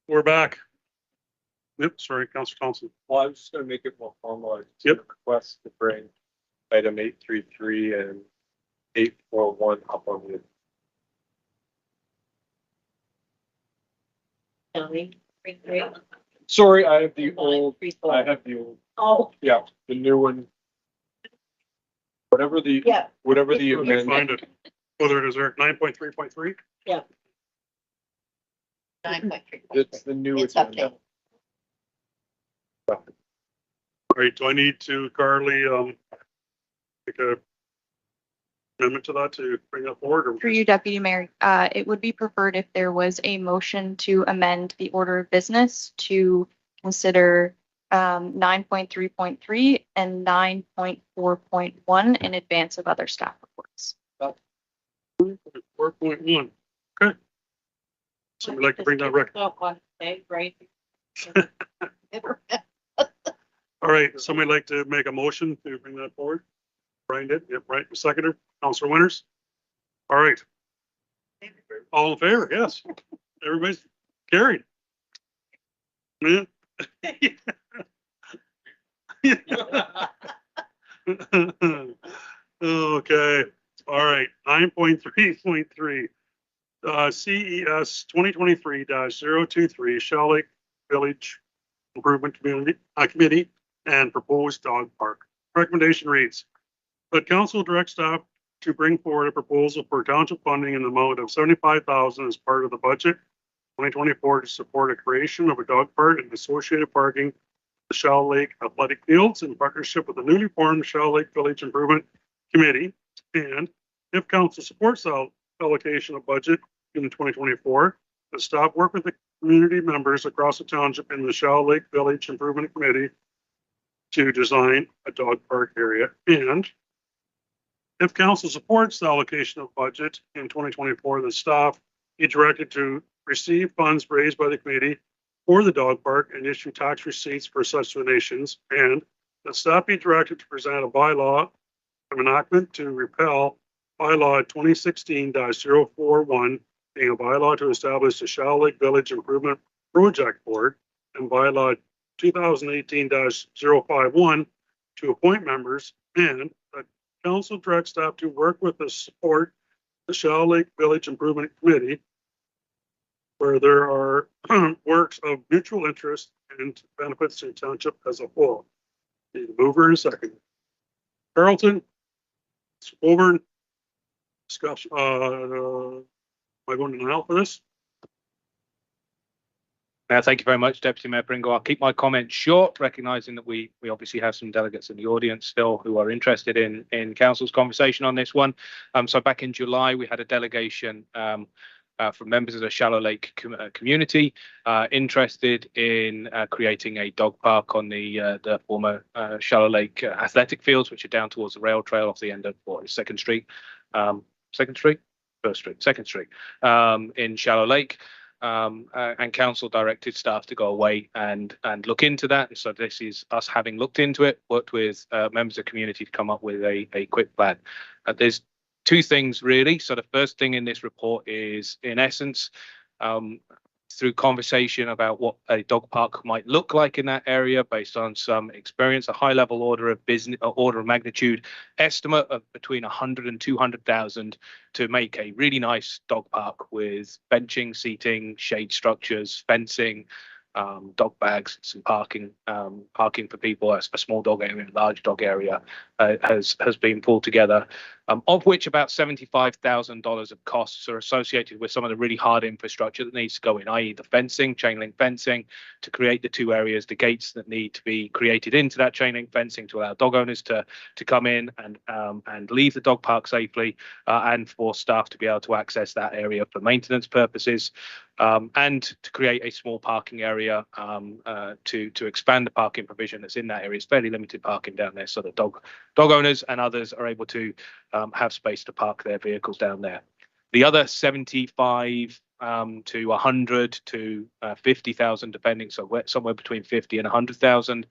We're back. Yep, sorry, Councillor Thompson. Well, I was just gonna make it more formal. Yep. Request to bring item 833 and 841 up on the. Sorry, I have the old, Oh, yeah, the new one. Whatever the, yeah. whatever the Let me amendment. find it. Whether it is there 9.3.3? It's the new It's agenda. All right, do I need to, Carly, make a amendment to that to bring that forward? Or Through you, Deputy Mayor, it would be preferred if there was a motion to amend the order of business to consider 9.3.3 and 9.4.1 in advance of other staff reports. 4.1. Okay. So we'd like to bring that record. Right. All right, somebody like to make a motion to bring that forward? Brian did, yep, right, seconder, Councillor Winters. All right. All in favor, yes. Everybody's carried. Man. Okay, all right, 9.3.3. CES 2023-023 Shell Lake Village Improvement Committee and proposed dog park. Recommendation reads that council direct staff to bring forward a proposal for township funding in the amount of $75,000 as part of the budget 2024 to support a creation of a dog park and associated parking at the Shell Lake Athletic Fields in partnership with the newly formed Shell Lake Village Improvement Committee. And if council supports the allocation of budget in 2024, the staff work with the community members across the township in the Shell Lake Village Improvement Committee to design a dog park area. And if council supports the allocation of budget in 2024, the staff be directed to receive funds raised by the committee for the dog park and issue tax receipts for such donations. And the staff be directed to present a bylaw of enactment to repeal bylaw 2016-041, being a bylaw to establish the Shell Lake Village Improvement Project Board, and bylaw 2018-051 to appoint members, and that council direct staff to work with the support the Shell Lake Village Improvement Committee where there are works of mutual interest and benefits to the township as a whole. The mover and second. Carlton, Colburn, discussion, am I going to now for this? Thank you very much, Deputy Mayor Pringle. I'll keep my comments short, recognising that we obviously have some delegates in the audience still who are interested in council's conversation on this one. So back in July, we had a delegation from members of the Shallow Lake community interested in creating a dog park on the former Shallow Lake athletic fields, which are down towards the rail trail off the end of Second Street in Shallow Lake. And council directed staff to go away and look into that. And so this is us having looked into it, worked with members of the community to come up with a quick plan. There's two things really. So the first thing in this report is, in essence, through conversation about what a dog park might look like in that area based on some experience, a high level order of magnitude estimate of between 100 and 200,000 to make a really nice dog park with benching, seating, shade structures, fencing, dog bags, some parking for people, a small dog area, a large dog area has been pulled together, of which about $75,000 of costs are associated with some of the really hard infrastructure that needs to go in, i.e. the fencing, chain link fencing to create the two areas, the gates that need to be created into that chain link fencing to allow dog owners to come in and leave the dog park safely, and for staff to be able to access that area for maintenance purposes, and to create a small parking area to expand the parking provision that's in that area. It's fairly limited parking down there, so that dog owners and others are able to have space to park their vehicles down there. The other 75 to 100 to 50,000, depending, so somewhere between 50 and 100,000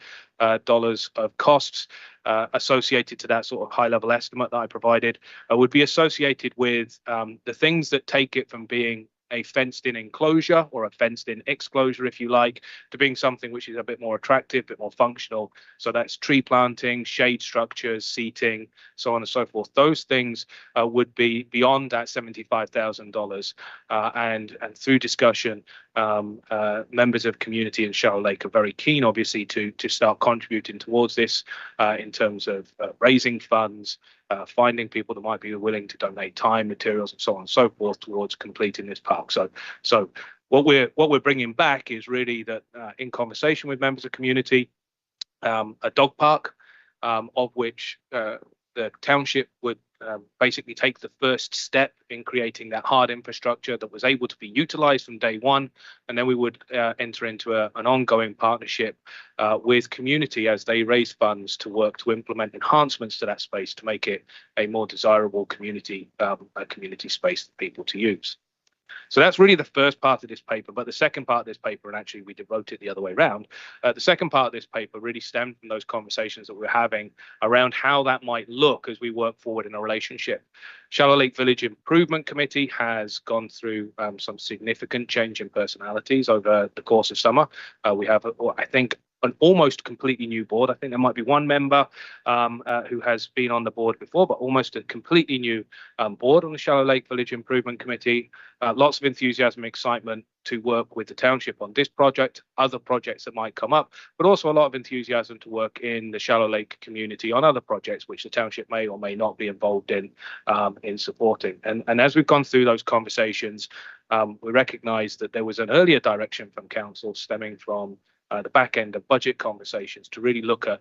dollars of costs associated to that sort of high level estimate that I provided would be associated with the things that take it from being a fenced-in enclosure or a fenced-in exclosure, if you like, to being something which is a bit more attractive, a bit more functional. So that's tree planting, shade structures, seating, so on and so forth. Those things would be beyond that $75,000. And through discussion, members of community in Shallow Lake are very keen, obviously, to start contributing towards this in terms of raising funds, finding people that might be willing to donate time, materials, and so on and so forth towards completing this park. So what we're bringing back is really that in conversation with members of community, a dog park, of which the township would basically take the first step in creating that hard infrastructure that was able to be utilized from day one. And then we would enter into an ongoing partnership with community as they raise funds to work to implement enhancements to that space to make it a more desirable community space for people to use. So that's really the first part of this paper. But the second part of this paper, and actually we wrote it the other way around, the second part of this paper really stemmed from those conversations that we're having around how that might look as we work forward in a relationship. Shallow Lake Village Improvement Committee has gone through some significant change in personalities over the course of summer. We have, I think, an almost completely new board. I think there might be one member who has been on the board before, but almost a completely new board on the Shallow Lake Village Improvement Committee. Lots of enthusiasm, excitement to work with the township on this project, other projects that might come up, but also a lot of enthusiasm to work in the Shallow Lake community on other projects which the township may or may not be involved in supporting. And as we've gone through those conversations, we recognize that there was an earlier direction from council stemming from the back end of budget conversations to really look at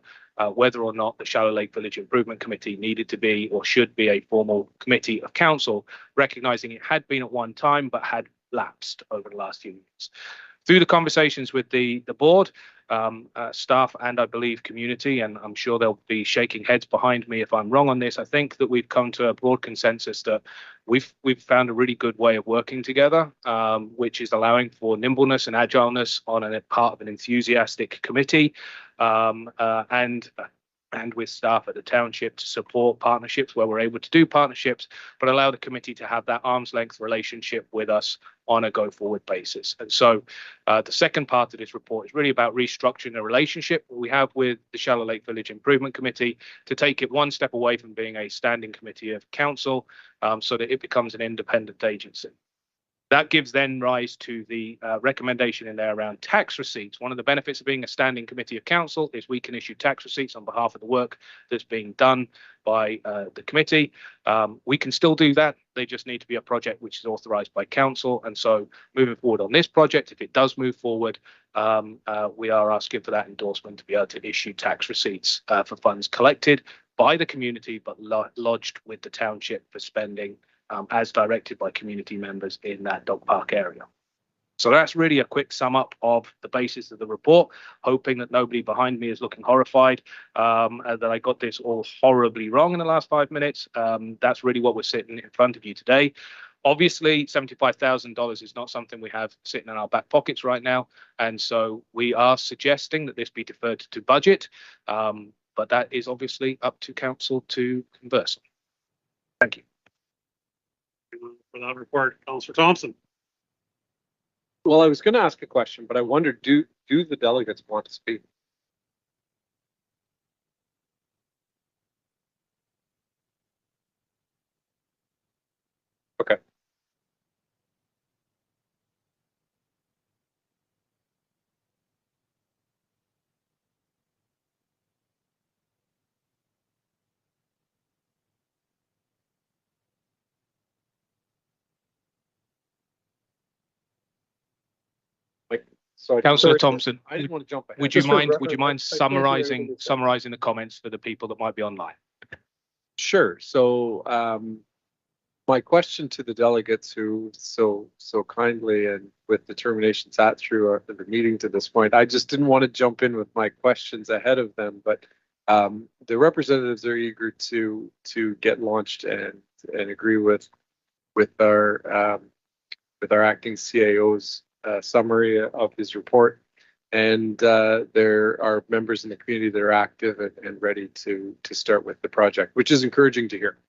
whether or not the Shallow Lake Village Improvement Committee needed to be or should be a formal committee of council, recognizing it had been at one time but had lapsed over the last few years. Through the conversations with the board, staff, and I believe community, and I'm sure they'll be shaking heads behind me if I'm wrong on this, I think that we've come to a broad consensus that we've found a really good way of working together, which is allowing for nimbleness and agileness on a part of an enthusiastic committee, and with staff at the township to support partnerships where we're able to do partnerships, but allow the committee to have that arm's length relationship with us on a go forward basis. And so the second part of this report is really about restructuring the relationship we have with the Shallow Lake Village Improvement Committee to take it one step away from being a standing committee of council, so that it becomes an independent agency. That gives then rise to the recommendation in there around tax receipts. One of the benefits of being a standing committee of council is we can issue tax receipts on behalf of the work that's being done by the committee. We can still do that. They just need to be a project which is authorized by council. And so moving forward on this project, if it does move forward, we are asking for that endorsement to be able to issue tax receipts for funds collected by the community, but lodged with the township for spending as directed by community members in that dog park area. So that's really a quick sum up of the basis of the report, hoping that nobody behind me is looking horrified that I got this all horribly wrong in the last 5 minutes. That's really what we're sitting in front of you today. Obviously, $75,000 is not something we have sitting in our back pockets right now. And so we are suggesting that this be deferred to budget. But that is obviously up to council to converse. Thank you. For that report, Councillor Thompson. Well, I was going to ask a question, but I wonder, do the delegates want to speak? Okay. So Councillor Thompson, I just want to jump ahead. would you mind summarizing the comments for the people that might be online? Sure. So my question to the delegates who so kindly and with determination sat through the meeting to this point, I just didn't want to jump in with my questions ahead of them, but the representatives are eager to get launched and agree with our acting CAO's summary of his report. And there are members in the community that are active and ready to start with the project, which is encouraging to hear.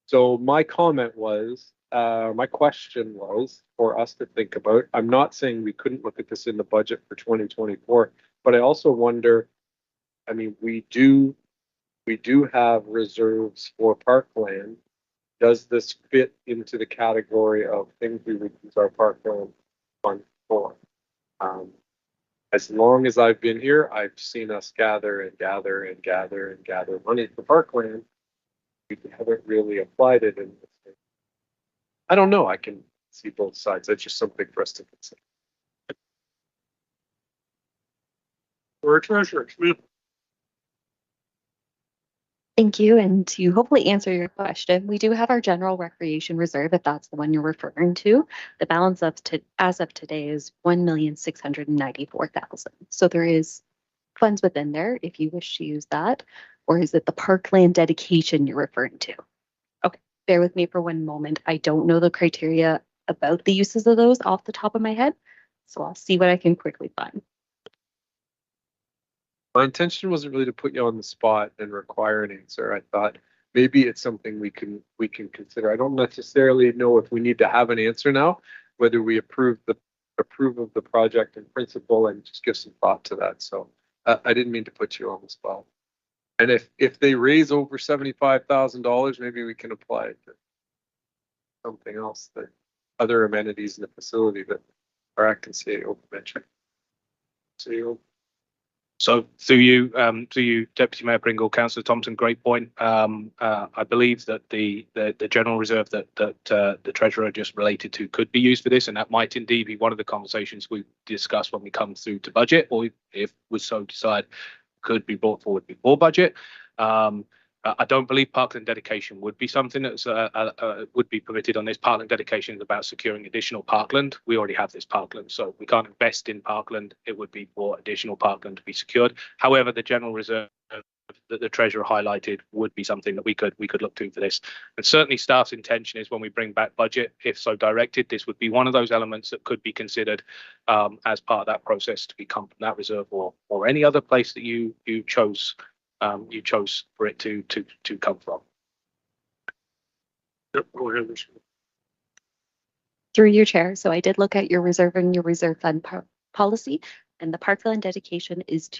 So my comment was, my question was for us to think about. I'm not saying we couldn't look at this in the budget for 2024, but I also wonder, I mean, we do have reserves for parkland. Does this fit into the category of things we would use our parkland fund for? As long as I've been here, I've seen us gather and gather and gather and gather money for parkland. We haven't really applied it in this. I don't know. I can see both sides. That's just something for us to consider. Or treasurer, Smith. Thank you. And to hopefully answer your question, we do have our general recreation reserve, if that's the one you're referring to. The balance as of today is 1,694,000. So there is funds within there if you wish to use that. Or is it the parkland dedication you're referring to? Okay, bear with me for one moment. I don't know the criteria about the uses of those off the top of my head. So I'll see what I can quickly find. My intention wasn't really to put you on the spot and require an answer. I thought maybe it's something we can consider. I don't necessarily know if we need to have an answer now, whether we approve of the project in principle and just give some thought to that. So I didn't mean to put you on the spot. And if they raise over $75,000, maybe we can apply it to something else, that other amenities in the facility that our acting CAO mentioned. So through you, Deputy Mayor Pringle, Councillor Thompson, great point. I believe that the general reserve that the treasurer just related to could be used for this, and that might indeed be one of the conversations we discuss when we come through to budget, or if we so decide could be brought forward before budget. I don't believe parkland dedication would be something that's would be permitted on this. Parkland dedication is about securing additional parkland. We already have this parkland, so we can't invest in parkland. It would be for additional parkland to be secured. However, the general reserve that the treasurer highlighted would be something that we could look to for this. And certainly staff's intention is when we bring back budget, if so directed, this would be one of those elements that could be considered as part of that process to become from that reserve or any other place that you chose for it to come from. Yep, go ahead. Through your chair. So I did look at your reserve and your reserve fund policy, and the parkland dedication is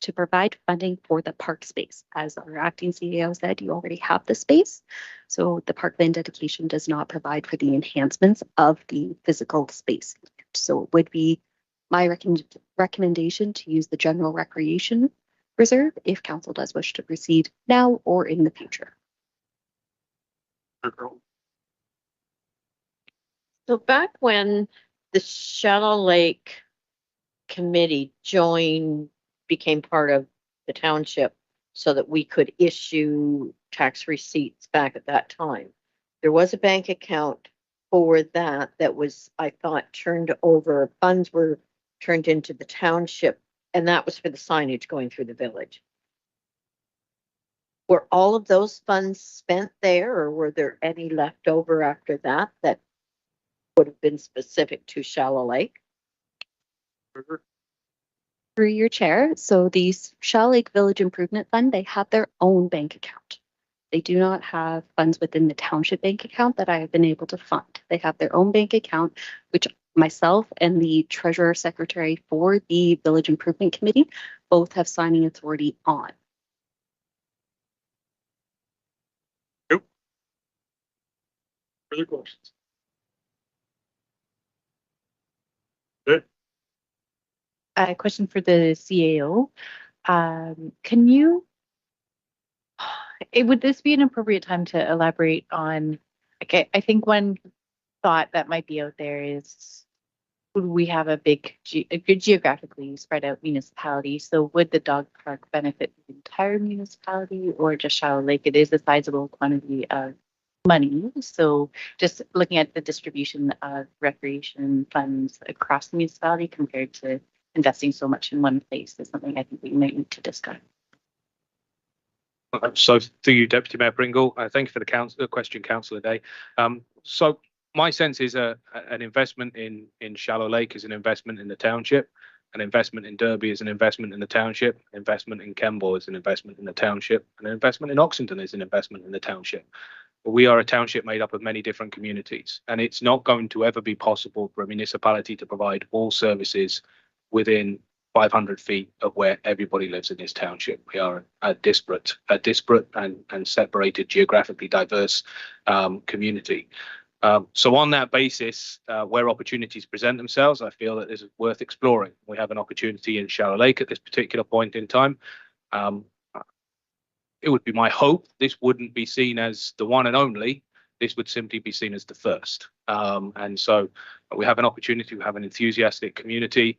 to provide funding for the park space. As our acting CEO said, you already have the space. So the parkland dedication does not provide for the enhancements of the physical space. So it would be my recommendation to use the general recreation reserve if council does wish to proceed now or in the future. So back when the Shallow Lake Committee became part of the township so that we could issue tax receipts back at that time, there was a bank account for that was, I thought, turned over. Funds were turned into the township, and that was for the signage going through the village. Were all of those funds spent there, or were there any left over after that would have been specific to Shallow Lake? Through your chair, so the Shallow Lake Village Improvement Fund, they have their own bank account. They do not have funds within the township bank account that I have been able to fund. They have their own bank account, which myself and the treasurer secretary for the Village Improvement Committee both have signing authority on. Yep. Further questions? Good. A question for the CAO. Can you, would this be an appropriate time to elaborate on, okay, I think one thought that might be out there is, we have a good geographically spread out municipality. So would the dog park benefit the entire municipality or just Shallow Lake? It is a sizable quantity of money. So just looking at the distribution of recreation funds across the municipality compared to investing so much in one place is something I think we might need to discuss. So through you, Deputy Mayor Pringle, thank you for the question, Councillor Day. So my sense is an investment in Shallow Lake is an investment in the township, an investment in Derby is an investment in the township, investment in Kemble is an investment in the township, and an investment in Oxenden is an investment in the township. we are a township made up of many different communities, and it's not going to ever be possible for a municipality to provide all services within 500 feet of where everybody lives in this township. We are a disparate and separated, geographically diverse community. So on that basis, where opportunities present themselves, I feel that this is worth exploring. We have an opportunity in Shallow Lake at this particular point in time. It would be my hope this wouldn't be seen as the one and only. This would simply be seen as the first. And so we have an opportunity, we have an enthusiastic community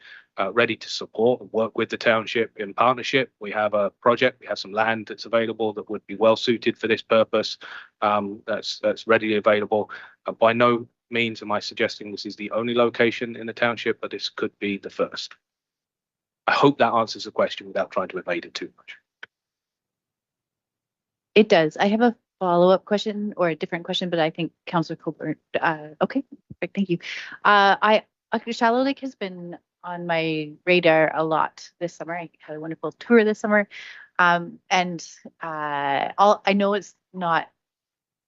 ready to support and work with the township in partnership. We have a project, we have some land that's available that would be well suited for this purpose, that's readily available. By no means am I suggesting this is the only location in the township, but this could be the first. I hope that answers the question without trying to evade it too much. It does. I have a follow-up question or a different question, but I think Councillor Colbert, okay, perfect, thank you. Shallow Lake has been on my radar a lot this summer. I had a wonderful tour this summer. I know it's not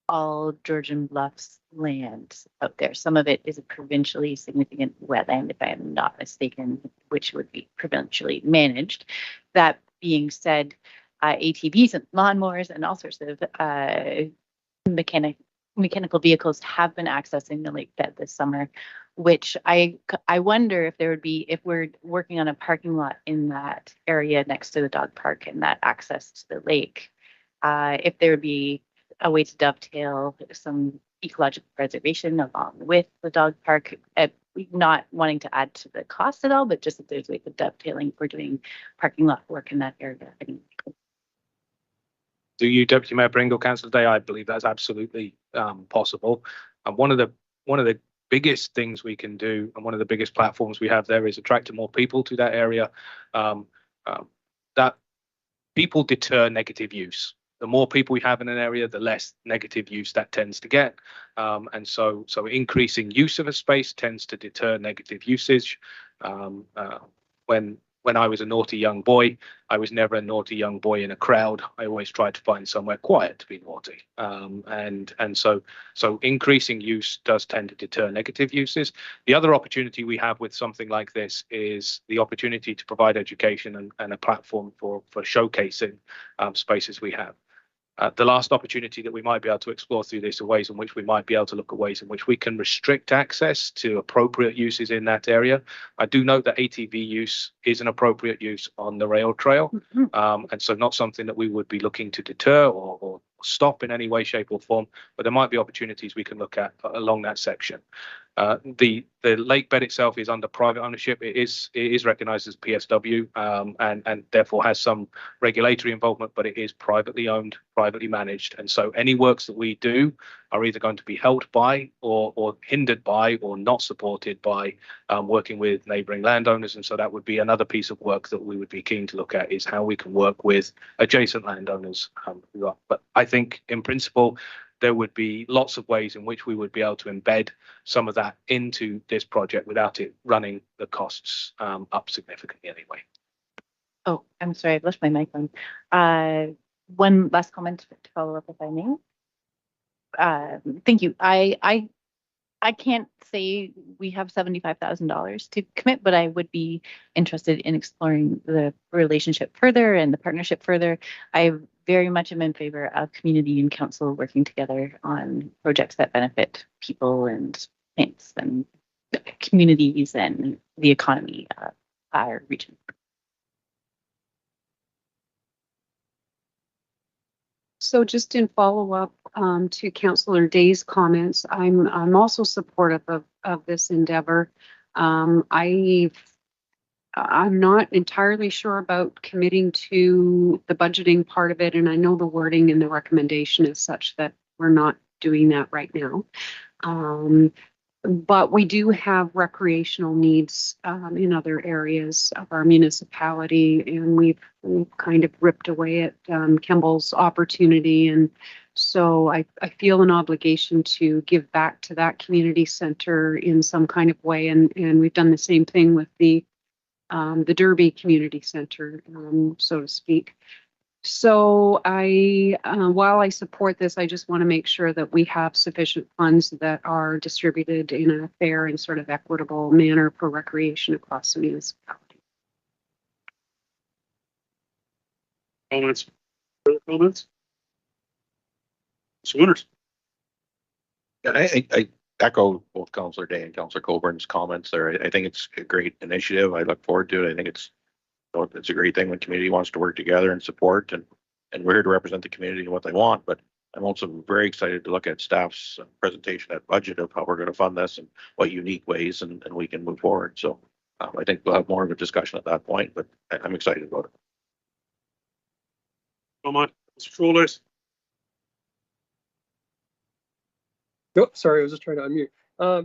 all Georgian Bluffs land out there. Some of it is a provincially significant wetland, if I am not mistaken, which would be provincially managed. That being said, ATVs and lawnmowers and all sorts of mechanical vehicles have been accessing the lake bed this summer, which I wonder if there would be, if we're working on a parking lot in that area next to the dog park and that access to the lake, if there would be a way to dovetail some ecological preservation along with the dog park, not wanting to add to the cost at all, but just if there's a way of dovetailing for doing parking lot work in that area. Do you, Deputy Mayor Pringle, Councillor Day? I believe that's absolutely possible. And one of the biggest things we can do, and one of the biggest platforms we have there, is attracting more people to that area. That people deter negative use. The more people we have in an area, the less negative use that tends to get. And so increasing use of a space tends to deter negative usage. When I was a naughty young boy, I was never a naughty young boy in a crowd. I always tried to find somewhere quiet to be naughty. And so increasing use does tend to deter negative uses. The other opportunity we have with something like this is the opportunity to provide education and a platform for showcasing spaces we have. The last opportunity that we might be able to explore through this are ways in which we might be able to look at ways in which we can restrict access to appropriate uses in that area. I do note that ATV use is an appropriate use on the rail trail, and so not something that we would be looking to deter or stop in any way, shape or form, but there might be opportunities we can look at along that section. The lake bed itself is under private ownership. It is recognised as PSW and therefore has some regulatory involvement, but it is privately owned, privately managed, and so any works that we do are either going to be held by or hindered by or not supported by working with neighbouring landowners. And so that would be another piece of work that we would be keen to look at, is how we can work with adjacent landowners. But I think in principle, there would be lots of ways in which we would be able to embed some of that into this project without it running the costs up significantly anyway. Oh, I'm sorry, I've left my mic on. One last comment to follow up, if I may. Thank you. I can't say we have $75,000 to commit, but I would be interested in exploring the relationship further and the partnership further. I very much am in favor of community and council working together on projects that benefit people and plants and communities and the economy of our region. So just in follow-up to Councillor Day's comments, I'm also supportive of this endeavor. I'm not entirely sure about committing to the budgeting part of it, and I know the wording in the recommendation is such that we're not doing that right now. But we do have recreational needs in other areas of our municipality, and we've kind of ripped away at Kemble's opportunity. And so I feel an obligation to give back to that community center in some kind of way. And we've done the same thing with the Derby Community Center, so to speak. So while I support this, I just want to make sure that we have sufficient funds that are distributed in a fair and sort of equitable manner for recreation across the municipality. Comments? Further comments? Mr. Winters? And I echo both Councillor Day and Councillor Colburn's comments there. I think it's a great initiative. I look forward to it. I think it's a great thing when community wants to work together and support, and we're here to represent the community and what they want. But I'm also very excited to look at staff's presentation at budget of how we're going to fund this and what unique ways and we can move forward. So I think we'll have more of a discussion at that point, but I'm excited about it. Come on, Mr. Sholes. Oh, sorry, I was just trying to unmute.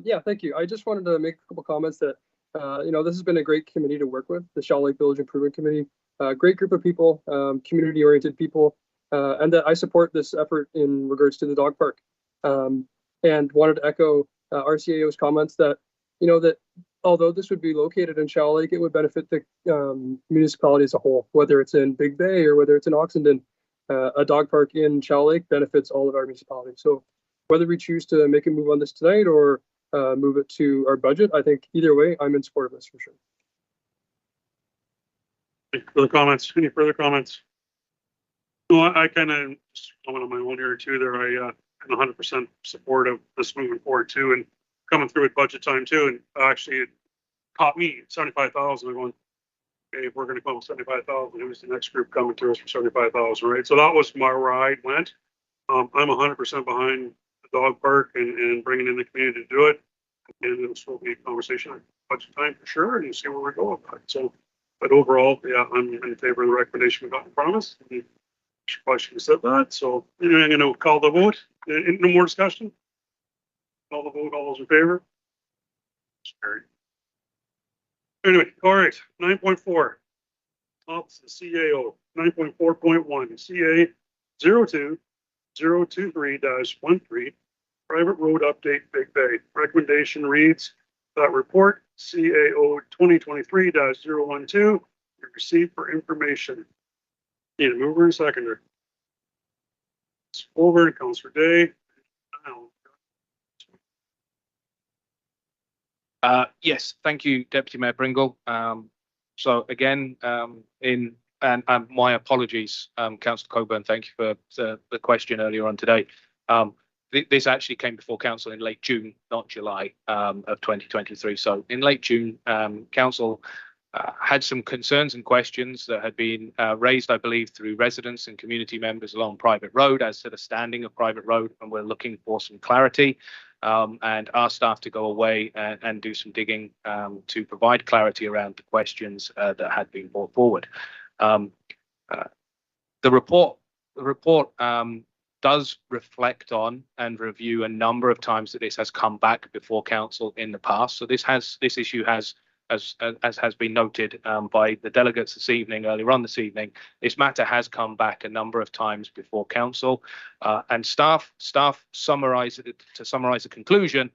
Yeah, thank you. I just wanted to make a couple comments that, this has been a great committee to work with, the Shell Lake Village Improvement Committee. Great group of people, community-oriented people, and that I support this effort in regards to the dog park. And wanted to echo RCAO's comments that, that although this would be located in Shell Lake, it would benefit the municipality as a whole, whether it's in Big Bay or whether it's in Oxenden. A dog park in Shell Lake benefits all of our municipalities. So whether we choose to make a move on this tonight or move it to our budget, I think either way, I'm in support of this for sure. Any further comments? Any further comments? No, I kind of comment on my own here too. There, I'm 100% support of this moving forward too, and coming through at budget time too. And actually, it caught me 75,000. I'm going, okay, if we're going to come with 75,000, who's the next group coming to us for 75,000, right? So that was where I went. I'm 100% behind the dog park and bringing in the community to do it. And this will be a conversation at budget time for sure, and you see where we go with that. So, but overall, yeah, I'm in favor of the recommendation we got in front of us. Probably should have said that. So anyway, I'm going to call the vote. No more discussion. Call the vote. All those in favor? Carried. Anyway, all right. 9.4. Ops the CAO. 9.4.1. CA 02023-13. Private road update, Big Bay. Recommendation reads that report CAO 2023-012 be received for information. Need a mover and seconder. Over to Councillor Day. Yes, thank you, Deputy Mayor Pringle. So again, and my apologies, Councillor Coburn. Thank you for the question earlier on today. This actually came before Council in late June, not July of 2023. So in late June, Council had some concerns and questions that had been raised, I believe, through residents and community members along private road as to the standing of private road, and we're looking for some clarity and our staff to go away and do some digging to provide clarity around the questions that had been brought forward. The report does reflect on and review a number of times that this has come back before Council in the past. So this issue has, as has been noted by the delegates this evening, earlier on this evening, this matter has come back a number of times before Council, and staff summarize the conclusion.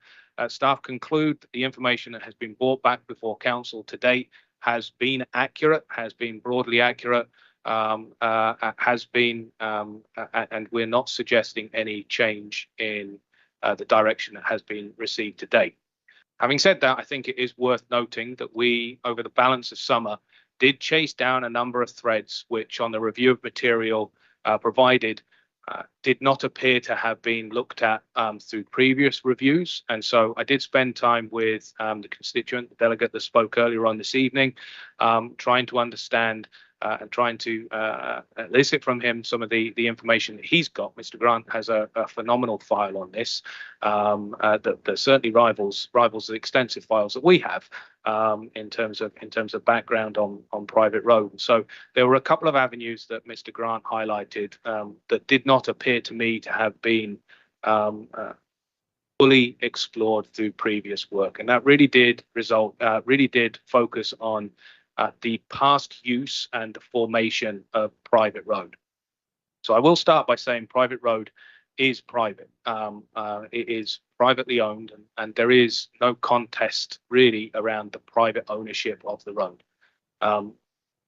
Staff conclude that the information that has been brought back before Council to date has been accurate, has been broadly accurate, has been, and we're not suggesting any change in the direction that has been received to date. Having said that, I think it is worth noting that we, over the balance of summer, did chase down a number of threads which, on the review of material provided, did not appear to have been looked at through previous reviews. And so I did spend time with the constituent, the delegate that spoke earlier on this evening, trying to understand and trying to elicit from him some of the information that he's got. Mr. Grant has a phenomenal file on this that certainly rivals the extensive files that we have in terms of background on private road. So there were a couple of avenues that Mr. Grant highlighted that did not appear to me to have been fully explored through previous work, and that really did focus on the past use and the formation of private road. So I will start by saying private road is private. It is privately owned, and there is no contest really around the private ownership of the road.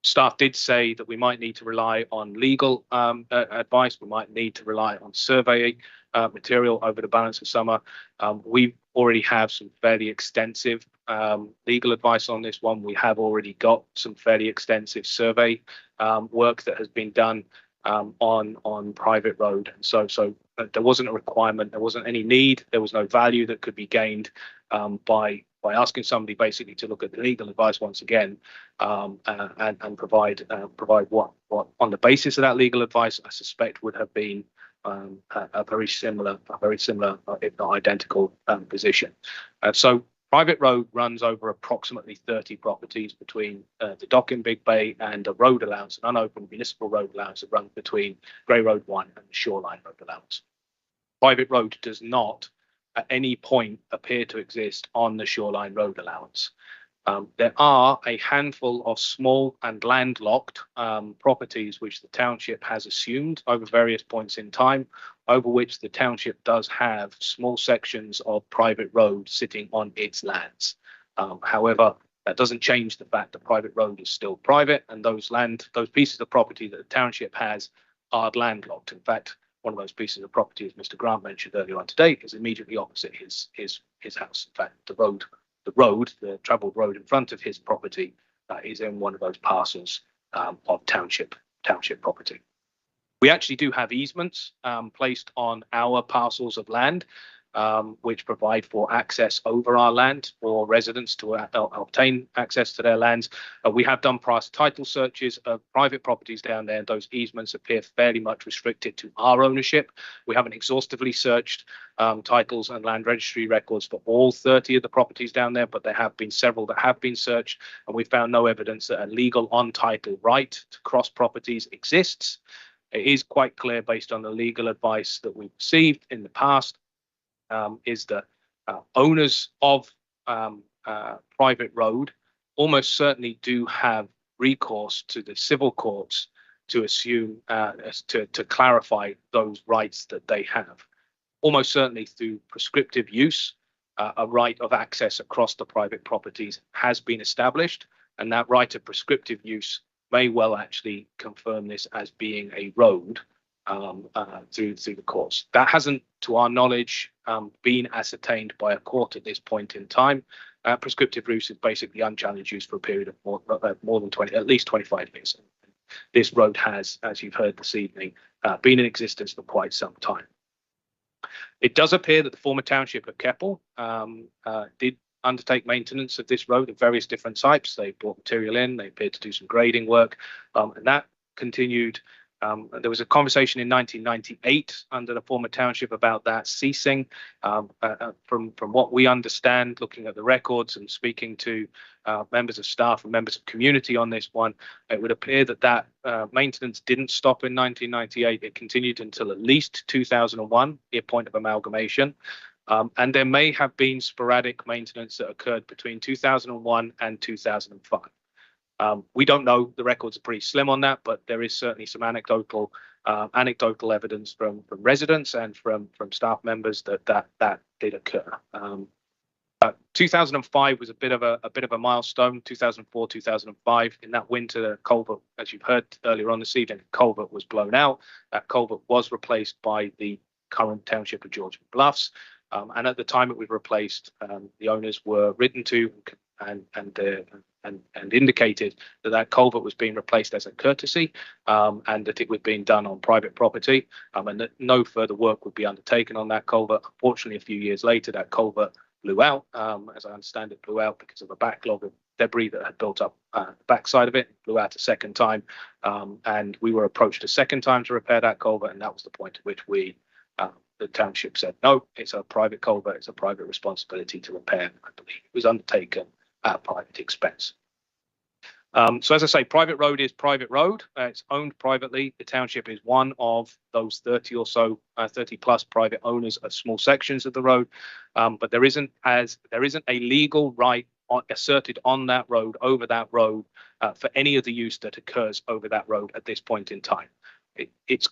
Staff did say that we might need to rely on legal advice. We might need to rely on survey material over the balance of summer. We already have some fairly extensive legal advice on this one. We have already got some fairly extensive survey work that has been done on private road. And so there wasn't a requirement, there wasn't any need, there was no value that could be gained by asking somebody basically to look at the legal advice once again and provide what on the basis of that legal advice I suspect would have been a very similar, if not identical position. So private road runs over approximately 30 properties between the dock in Big Bay and a road allowance, an unopened municipal road allowance that runs between Grey Road 1 and the Shoreline Road allowance. Private road does not at any point appear to exist on the Shoreline Road allowance. There are a handful of small and landlocked properties which the township has assumed over various points in time, over which the township does have small sections of private road sitting on its lands. However, that doesn't change the fact that private road is still private, and those pieces of property that the township has are landlocked. In fact, one of those pieces of property, as Mr. Grant mentioned earlier on today, is immediately opposite his house. In fact, the travelled road in front of his property is in one of those parcels of township property. We actually do have easements placed on our parcels of land, which provide for access over our land for residents to obtain access to their lands. We have done prior title searches of private properties down there, and those easements appear fairly much restricted to our ownership. We haven't exhaustively searched titles and land registry records for all 30 of the properties down there, but there have been several that have been searched, and we found no evidence that a legal on-title right to cross properties exists. It is quite clear based on the legal advice that we've received in the past is that owners of private road almost certainly do have recourse to the civil courts to assume to clarify those rights that they have. Almost certainly through prescriptive use, a right of access across the private properties has been established, and that right of prescriptive use may well actually confirm this as being a road through the courts. That hasn't, to our knowledge, been ascertained by a court at this point in time. Prescriptive use is basically unchallenged use for a period of more than 20, at least 25 years. This road has, as you've heard this evening, been in existence for quite some time. It does appear that the former township of Keppel did undertake maintenance of this road at various different sites. They brought material in, they appeared to do some grading work, and that continued. There was a conversation in 1998 under the former township about that ceasing. From what we understand, looking at the records and speaking to members of staff and members of community on this one, it would appear that maintenance didn't stop in 1998. It continued until at least 2001, the point of amalgamation. And there may have been sporadic maintenance that occurred between 2001 and 2005. We don't know. The records are pretty slim on that, but there is certainly some anecdotal evidence from residents and from staff members that did occur. 2005 was a bit of a milestone. 2004, 2005. In that winter, the culvert, as you've heard earlier on this evening, the culvert was blown out. That culvert was replaced by the current township of Georgian Bluffs. And at the time it was replaced, the owners were written to and indicated that culvert was being replaced as a courtesy, and that it was being done on private property, and that no further work would be undertaken on that culvert. Unfortunately, a few years later, that culvert blew out. As I understand it, blew out because of a backlog of debris that had built up the backside of it. It blew out a second time, and we were approached a second time to repair that culvert, and that was the point at which the township said, no, it's a private culvert, it's a private responsibility to repair. I believe it was undertaken at private expense. So as I say, private road is private road. It's owned privately. The township is one of those 30 or so, 30 plus private owners of small sections of the road. But there isn't a legal right asserted on that road, over that road, for any of the use that occurs over that road at this point in time. It's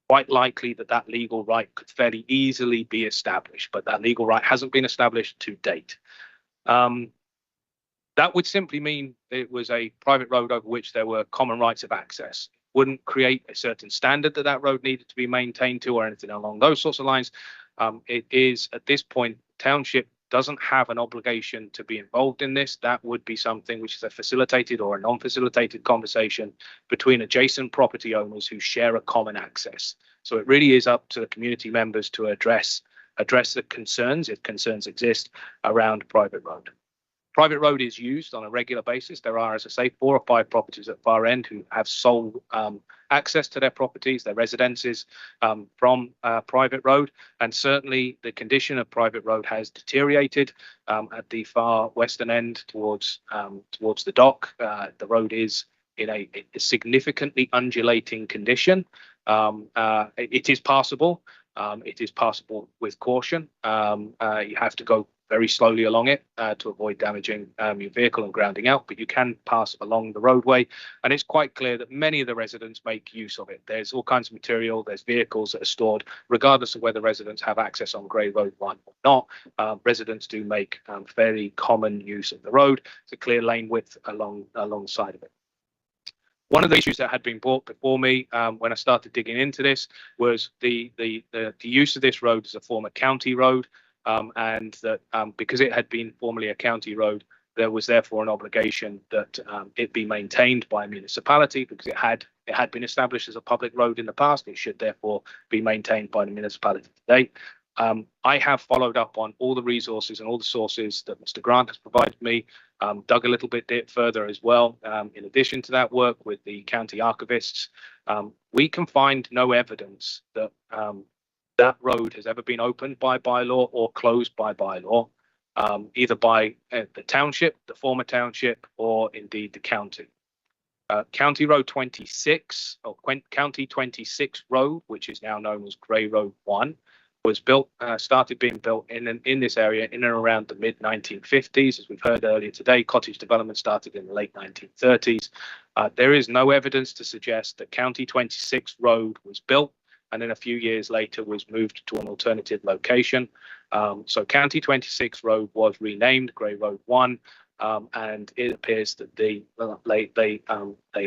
quite likely that legal right could fairly easily be established, but that legal right hasn't been established to date. That That would simply mean it was a private road over which there were common rights of access. Wouldn't create a certain standard that that road needed to be maintained to or anything along those sorts of lines. It is at this point, township doesn't have an obligation to be involved in this. That would be something which is a facilitated or a non-facilitated conversation between adjacent property owners who share a common access. So it really is up to the community members to address the concerns, if concerns exist, around private road. Private road is used on a regular basis. There are, as I say, 4 or 5 properties at Far End who have sole access to their properties, their residences from private road. And certainly the condition of private road has deteriorated at the far western end towards the dock. The road is in a significantly undulating condition. It is passable. It is passable with caution. You have to go very slowly along it to avoid damaging your vehicle and grounding out, but you can pass along the roadway. And it's quite clear that many of the residents make use of it. There's all kinds of material, there's vehicles that are stored, regardless of whether residents have access on Grey Road 1 or not. Residents do make fairly common use of the road. It's a clear lane width alongside of it. One of the issues that had been brought before me when I started digging into this was the use of this road as a former county road. And that because it had been formerly a county road, there was therefore an obligation that it be maintained by a municipality because it had been established as a public road in the past. It should therefore be maintained by the municipality today. I have followed up on all the resources and all the sources that Mr. Grant has provided me, dug a little bit further as well. In addition to that work with the county archivists, we can find no evidence that that road has ever been opened by bylaw or closed by bylaw, either by the township, the former township, or indeed the county. County Road 26, or County 26 Road, which is now known as Grey Road 1, was started being built in this area in and around the mid 1950s. As we've heard earlier today, cottage development started in the late 1930s. There is no evidence to suggest that County 26 Road was built and then a few years later was moved to an alternative location. So County 26 Road was renamed Grey Road 1, and it appears that they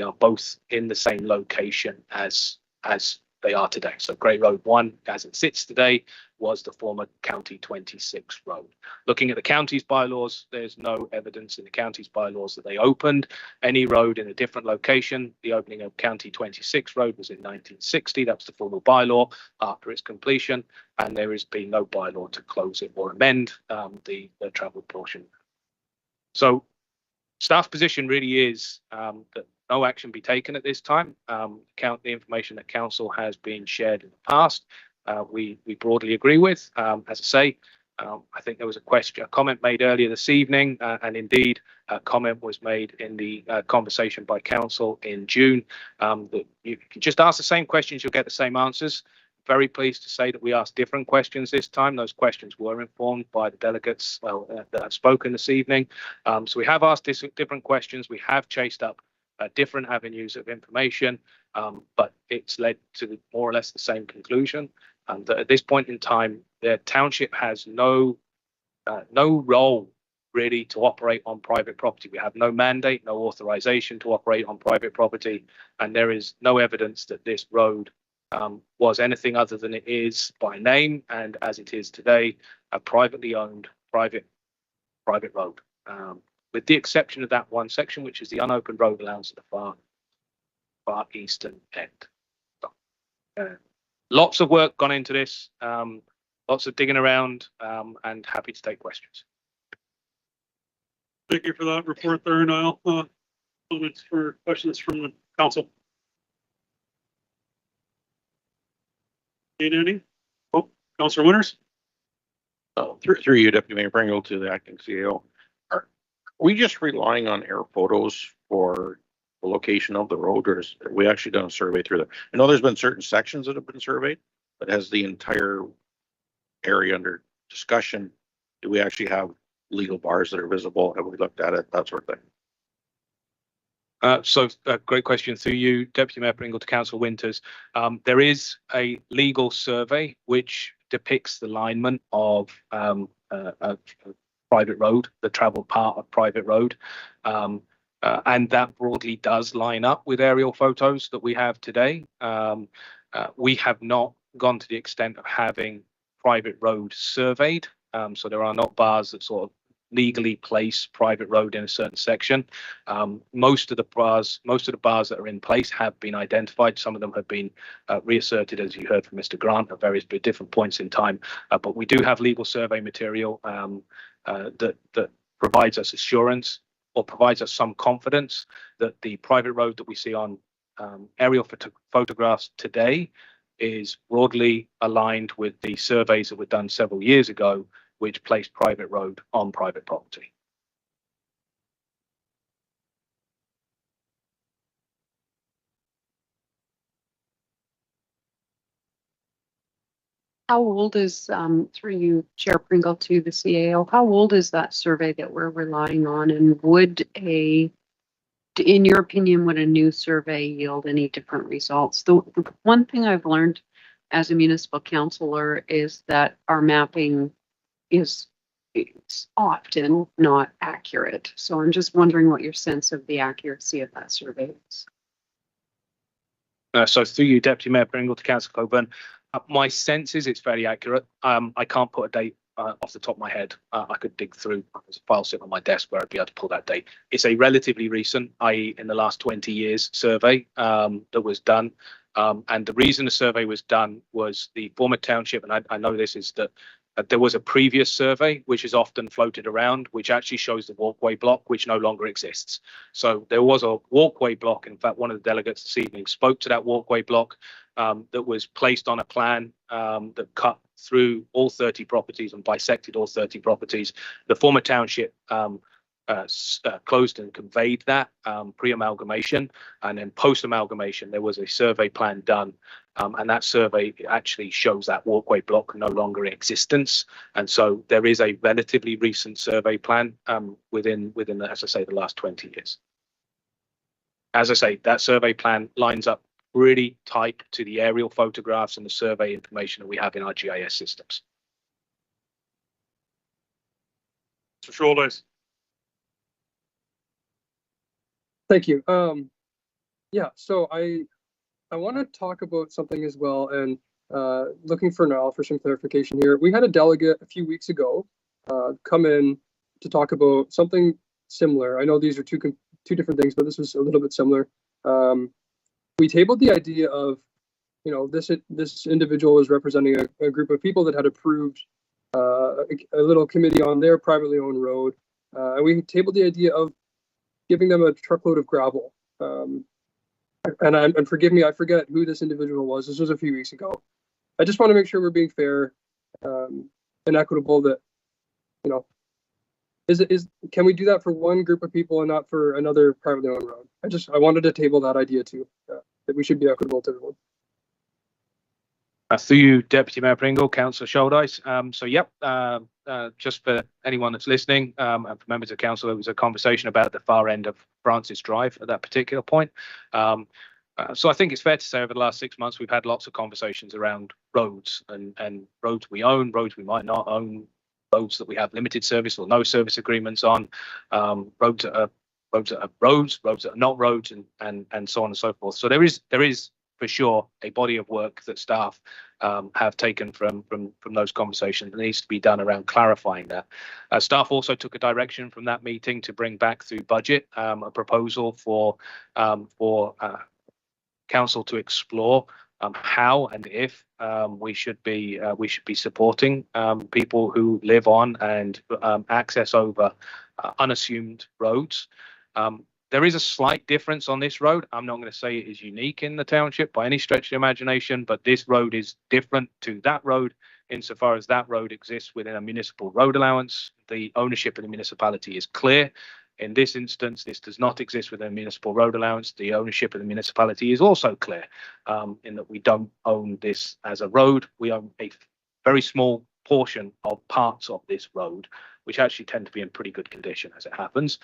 are both in the same location as they are today. So Grey Road 1, as it sits today, was the former County 26 Road. Looking at the county's bylaws, there's no evidence in the county's bylaws that they opened any road in a different location. The opening of County 26 Road was in 1960. That was the formal bylaw after its completion, and there has been no bylaw to close it or amend the travelled portion. So staff position really is that no action be taken at this time. The information that council has been shared in the past, we broadly agree with. As I say, I think there was a comment made earlier this evening, and indeed a comment was made in the conversation by council in June, that you can just ask the same questions, you'll get the same answers. Very pleased to say that we asked different questions this time. Those questions were informed by the delegates that have spoken this evening. So we have asked different questions. We have chased up different avenues of information, but it's led to more or less the same conclusion. That at this point in time, the township has no role really to operate on private property. We have no mandate, no authorization to operate on private property, and there is no evidence that this road was anything other than it is by name and as it is today, a privately owned private road. With the exception of that one section, which is the unopened road allowance at the far eastern end. So, lots of work gone into this, lots of digging around, and happy to take questions. Thank you for that report there, Niall. Comments for questions from the council? Need any? Oh, Councillor Winters? Through you, Deputy Mayor Pringle, to the acting CEO. Are we just relying on air photos for the location of the road, or have we actually done a survey through there? I know there's been certain sections that have been surveyed, but has the entire area under discussion, do we actually have legal bars that are visible? Have we looked at it? That sort of thing. So great question through you, Deputy Mayor Pringle, to Councillor Winters. There is a legal survey which depicts the alignment of private road, the traveled part of private road. And that broadly does line up with aerial photos that we have today. We have not gone to the extent of having private road surveyed. So there are not bars that sort of legally place private road in a certain section. Most of the bars that are in place have been identified. Some of them have been reasserted, as you heard from Mr. Grant, at various different points in time. But we do have legal survey material that provides us assurance, or provides us some confidence, that the private road that we see on aerial photographs today is broadly aligned with the surveys that were done several years ago, which placed private road on private property. How old is, through you, Chair Pringle, to the CAO, how old is that survey that we're relying on? And in your opinion, would a new survey yield any different results? The one thing I've learned as a municipal councillor is that our mapping is often not accurate. So I'm just wondering what your sense of the accuracy of that survey is. So through you, Deputy Mayor Pringle, to Councillor Coburn, my sense is it's fairly accurate. I can't put a date off the top of my head. I could dig through. There's a file sitting on my desk where I'd be able to pull that date. It's a relatively recent, i.e. in the last 20 years, survey that was done. And the reason the survey was done was the former township, and I know this, is that there was a previous survey which is often floated around, which actually shows the walkway block, which no longer exists. So there was a walkway block. In fact, one of the delegates this evening spoke to that walkway block that was placed on a plan that cut through all 30 properties and bisected all 30 properties. The former township closed and conveyed that pre-amalgamation, and then post-amalgamation there was a survey plan done, and that survey actually shows that walkway block no longer in existence. And so there is a relatively recent survey plan within as I say, the last 20 years. As I say, that survey plan lines up really tight to the aerial photographs and the survey information that we have in our GIS systems. Mr. Shouldice. Thank you. Yeah, so I want to talk about something as well, and looking for Niall for some clarification here. We had a delegate a few weeks ago come in to talk about something similar. I know these are two different things, but this was a little bit similar. We tabled the idea of, this individual was representing a group of people that had approved a little committee on their privately owned road. And we tabled the idea of giving them a truckload of gravel. And forgive me, I forget who this individual was. This was a few weeks ago. I just want to make sure we're being fair and equitable, that, can we do that for one group of people and not for another privately owned road? I wanted to table that idea too, that we should be equitable to everyone. Through you, Deputy Mayor Pringle, Councillor Shouldice. So yep, just for anyone that's listening, and for members of council, there was a conversation about the far end of Francis Drive at that particular point. So I think it's fair to say over the last 6 months, we've had lots of conversations around roads and roads we own, roads we might not own, roads that we have limited service or no service agreements on, roads that are roads that are not roads, and so on and so forth. So there is for sure a body of work that staff have taken from those conversations that needs to be done around clarifying that. Staff also took a direction from that meeting to bring back through budget a proposal for council to explore how and if we should be supporting people who live on and access over unassumed roads. There is a slight difference on this road. I'm not going to say it is unique in the township by any stretch of the imagination, but this road is different to that road insofar as that road exists within a municipal road allowance. The ownership of the municipality is clear. In this instance, this does not exist within a municipal road allowance. The ownership of the municipality is also clear, in that we don't own this as a road. We own a very small portion of parts of this road, which actually tend to be in pretty good condition as it happens.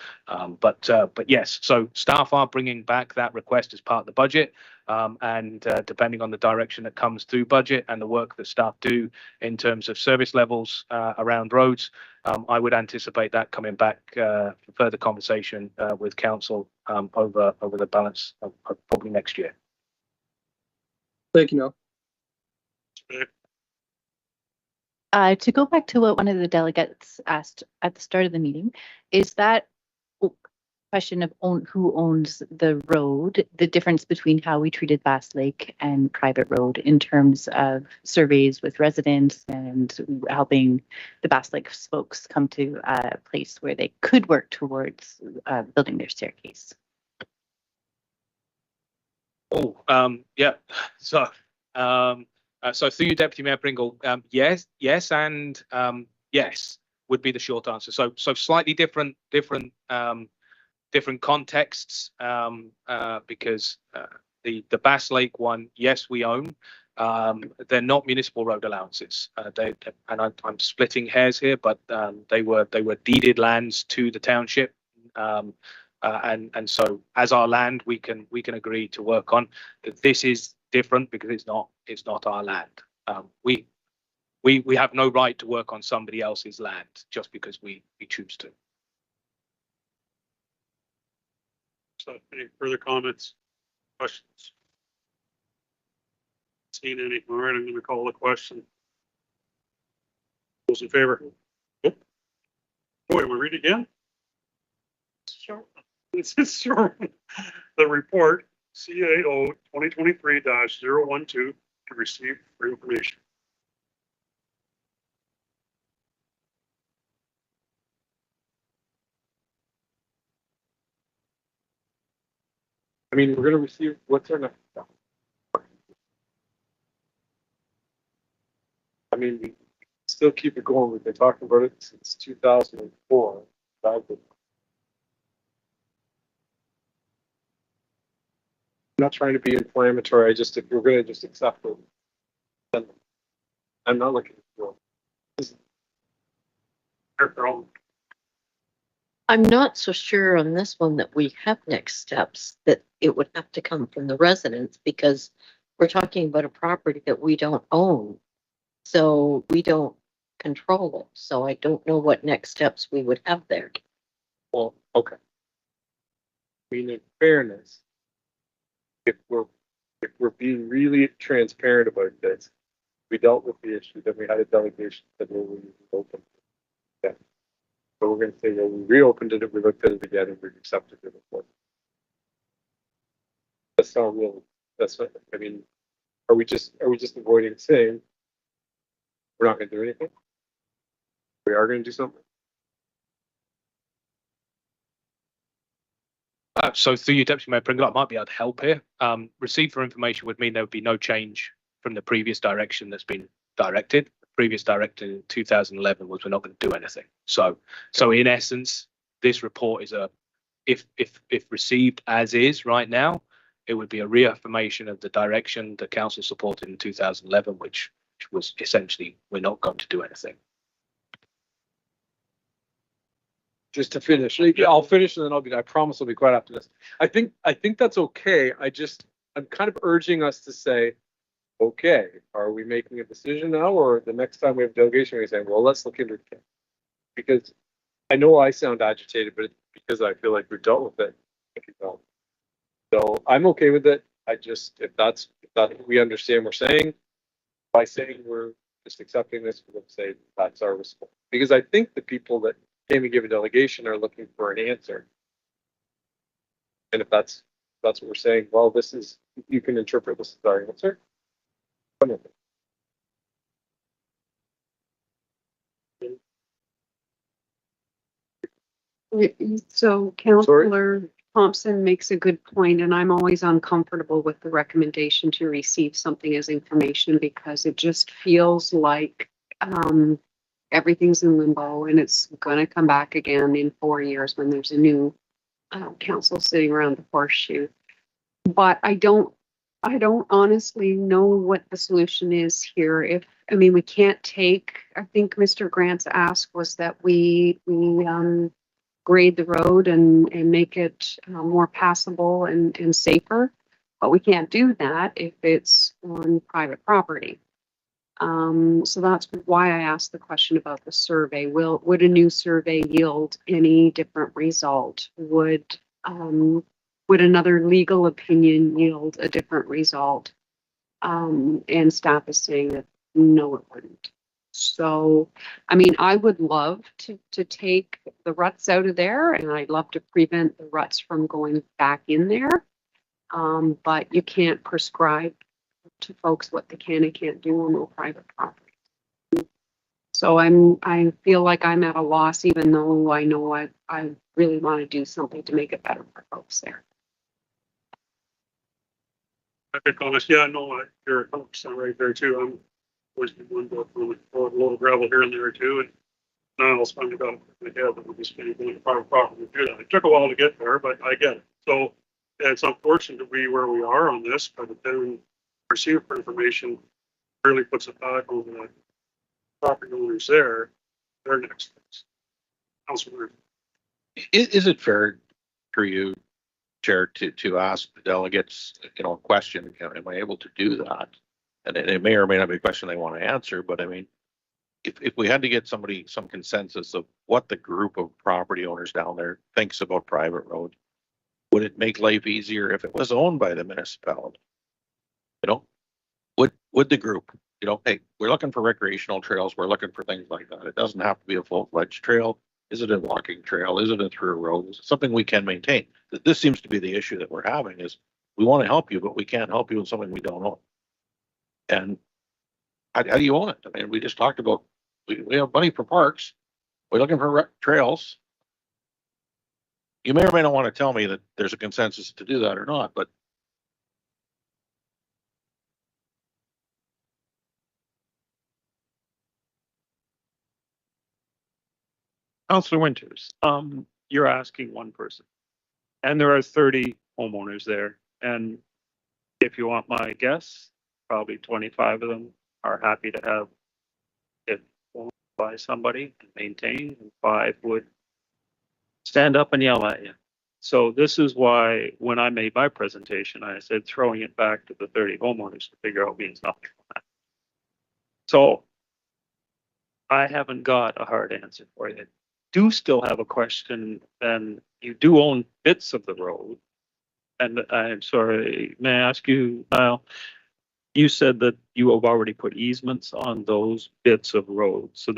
But yes, so staff are bringing back that request as part of the budget. And depending on the direction that comes through budget and the work that staff do in terms of service levels around roads, I would anticipate that coming back for further conversation with council over the balance of probably next year. Thank you, Noel. To go back to what one of the delegates asked at the start of the meeting, is that question of who owns the road, the difference between how we treated Bass Lake and private road in terms of surveys with residents and helping the Bass Lake folks come to a place where they could work towards building their staircase. Yeah. So through you, Deputy Mayor Pringle, yes, and yes would be the short answer. So slightly different contexts because the Bass Lake one, yes, we own. They're not municipal road allowances. I'm splitting hairs here, but they were deeded lands to the township. And so as our land, we can agree to work on. This is different because it's not our land. We have no right to work on somebody else's land just because we choose to. So any further comments, questions? Seen any? All right, I'm going to call the question. Those in favor? Yep. Boy, we read again? Sure. This is sure. The report CAO 2023-012 to receive for information. I mean, we're going to receive, what's our next step? I mean, we still keep it going. We've been talking about it since 2004. I'm not trying to be inflammatory. If we're going to just accept it, then I'm not looking for it. I'm not so sure on this one that we have next steps, that it would have to come from the residents, because we're talking about a property that we don't own. So we don't control it. So I don't know what next steps we would have there. Well, okay. I mean, in fairness, if we're being really transparent about this, we dealt with the issue, then we had a delegation that we opened. Yeah. So we're going to say, well, we reopened it, we looked at it again, and we accepted the report. That's not real. That's not, I mean, are we just avoiding saying we're not going to do anything? We are going to do something. So through you, Deputy Mayor Pringle, I might be able to help here. Receipt for information would mean there would be no change from the previous direction that's been directed. The previous directive in 2011 was we're not going to do anything. So in essence, this report is if received as is right now, it would be a reaffirmation of the direction that council supported in 2011, which was essentially we're not going to do anything. Just to finish, I'll finish and then I promise I'll be quiet after this. I think that's okay. I'm kind of urging us to say, okay, are we making a decision now, or the next time we have delegation, we're saying, well, let's look into it. Because I know I sound agitated, but it's because I feel like we've dealt with it. So I'm okay with it. If that's what we understand we're saying, by saying we're just accepting this, we're going to say that's our response. Because I think the people that came and give a delegation are looking for an answer. And if that's what we're saying, well, you can interpret this as our answer. So Councillor Thompson makes a good point, and I'm always uncomfortable with the recommendation to receive something as information, because it just feels like everything's in limbo, and it's going to come back again in 4 years when there's a new council sitting around the horseshoe. But I don't I don't honestly know what the solution is here. I mean, we can't take, I think Mr. Grant's ask was that we grade the road and make it more passable and safer. But we can't do that if it's on private property. So that's why I asked the question about the survey. Would a new survey yield any different result? Would another legal opinion yield a different result? And staff is saying that no, it wouldn't. So, I mean, I would love to take the ruts out of there, and I'd love to prevent the ruts from going back in there. But you can't prescribe to folks what they can and can't do on their private property. So I feel like I'm at a loss, even though I know I really want to do something to make it better for folks there. I could comment. Yeah, no, you're 100% right there too. I'm always been one to throw a little gravel here and there too. And now I'll finally got it in my head that we'll be spending going to private property to do that. It took a while to get there, but I get it. So it's unfortunate to be where we are on this, but then receive for information really puts it back on the property owners there. Their next steps. Councilor. Is it fair for you, Chair, to ask the delegates, a question, am I able to do that? And it may or may not be a question they want to answer, but I mean, if we had to get some consensus of what the group of property owners down there thinks about private road, would it make life easier if it was owned by the municipality? Would the group, hey, we're looking for recreational trails, we're looking for things like that. It doesn't have to be a full-fledged trail. Is it a walking trail? Is it a through road? Is it something we can maintain? This seems to be the issue that we're having is we want to help you, but we can't help you with something we don't own. And how do you own it? I mean, we just talked about, we have money for parks. We're looking for trails. You may or may not want to tell me that there's a consensus to do that or not, but Councillor Winters, you're asking one person, and there are 30 homeowners there. And if you want my guess, probably 25 of them are happy to have it owned by somebody and maintained, and 5 would stand up and yell at you. So this is why when I made my presentation, I said throwing it back to the 30 homeowners to figure out means nothing. So I haven't got a hard answer for you. Do still have a question, and you do own bits of the road. And I'm sorry, may I ask you, Niall? You said that you have already put easements on those bits of road, so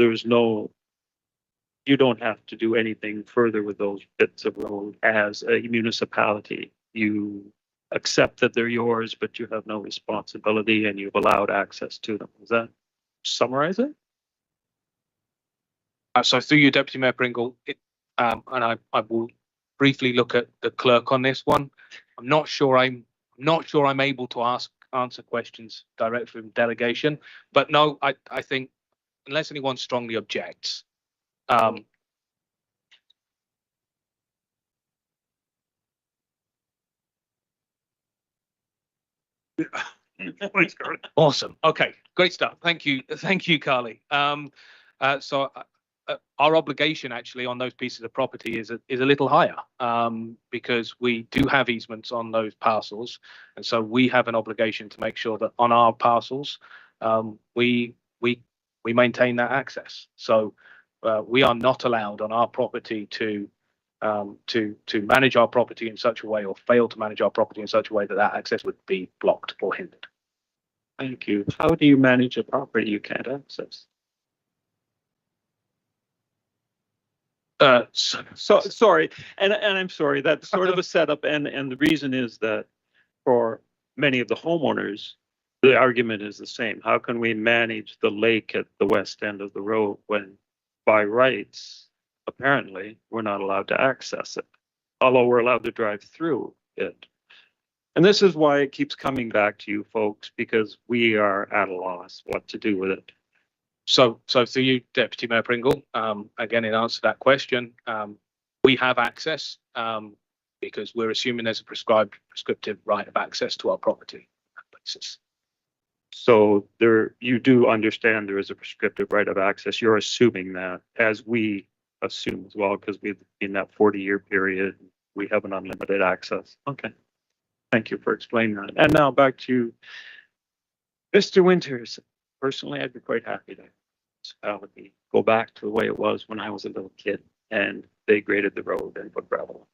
you don't have to do anything further with those bits of road as a municipality. You accept that they're yours, but you have no responsibility, and you've allowed access to them. Does that summarize it? So through you, Deputy Mayor Pringle, and I will briefly look at the clerk on this one. I'm not sure I'm able to answer questions directly from delegation, but no, I think unless anyone strongly objects, awesome. Okay, great stuff. Thank you, Carly. So our obligation actually on those pieces of property is a little higher because we do have easements on those parcels, and so we have an obligation to make sure that on our parcels we maintain that access. So we are not allowed on our property to manage our property in such a way, or fail to manage our property in such a way that access would be blocked or hindered. Thank you. How do you manage a property you can't access? So sorry, and I'm sorry, that's sort of a setup, and the reason is that for many of the homeowners, the argument is the same. How can we manage the lake at the west end of the road when by rights, apparently, we're not allowed to access it, although we're allowed to drive through it? And this is why it keeps coming back to you folks, because we are at a loss what to do with it. So to you, Deputy Mayor Pringle, again, in answer to that question, we have access because we're assuming there's a prescriptive right of access to our property. access. So there, you do understand there is a prescriptive right of access. You're assuming that, as we assume as well, because we've in that 40-year period, we have an unlimited access. Okay. Thank you for explaining that. And now back to Mr. Winters. Personally, I'd be quite happy to go back to the way it was when I was a little kid and they graded the road and put gravel.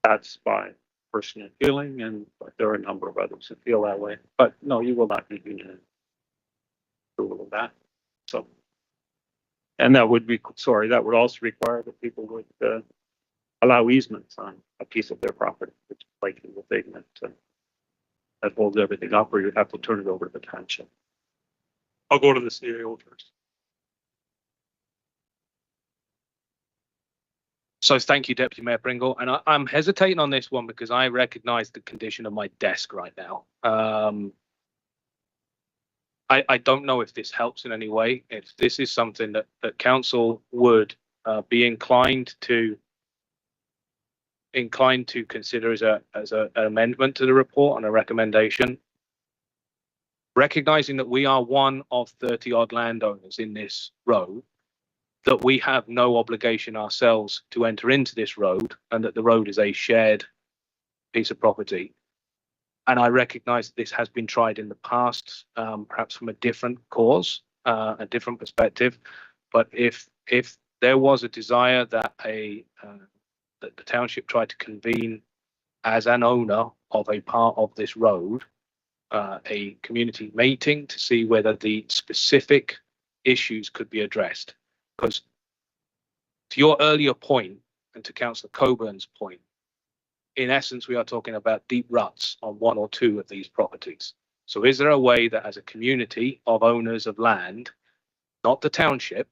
That's my personal feeling, and there are a number of others that feel that way. But no, you will not be doing approval of that. So, and that would be, sorry, that would also require that people would allow easements on a piece of their property, which is likely the thing that holds everything up, or you'd have to turn it over to the township. I'll go to the CAO first. So thank you, Deputy Mayor Pringle. And I'm hesitating on this one because I recognize the condition of my desk right now. I don't know if this helps in any way. If this is something that council would be inclined to consider as an amendment to the report and a recommendation, recognizing that we are one of 30 odd landowners in this road, that we have no obligation ourselves to enter into this road, and that the road is a shared piece of property. And I recognize that this has been tried in the past, perhaps from a different cause, a different perspective. But if there was a desire that that the township tried to convene as an owner of a part of this road, a community meeting to see whether the specific issues could be addressed. Because to your earlier point, and to Councillor Coburn's point, in essence, we are talking about deep ruts on one or two of these properties. So is there a way that as a community of owners of land, not the township,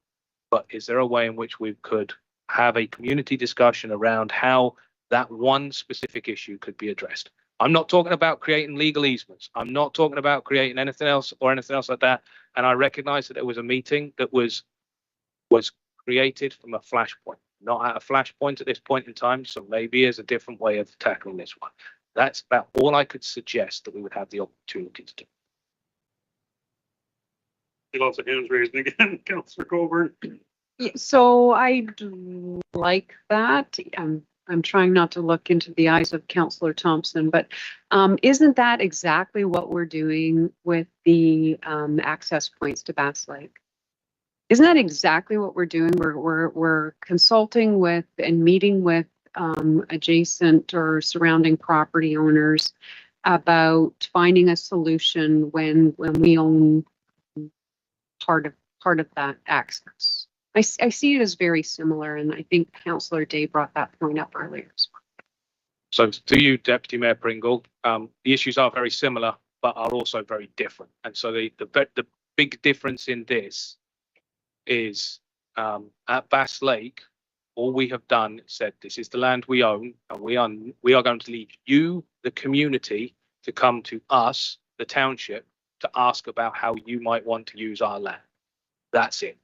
but is there a way in which we could have a community discussion around how that one specific issue could be addressed? I'm not talking about creating legal easements. I'm not talking about creating anything else or anything else like that. And I recognize that there was a meeting that was created from a flashpoint, not at a flashpoint at this point in time. So maybe there's a different way of tackling this one. That's about all I could suggest that we would have the opportunity to do. Lots of hands raised again, Councillor Coburn. Yeah, so I do like that. I'm trying not to look into the eyes of Councillor Thompson, but isn't that exactly what we're doing with the access points to Bass Lake? Isn't that exactly what we're doing? We're consulting with and meeting with adjacent or surrounding property owners about finding a solution when we own part of that access. I see it as very similar, and I think Councillor Day brought that point up earlier as well. So to you, Deputy Mayor Pringle, the issues are very similar, but are also very different. And so the big difference in this is at Bass Lake, all we have done is said this is the land we own, and we are going to leave you, the community, to come to us, the township, to ask about how you might want to use our land. That's it.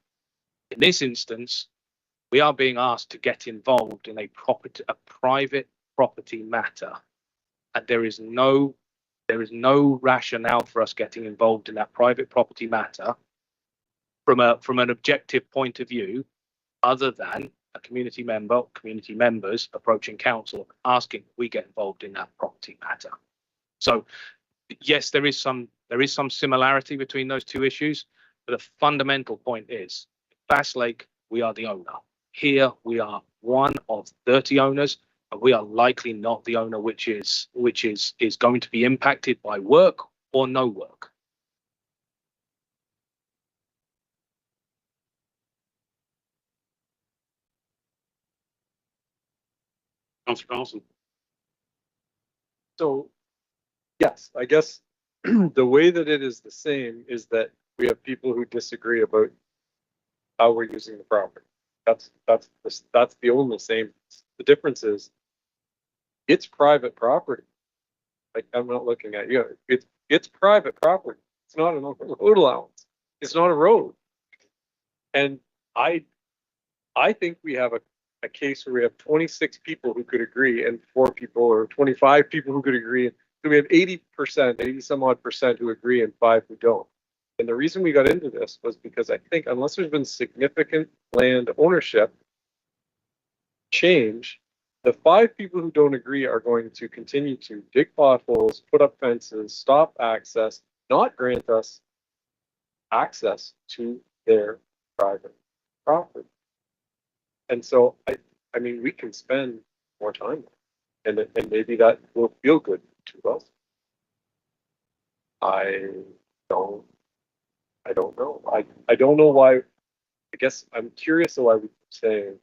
In this instance, we are being asked to get involved in a private property matter, and there is no rationale for us getting involved in that private property matter from an objective point of view, other than a community member, community members approaching council asking we get involved in that property matter. So yes, there is some similarity between those two issues, but the fundamental point is Bass Lake, we are the owner. Here we are one of 30 owners, and we are likely not the owner which is going to be impacted by work or no work. Councillor Thompson. So, yes, I guess the way that it is the same is that we have people who disagree about how we're using the property. That's the only same. The difference is it's private property. Like, I'm not looking at you. It's private property. It's not an road allowance. It's not a road. And I think we have a case where we have 26 people who could agree and 4 people or 25 people who could agree. So we have 80%, 80 some odd percent who agree and 5 who don't. And the reason we got into this was because I think unless there's been significant land ownership change, the 5 people who don't agree are going to continue to dig potholes, put up fences, stop access, not grant us access to their private property. And so I mean, we can spend more time and maybe that will feel good to us. I don't know. I don't know why. I guess I'm curious to why we keep saying,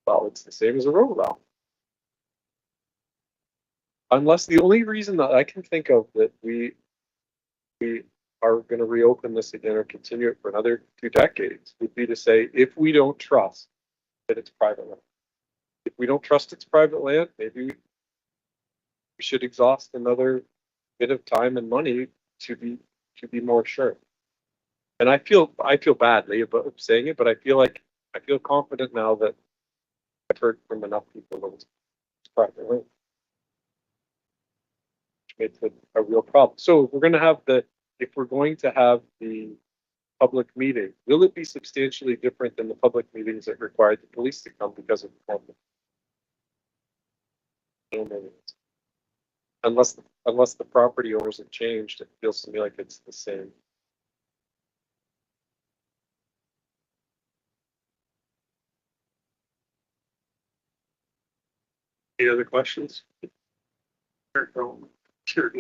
well, it's the same as a road route. Unless the only reason that I can think of that we are going to reopen this again or continue it for another 2 decades would be to say, if we don't trust that it's private land. If we don't trust it's private land, maybe we should exhaust another bit of time and money to be more sure. And I feel badly about saying it, but I feel confident now that I've heard from enough people that it's private land, which makes it a real problem. So if we're going to have the public meeting, will it be substantially different than the public meetings that required the police to come because of the pandemic? Unless the property owners have changed, it feels to me like it's the same. Any other questions? Sure.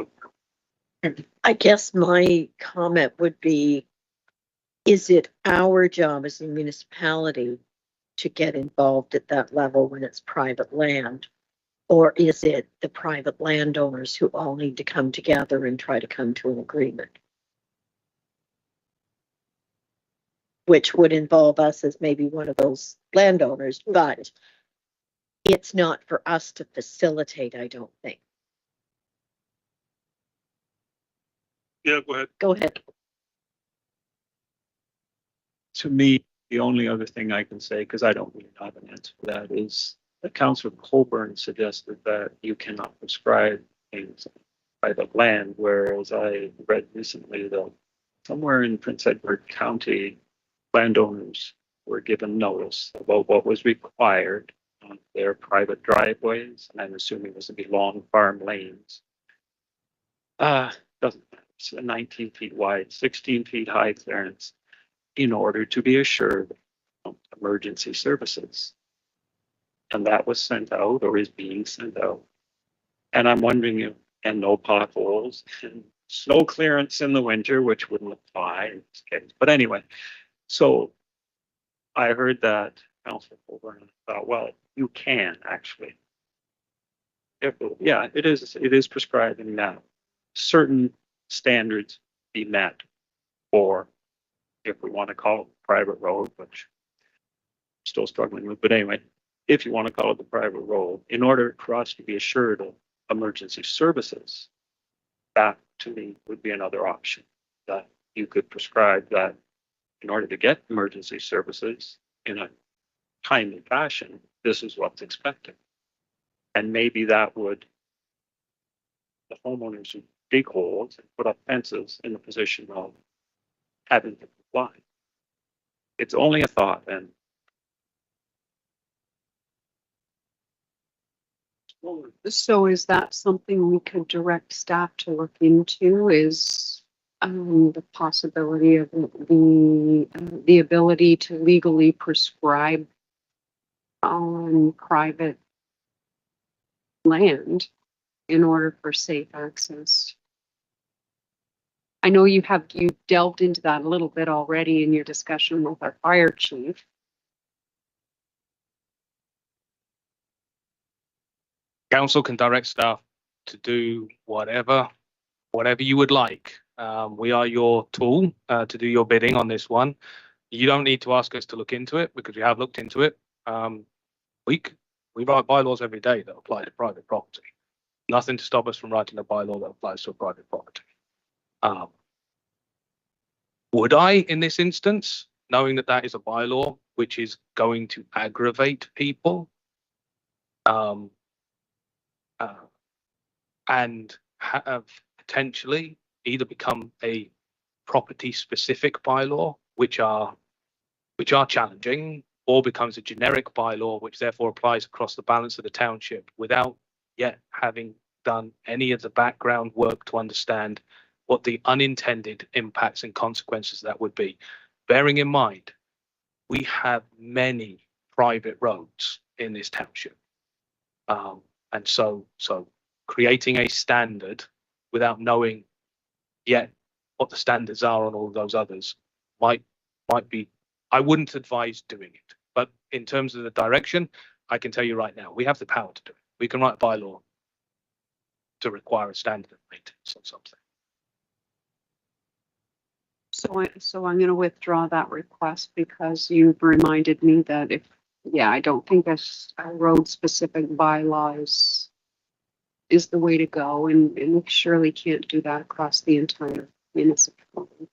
I guess my comment would be, is it our job as a municipality to get involved at that level when it's private land? Or is it the private landowners who all need to come together and try to come to an agreement? Which would involve us as maybe one of those landowners, but it's not for us to facilitate, I don't think. Yeah, go ahead. Go ahead. To me, the only other thing I can say, because I don't really have an answer for that, is that Councillor Colburn suggested that you cannot prescribe things on private land, whereas I read recently that somewhere in Prince Edward County, landowners were given notice about what was required on their private driveways, and I'm assuming this would be long farm lanes. Doesn't matter. It's 19 feet wide, 16 feet high clearance in order to be assured of emergency services. And that was sent out or is being sent out. And I'm wondering if, and no potholes and snow clearance in the winter, which wouldn't apply in this case. But anyway, so I heard that Councilor Colburn thought, well, you can actually. Yeah, it is prescribing now. Certain standards be met for, if we want to call it a private road, which I'm still struggling with, but anyway, if you want to call it the private road, in order for us to be assured of emergency services, that to me would be another option, that you could prescribe that in order to get emergency services in a timely fashion, this is what's expected. And maybe that would, the homeowners who dig holes and put up fences in the position of having to comply. It's only a thought, and So is that something we could direct staff to look into, is the possibility of the ability to legally prescribe on private land in order for safe access? I know you delved into that a little bit already in your discussion with our fire chief. Council can direct staff to do whatever you would like. We are your tool to do your bidding on this one. You don't need to ask us to look into it because we have looked into it. We write bylaws every day that apply to private property. Nothing to stop us from writing a bylaw that applies to a private property. Would I, in this instance, knowing that that is a bylaw which is going to aggravate people? and have potentially either become a property specific bylaw, which are challenging, or becomes a generic bylaw, which therefore applies across the balance of the township without yet having done any of the background work to understand what the unintended impacts and consequences that would be. Bearing in mind, we have many private roads in this township. And so creating a standard without knowing yet what the standards are on all of those others might be, I wouldn't advise doing it. But in terms of the direction, I can tell you right now, we have the power to do it. We can write a bylaw to require a standard of maintenance on something. So I'm going to withdraw that request because you've reminded me that I don't think a road specific bylaws is the way to go, and we surely can't do that across the entire municipality.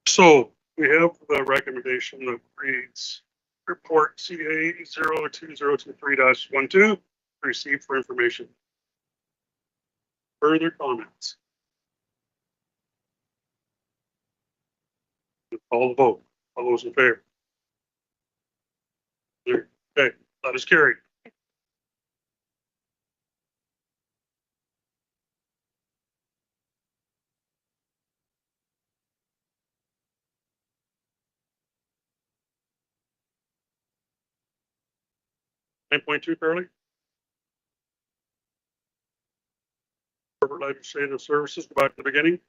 So we have the recommendation that reads report CA 02023-12 received for information. Further comments? Call the vote. All those in favor? Okay, that is carried. (9.2) Carly. Corporate legislative services, go back to the beginning.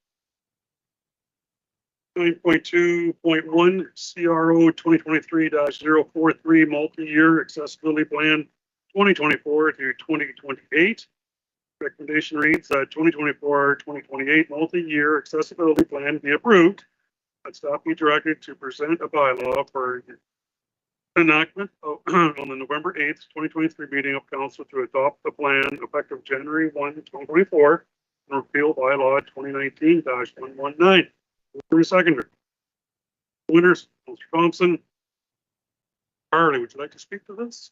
9.2.1 CRO 2023-043 multi-year accessibility plan 2024 through 2028. Recommendation reads that 2024-2028 multi-year accessibility plan be approved. That staff be directed to present a bylaw for enactment on the November 8th, 2023 meeting of council to adopt the plan effective January 1, 2024 and repeal bylaw 2019-119. Seconder. Winners, Mr. Thompson. Carly, would you like to speak to this?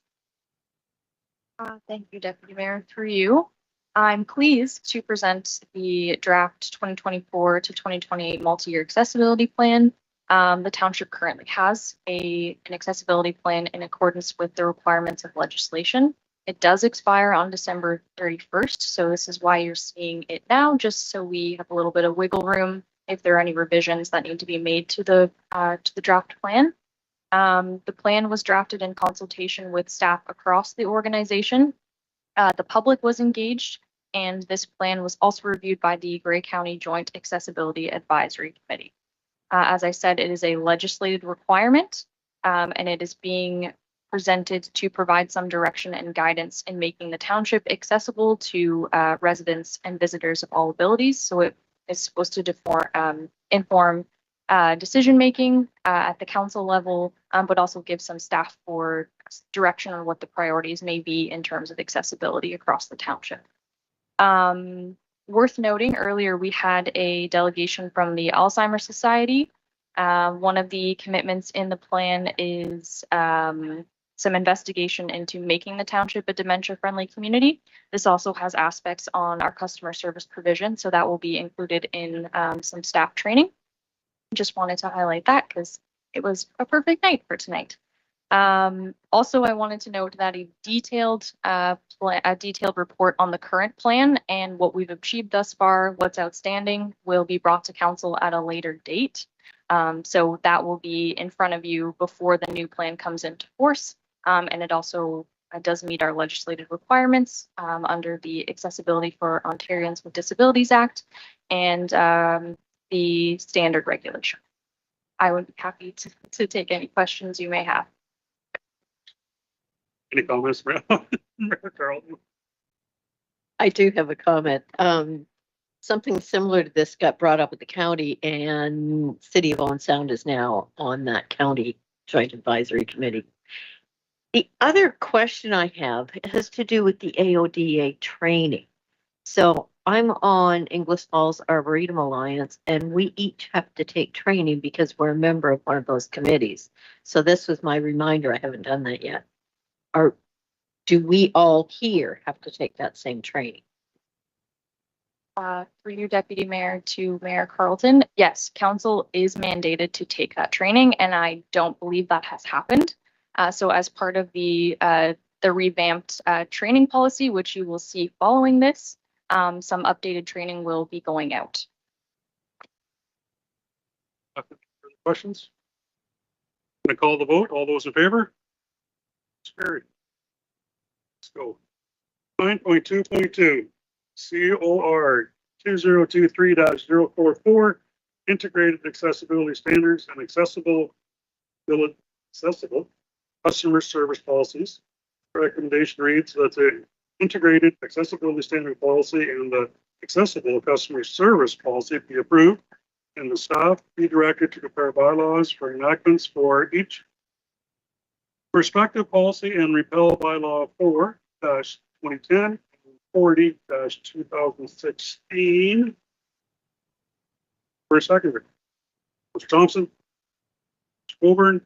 Thank you, Deputy Mayor. Through you, I'm pleased to present the draft 2024 to 2028 multi-year accessibility plan. The township currently has an accessibility plan in accordance with the requirements of legislation. It does expire on December 31st, so this is why you're seeing it now, just so we have a little bit of wiggle room if there are any revisions that need to be made to the draft plan. The plan was drafted in consultation with staff across the organization. The public was engaged, and this plan was also reviewed by the Grey County Joint Accessibility Advisory Committee. As I said, it is a legislated requirement, and it is being presented to provide some direction and guidance in making the township accessible to residents and visitors of all abilities. So it is supposed to inform decision-making at the council level, but also give some staff for direction on what the priorities may be in terms of accessibility across the township. Worth noting, earlier we had a delegation from the Alzheimer's Society. One of the commitments in the plan is some investigation into making the township a dementia-friendly community. This also has aspects on our customer service provision, so that will be included in some staff training. Just wanted to highlight that because it was a perfect night for tonight. Also, I wanted to note that a detailed report on the current plan and what we've achieved thus far, what's outstanding, will be brought to council at a later date. So that will be in front of you before the new plan comes into force. And it also does meet our legislative requirements under the Accessibility for Ontarians with Disabilities Act and the standard regulation. I would be happy to take any questions you may have. Any comments, Mayor Carlton? I do have a comment. Something similar to this got brought up at the county, and City of Owen Sound is now on that county joint advisory committee. The other question I have has to do with the AODA training. So I'm on English Falls Arboretum Alliance, and we each have to take training because we're a member of one of those committees. So this was my reminder. I haven't done that yet. Or do we all here have to take that same training? Through your deputy mayor to Mayor Carlton, yes, council is mandated to take that training, and I don't believe that has happened. So as part of the revamped training policy, which you will see following this, some updated training will be going out. Further questions? Gonna call the vote. All those in favor? It's carried. Let's go. 9.2.2 COR 2023-044 Integrated Accessibility Standards and accessible customer service policies. Recommendation reads that the integrated accessibility standard policy and the accessible customer service policy be approved, and the staff be directed to prepare bylaws for enactments for each respective policy and repeal bylaw 4-2010 40-2016. For a second, Mr. Thompson, Mr. Colburn,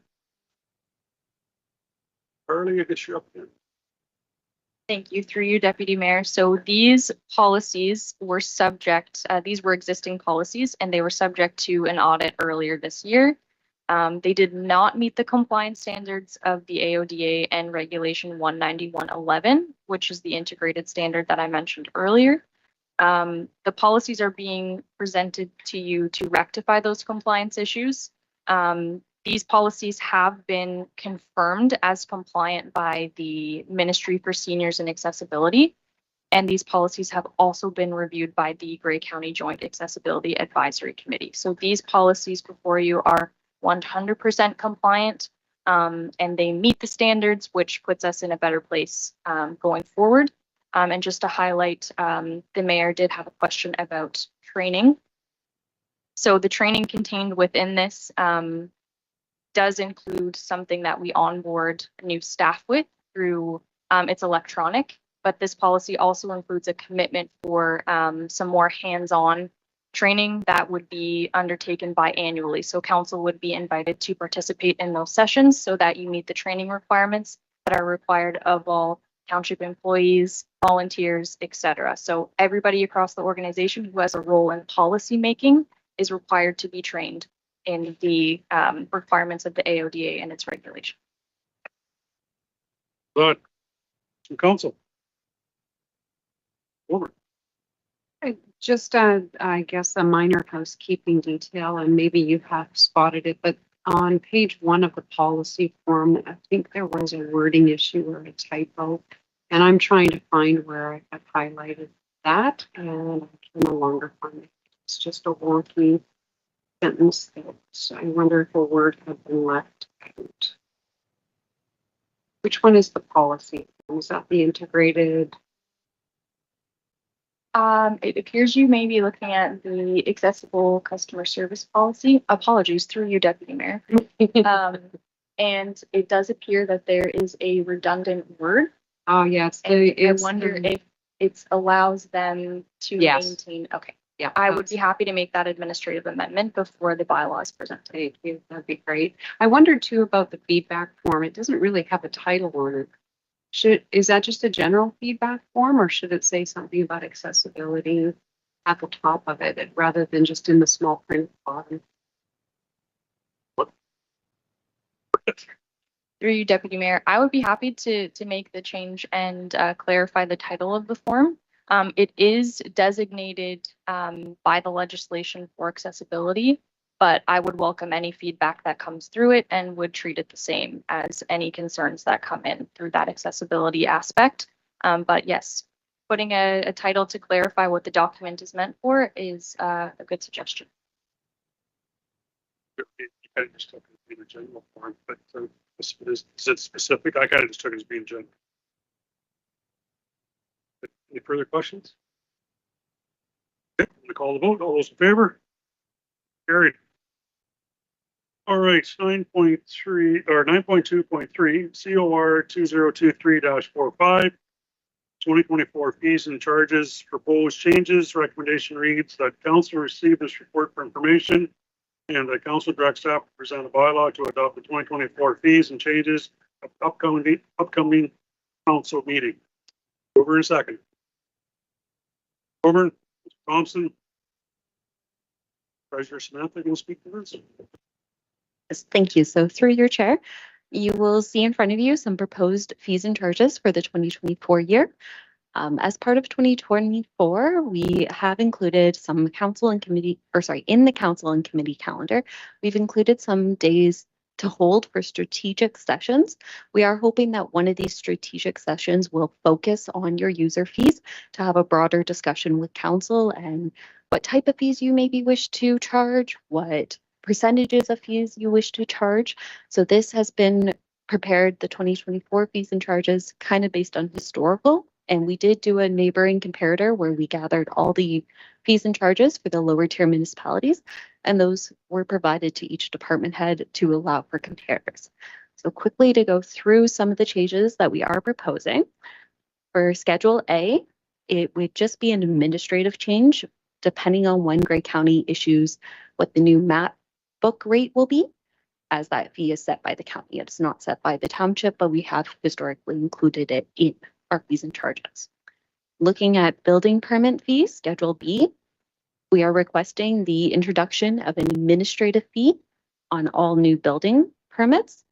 Harley, I guess you're up again. Thank you. Through you, Deputy Mayor. So these policies were subject, these were existing policies, and they were subject to an audit earlier this year. They did not meet the compliance standards of the AODA and Regulation 191.11, which is the integrated standard that I mentioned earlier. The policies are being presented to you to rectify those compliance issues. These policies have been confirmed as compliant by the Ministry for Seniors and Accessibility, and these policies have also been reviewed by the Grey County Joint Accessibility Advisory Committee. So these policies before you are 100% compliant, and they meet the standards, which puts us in a better place going forward. And just to highlight, the mayor did have a question about training. So the training contained within this does include something that we onboard new staff with through, it's electronic, but this policy also includes a commitment for some more hands-on training that would be undertaken biannually. So council would be invited to participate in those sessions so that you meet the training requirements that are required of all township employees, volunteers, etc. So everybody across the organization who has a role in policy making is required to be trained in the requirements of the AODA and its regulation. Good. From council. Over. Just I guess a minor housekeeping detail, and maybe you have spotted it, but on page 1 of the policy form, I think there was a wording issue or a typo, and I'm trying to find where I have highlighted that, and I can no longer find it. It's just a wonky sentence there. So I wonder if a word had been left out. Which one is the policy? Is that the integrated? It appears you may be looking at the accessible customer service policy. Apologies, through you, Deputy Mayor. And it does appear that there is a redundant word. Oh, yes. I wonder if it allows them to maintain. Okay. Yeah, I would be happy to make that administrative amendment before the bylaw is presented. Thank you. That'd be great. I wondered too about the feedback form. It doesn't really have a title on it. Is that just a general feedback form, or should it say something about accessibility at the top of it rather than just in the small print bottom? Through you, Deputy Mayor, I would be happy to make the change and clarify the title of the form. It is designated by the legislation for accessibility, but I would welcome any feedback that comes through it and would treat it the same as any concerns that come in through that accessibility aspect. But yes, putting a title to clarify what the document is meant for is a good suggestion. You kind of just took it as being a general form, but is it specific? I kind of just took it as being general. Any further questions? Okay, I'm gonna call the vote. All those in favor? Carried. All right, 9.3 or 9.2.3 COR 2023-45 2024 fees and charges, proposed changes. Recommendation reads that council receive this report for information and the council directs staff to present a bylaw to adopt the 2024 fees and changes of upcoming council meeting. Over in a second. Over, Mr. Thompson. Treasurer Samantha, you will speak to this. Yes, thank you. So through your chair, you will see in front of you some proposed fees and charges for the 2024 year. As part of 2024, we have included some council and committee, in the council and committee calendar, we've included some days to hold for strategic sessions. We are hoping that one of these strategic sessions will focus on your user fees to have a broader discussion with council and what type of fees you maybe wish to charge, what percentages of fees you wish to charge. So this has been prepared, the 2024 fees and charges, kind of based on historical. And we did do a neighboring comparator where we gathered all the fees and charges for the lower tier municipalities, and those were provided to each department head to allow for compares. So quickly to go through some of the changes that we are proposing. For Schedule A, it would just be an administrative change depending on when Grey County issues what the new map book rate will be, as that fee is set by the county. It's not set by the township, but we have historically included it in our fees and charges. Looking at building permit fees, Schedule B, we are requesting the introduction of an administrative fee on all new building permits.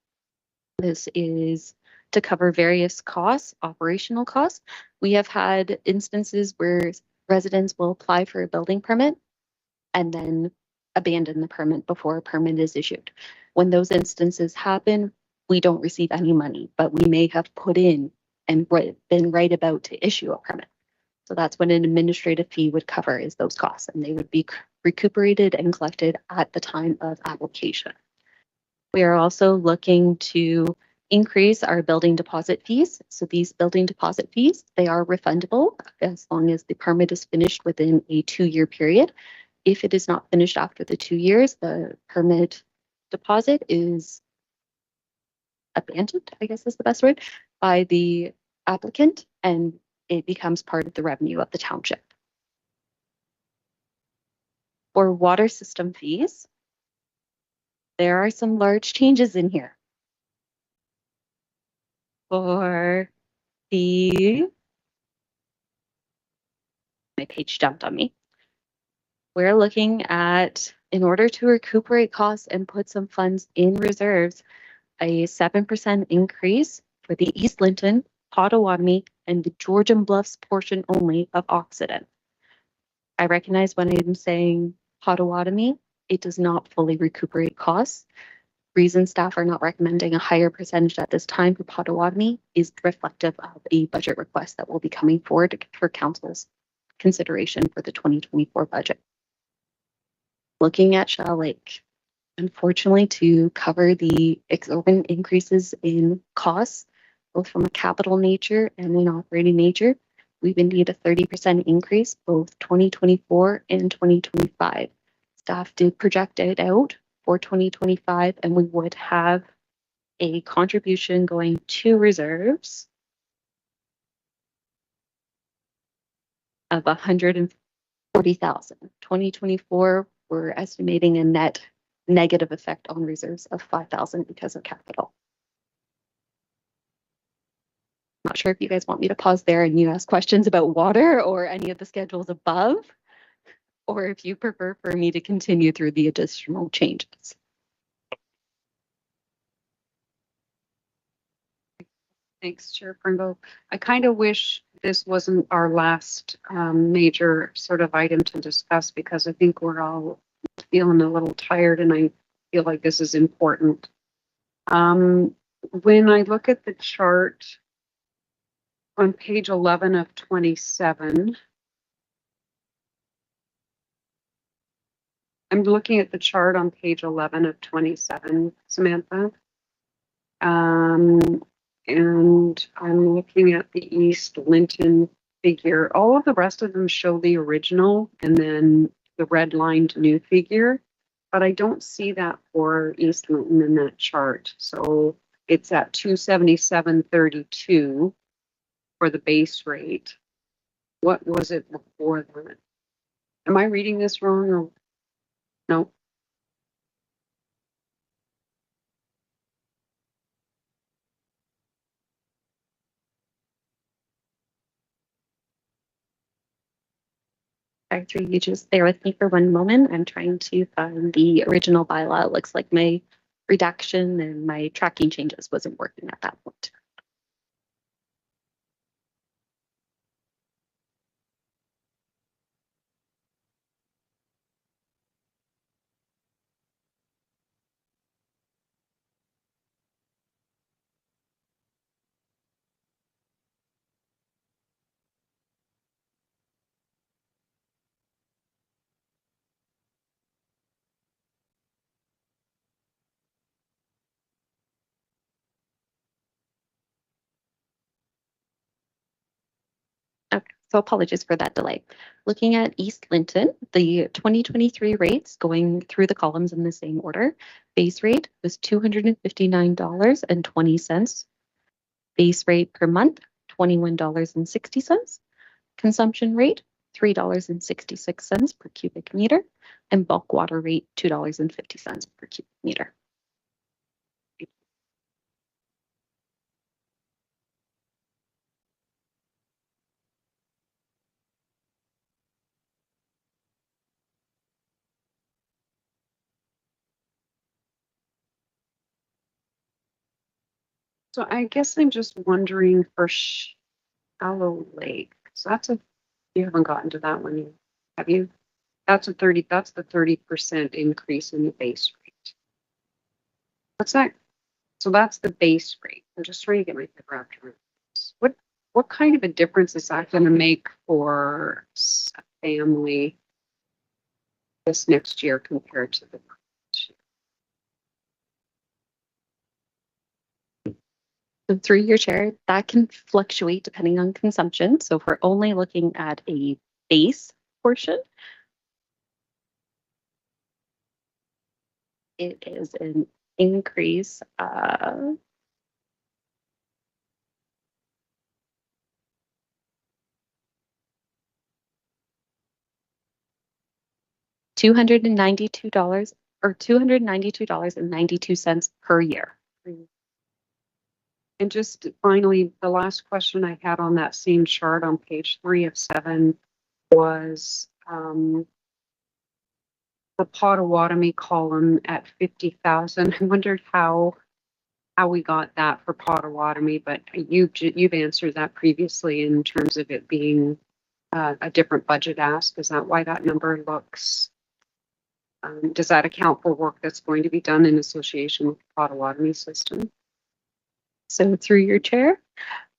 This is to cover various costs, operational costs. We have had instances where residents will apply for a building permit and then abandon the permit before a permit is issued. When those instances happen, we don't receive any money, but we may have put in and been right about to issue a permit. So that's what an administrative fee would cover, is those costs, and they would be recuperated and collected at the time of application. We are also looking to increase our building deposit fees. So these building deposit fees, they are refundable as long as the permit is finished within a 2-year period. If it is not finished after the 2 years, the permit deposit is abandoned, I guess is the best word, by the applicant, and it becomes part of the revenue of the township. For water system fees, there are some large changes in here. For the, my page jumped on me. We're looking at, in order to recuperate costs and put some funds in reserves, a 7% increase for the East Linton, Potawatomi, and the Georgian Bluffs portion only of Occidental. I recognize when I'm saying Potawatomi, it does not fully recuperate costs. Reason staff are not recommending a higher percentage at this time for Potawatomi is reflective of a budget request that will be coming forward for council's consideration for the 2024 budget. Looking at Shell Lake, unfortunately, to cover the exorbitant increases in costs, both from a capital nature and an operating nature, we would need a 30% increase, both 2024 and 2025. Staff did project it out for 2025, and we would have a contribution going to reserves of $140,000. 2024, we're estimating a net negative effect on reserves of $5,000 because of capital. Not sure if you guys want me to pause there and you ask questions about water or any of the schedules above, or if you prefer for me to continue through the additional changes. Thanks, Chair Pringle. I kind of wish this wasn't our last major sort of item to discuss, because I think we're all feeling a little tired and I feel like this is important. When I look at the chart on page 11 of 27, I'm looking at the chart on page 11 of 27, Samantha. And I'm looking at the East Linton figure. All of the rest of them show the original and then the redlined new figure, but I don't see that for East Linton in that chart. So it's at 277.32 for the base rate. What was it before that? Am I reading this wrong or no? Sorry, through you, just bear with me for one moment. I'm trying to find the original bylaw. It looks like my redaction and my tracking changes wasn't working at that point. Okay, so apologies for that delay. Looking at East Linton, the 2023 rates going through the columns in the same order. Base rate was $259.20. Base rate per month, $21.60. Consumption rate, $3.66 per cubic meter. And bulk water rate, $2.50 per cubic meter. So I guess I'm just wondering for Shallow Lake. So you haven't gotten to that one yet, have you? That's the 30% increase in the base rate. What's that? So that's the base rate. I'm just trying to get my head wrapped around this. What kind of a difference is that going to make for a family this next year compared to the previous year? So through your chair, that can fluctuate depending on consumption. So if we're only looking at a base portion, it is an increase of $292 or $292.92 per year. And just finally, the last question I had on that same chart on page 3 of 7 was the Potawatomi column at 50,000. I wondered how we got that for Potawatomi, but you've answered that previously in terms of it being a different budget ask. Is that why that number looks? Does that account for work that's going to be done in association with the Potawatomi system? So through your chair,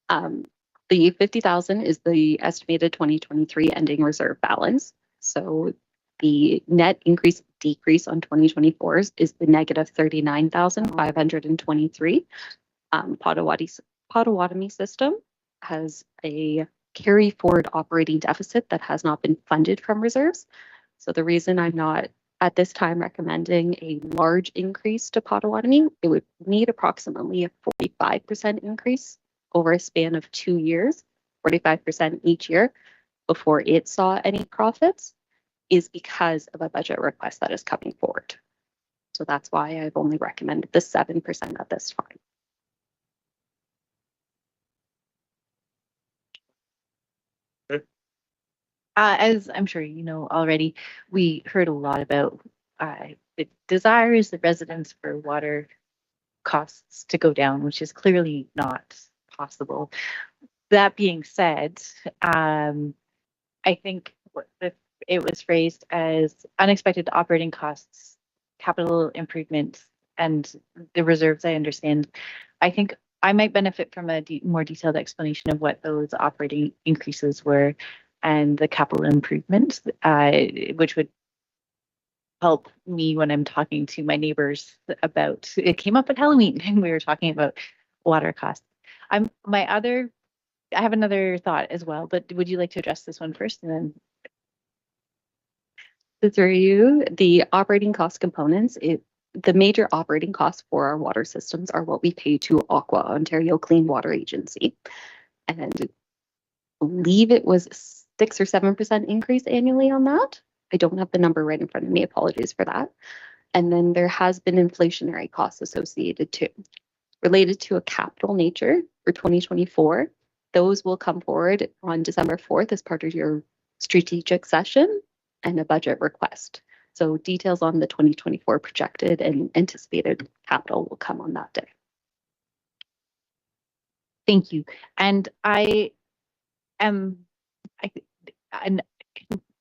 the 50,000 is the estimated 2023 ending reserve balance. So the net decrease on 2024 is the negative 39,523. Potawatomi system has a carry forward operating deficit that has not been funded from reserves. So the reason I'm not at this time recommending a large increase to Potawatomi, it would need approximately a 45% increase over a span of 2 years, 45% each year before it saw any profits, is because of a budget request that is coming forward. So that's why I've only recommended the 7% at this time. As I'm sure you know already, we heard a lot about the desires of residents for water costs to go down, which is clearly not possible. That being said, I think it was phrased as unexpected operating costs, capital improvements, and the reserves. I understand. I think I might benefit from a more detailed explanation of what those operating increases were and the capital improvements, which would help me when I'm talking to my neighbors about. It came up at Halloween and we were talking about water costs. I have another thought as well, but would you like to address this one first and then? Through you, the operating cost components, the major operating costs for our water systems are what we pay to Aqua, Ontario Clean Water Agency. And believe it was 6 or 7% increase annually on that. I don't have the number right in front of me. Apologies for that. And then there has been inflationary costs associated too, related to a capital nature for 2024. Those will come forward on December 4th as part of your strategic session and a budget request. So details on the 2024 projected and anticipated capital will come on that day. Thank you. And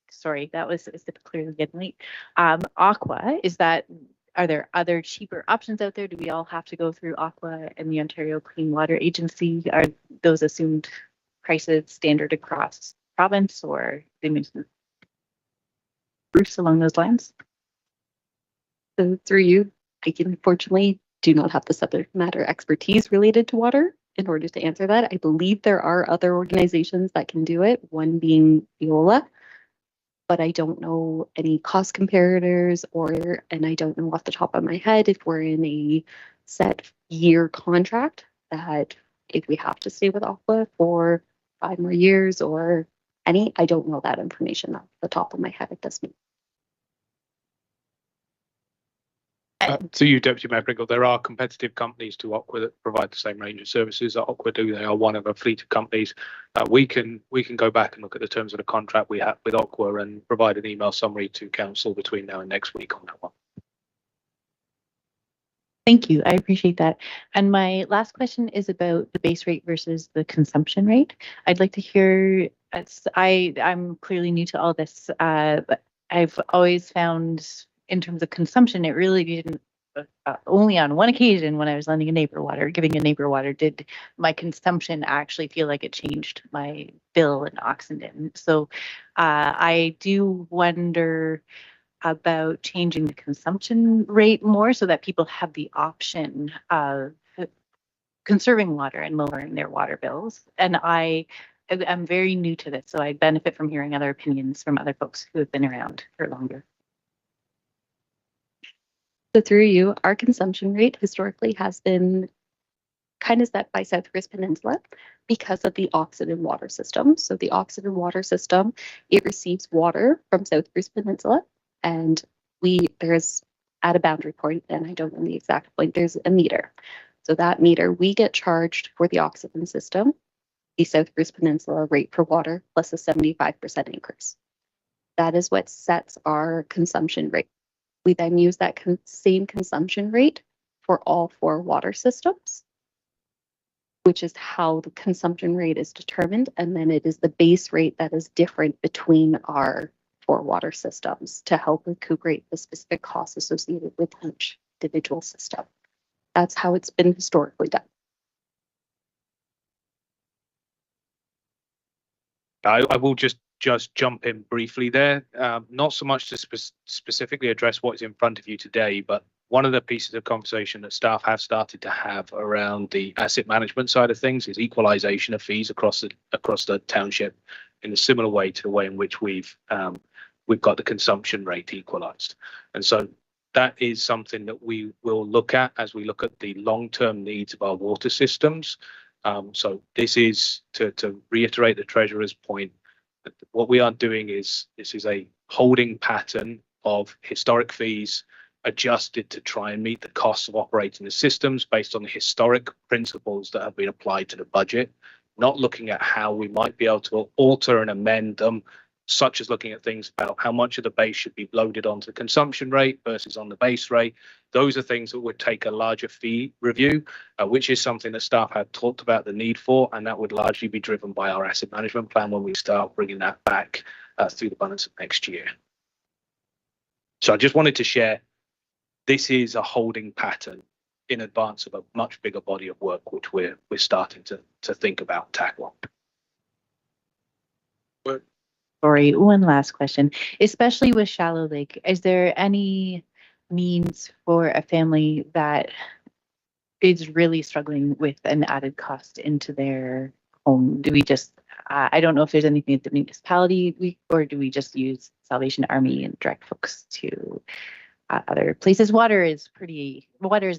sorry, that was clearly getting late. Aqua, are there other cheaper options out there? Do we all have to go through Aqua and the Ontario Clean Water Agency? Are those assumed prices standard across province, or they may roofs along those lines? So through you, I unfortunately do not have the subject matter expertise related to water in order to answer that. I believe there are other organizations that can do it, one being Viola, but I don't know any cost comparators, and I don't know off the top of my head if we're in a set year contract that if we have to stay with Aqua for 5 more years or any, I don't know that information off the top of my head at this moment. To you, Deputy Mayor Pringle, there are competitive companies to Aqua that provide the same range of services that Aqua do. They are one of a fleet of companies. We can go back and look at the terms of the contract we have with Aqua and provide an email summary to council between now and next week on that one. Thank you. I appreciate that. And my last question is about the base rate versus the consumption rate. I'd like to hear, I'm clearly new to all this, but I've always found in terms of consumption, it really didn't, only on one occasion when I was lending a neighbor water, giving a neighbor water, did my consumption actually feel like it changed my bill in Oxenden. So I do wonder about changing the consumption rate more so that people have the option of conserving water and lowering their water bills. And I'm very new to this, so I benefit from hearing other opinions from other folks who have been around for longer. So through you, our consumption rate historically has been kind of set by South Bruce Peninsula because of the Oxenden water system. So the Oxenden water system, it receives water from South Bruce Peninsula, and there's at a boundary point, and I don't know the exact point, there's a meter. So that meter, we get charged for the Oxenden system, the South Bruce Peninsula rate for water plus a 75% increase. That is what sets our consumption rate. We then use that same consumption rate for all 4 water systems, which is how the consumption rate is determined. And then it is the base rate that is different between our 4 water systems to help recuperate the specific costs associated with each individual system. That's how it's been historically done. I will just jump in briefly there, not so much to specifically address what is in front of you today, but one of the pieces of conversation that staff have started to have around the asset management side of things is equalization of fees across the township in a similar way to the way in which we've got the consumption rate equalized. And so that is something that we will look at as we look at the long-term needs of our water systems. So this is to reiterate the Treasurer's point. What we are doing is this is a holding pattern of historic fees adjusted to try and meet the costs of operating the systems based on the historic principles that have been applied to the budget, not looking at how we might be able to alter and amend them, such as looking at things about how much of the base should be loaded onto the consumption rate versus on the base rate. Those are things that would take a larger fee review, which is something that staff had talked about the need for, and that would largely be driven by our asset management plan when we start bringing that back through the balance of next year. So I just wanted to share, this is a holding pattern in advance of a much bigger body of work, which we're starting to think about tackling. Sorry, one last question. Especially with Shallow Lake, is there any means for a family that is really struggling with an added cost into their home? Do we just, I don't know if there's anything at the municipality, or do we just use Salvation Army and direct folks to other places? Water is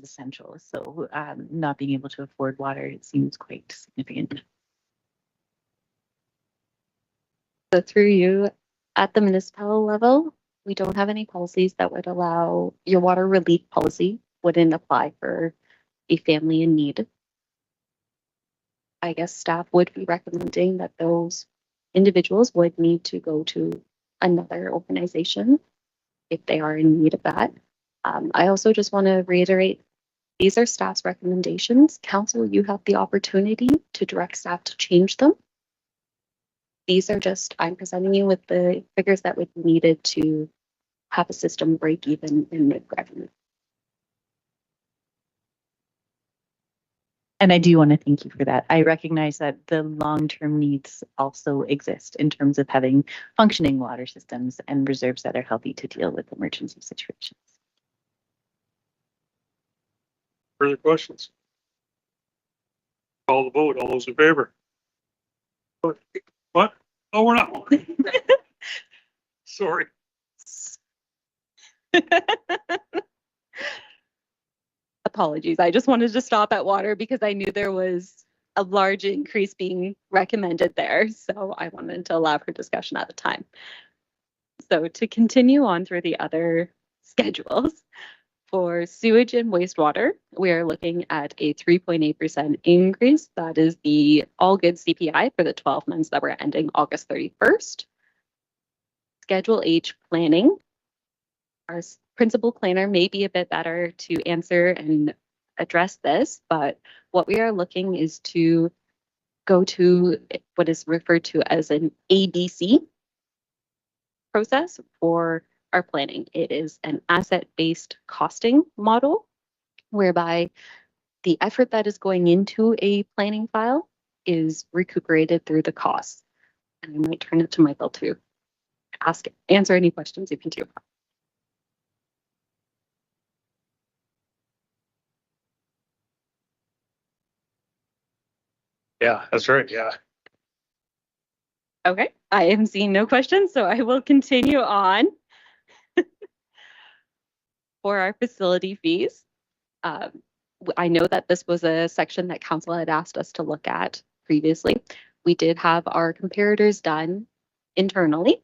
essential. So not being able to afford water, it seems quite significant. So through you, at the municipal level, we don't have any policies that would allow your water relief policy wouldn't apply for a family in need. I guess staff would be recommending that those individuals would need to go to another organization if they are in need of that. I also just want to reiterate, these are staff's recommendations. Council, you have the opportunity to direct staff to change them. These are just, I'm presenting you with the figures that would be needed to have a system break even in mid-revenue. And I do want to thank you for that. I recognize that the long-term needs also exist in terms of having functioning water systems and reserves that are healthy to deal with emergency situations. Further questions? Call the vote. All those in favor? What? Oh, we're not. Sorry. Apologies. I just wanted to stop at water because I knew there was a large increase being recommended there. So I wanted to allow for discussion at the time. So to continue on through the other schedules, for sewage and wastewater, we are looking at a 3.8% increase. That is the all good CPI for the 12 months that were ending August 31st. Schedule H planning. Our principal planner may be a bit better to answer and address this, but what we are looking is to go to what is referred to as an ABC process for our planning. It is an asset-based costing model whereby the effort that is going into a planning file is recuperated through the costs. And I might turn it to Michael to answer any questions if you do. Yeah, that's right. Yeah. Okay, I am seeing no questions, so I will continue on. For our facility fees, I know that this was a section that council had asked us to look at previously. We did have our comparators done internally.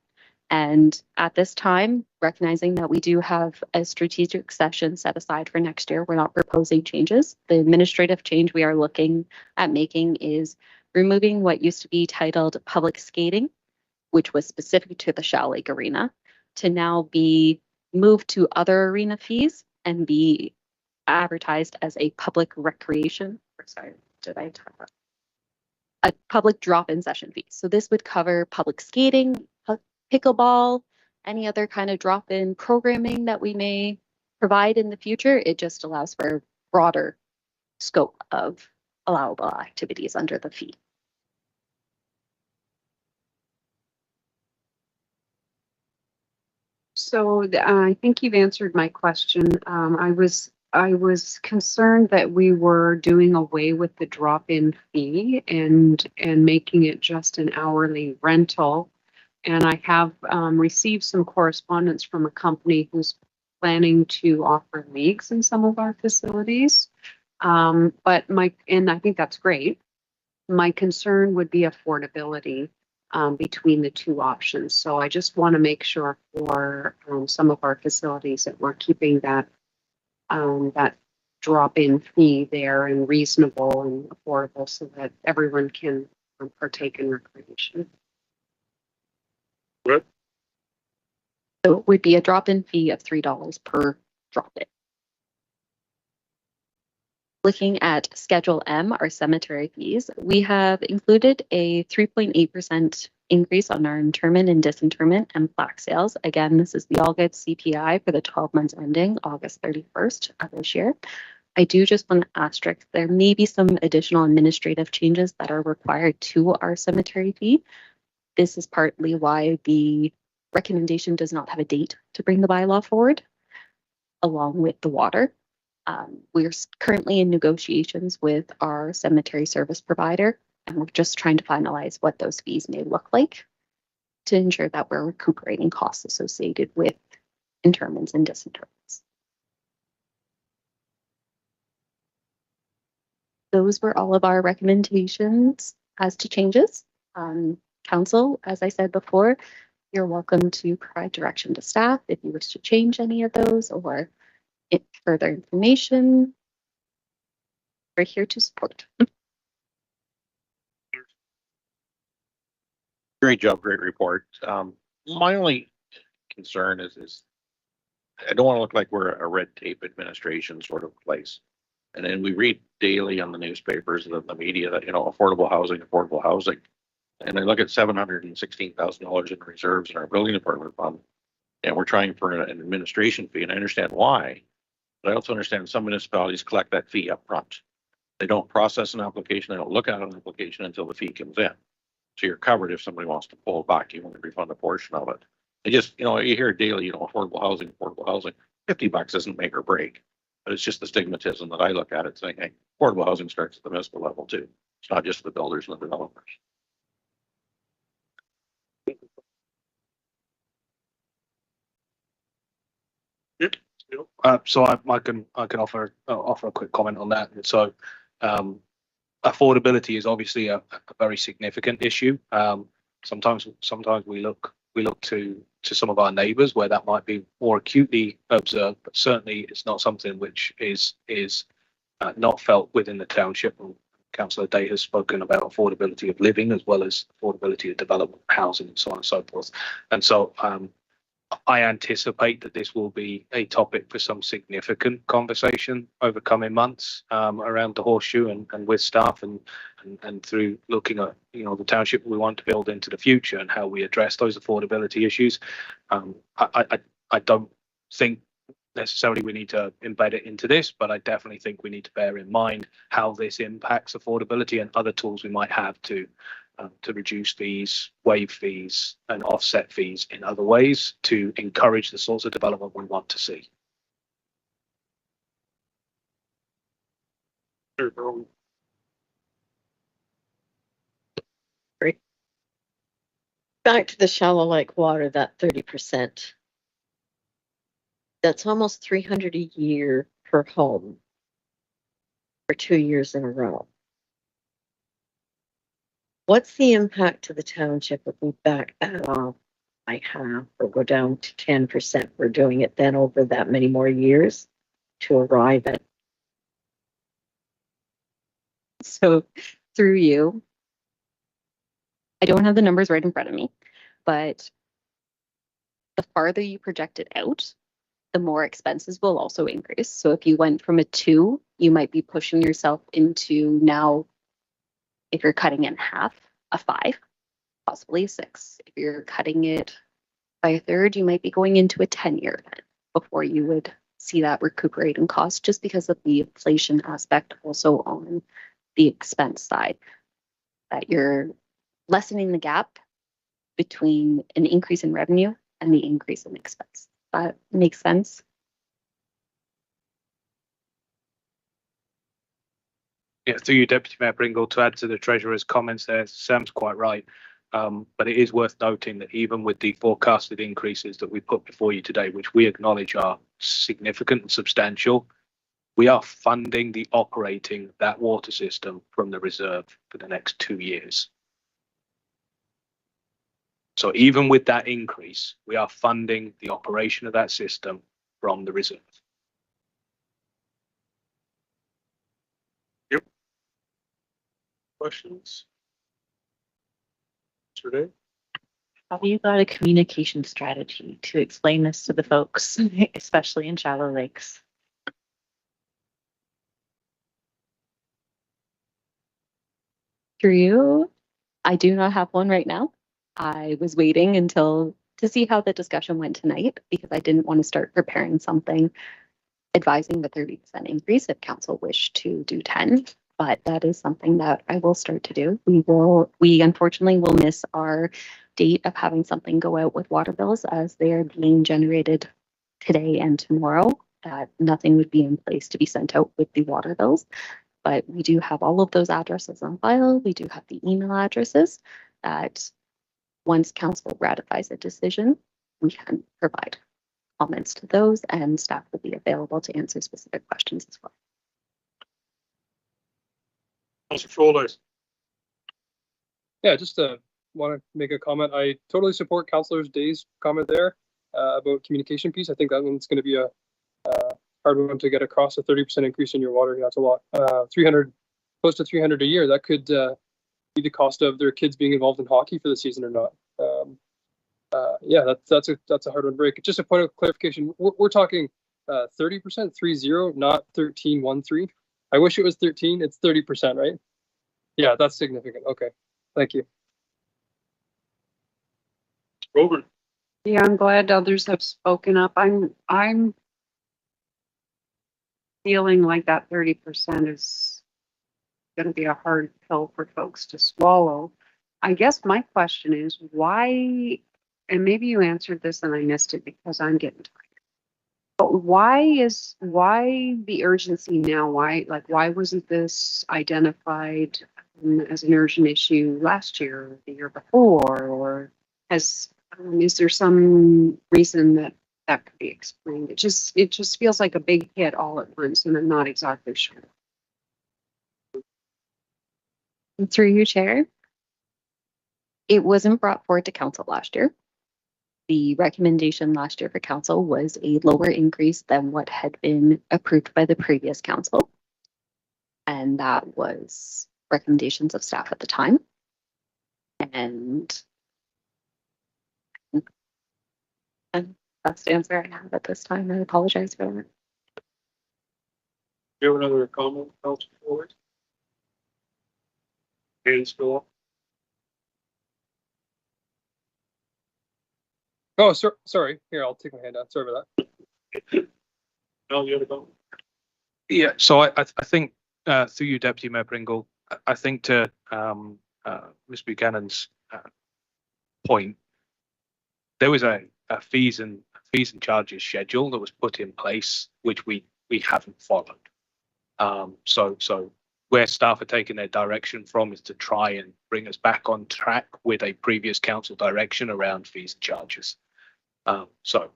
And at this time, recognizing that we do have a strategic session set aside for next year, we're not proposing changes. The administrative change we are looking at making is removing what used to be titled public skating, which was specific to the Shell Lake Arena, to now be moved to other arena fees and be advertised as a public recreation. Sorry, did I talk about a public drop-in session fee? So this would cover public skating, pickleball, any other kind of drop-in programming that we may provide in the future. It just allows for a broader scope of allowable activities under the fee. So I think you've answered my question. I was concerned that we were doing away with the drop-in fee and making it just an hourly rental. And I have received some correspondence from a company who's planning to offer leagues in some of our facilities. And I think that's great. My concern would be affordability between the two options. So I just want to make sure for some of our facilities that we're keeping that drop-in fee there and reasonable and affordable so that everyone can partake in recreation. Good. So it would be a drop-in fee of $3 per drop-in. Looking at Schedule M, our cemetery fees, we have included a 3.8% increase on our interment and disinterment and plaque sales. Again, this is the all good CPI for the 12 months ending August 31st of this year. I do just want to asterisk, there may be some additional administrative changes that are required to our cemetery fee. This is partly why the recommendation does not have a date to bring the bylaw forward, along with the water. We're currently in negotiations with our cemetery service provider, and we're just trying to finalize what those fees may look like to ensure that we're recuperating costs associated with interments and disinterments. Those were all of our recommendations as to changes. council, as I said before, you're welcome to provide direction to staff if you wish to change any of those or further information. We're here to support. Great job, great report. My only concern is I don't want to look like we're a red tape administration sort of place. And then we read daily on the newspapers and the media that, affordable housing. And I look at $716,000 in reserves in our building department fund. And we're trying for an administration fee, and I understand why. But I also understand some municipalities collect that fee up front. They don't process an application, they don't look at an application until the fee comes in. So you're covered if somebody wants to pull it back, you want to refund a portion of it. It just, you hear daily, affordable housing, $50 doesn't make or break. But it's just the stigmatism that I look at it saying, hey, affordable housing starts at the municipal level too. It's not just the builders and the developers. So I can offer a quick comment on that. And so affordability is obviously a very significant issue. Sometimes we look to some of our neighbours where that might be more acutely observed, but certainly it's not something which is not felt within the township. And Councillor Day has spoken about affordability of living as well as affordability of development, housing, and so on and so forth. And so I anticipate that this will be a topic for some significant conversation over coming months around the Horseshoe and with staff and through looking at the township we want to build into the future and how we address those affordability issues. I don't think necessarily we need to embed it into this, but I definitely think we need to bear in mind how this impacts affordability and other tools we might have to reduce fees, waive fees, and offset fees in other ways to encourage the sorts of development we want to see. Great. Back to the shallow lake water, that 30%. That's almost 300 a year per home for 2 years in a row. What's the impact to the township if we back that off by half or go down to 10%? We're doing it then over that many more years to arrive at. So through you, I don't have the numbers right in front of me, but the farther you project it out, the more expenses will also increase. So if you went from a 2, you might be pushing yourself into now, if you're cutting it in half, a 5, possibly a 6. If you're cutting it by a third, you might be going into a 10-year event before you would see that recuperate in cost, just because of the inflation aspect also on the expense side, that you're lessening the gap between an increase in revenue and the increase in expense. That makes sense. Yeah, through you, Deputy Mayor Pringle, to add to the Treasurer's comments there, Sam's quite right. But it is worth noting that even with the forecasted increases that we put before you today, which we acknowledge are significant and substantial, we are funding the operating that water system from the reserve for the next 2 years. So even with that increase, we are funding the operation of that system from the reserve. Yep. Questions? Today? Have you got a communication strategy to explain this to the folks, especially in shallow lakes? Through you, I do not have one right now. I was waiting to see how the discussion went tonight, because I didn't want to start preparing something advising the 30% increase if council wished to do 10, but that is something that I will start to do. We unfortunately will miss our date of having something go out with water bills, as they are being generated today and tomorrow, that nothing would be in place to be sent out with the water bills. But we do have all of those addresses on file. We do have the email addresses that once council ratifies a decision, we can provide comments to those, and staff will be available to answer specific questions as well. Councilor Shoulders. Yeah, just want to make a comment. I totally support Councillor Day's comment there about communication piece. I think that one's going to be a hard one to get across. A 30% increase in your water. That's a lot. 300, close to 300 a year. That could be the cost of their kids being involved in hockey for the season or not. Yeah, that's a hard one to break. Just a point of clarification. We're talking 30%, 30, not 13.13. I wish it was 13. It's 30%, right? Yeah, that's significant. Okay, thank you. Robert. Yeah, I'm glad others have spoken up. I'm feeling like that 30% is going to be a hard pill for folks to swallow. I guess my question is why, and maybe you answered this and I missed it because I'm getting tired. But why the urgency now? Why wasn't this identified as an urgent issue last year, or the year before, or is there some reason that could be explained? It just feels like a big hit all at once, and I'm not exactly sure. Through you, Chair. It wasn't brought forward to council last year. The recommendation last year for council was a lower increase than what had been approved by the previous council. And that was recommendations of staff at the time. And that's the answer I have at this time. I apologize for that. Do you have another comment, Councilor Forward? Hands still up. Oh, sorry. Here, I'll take my hand out. Sorry about that. No, you have a comment? Yeah, so I think through you, Deputy Mayor Pringle, I think to Ms. Buchanan's point, there was a fees and charges schedule that was put in place, which we haven't followed. So where staff are taking their direction from is to try and bring us back on track with a previous council direction around fees and charges. So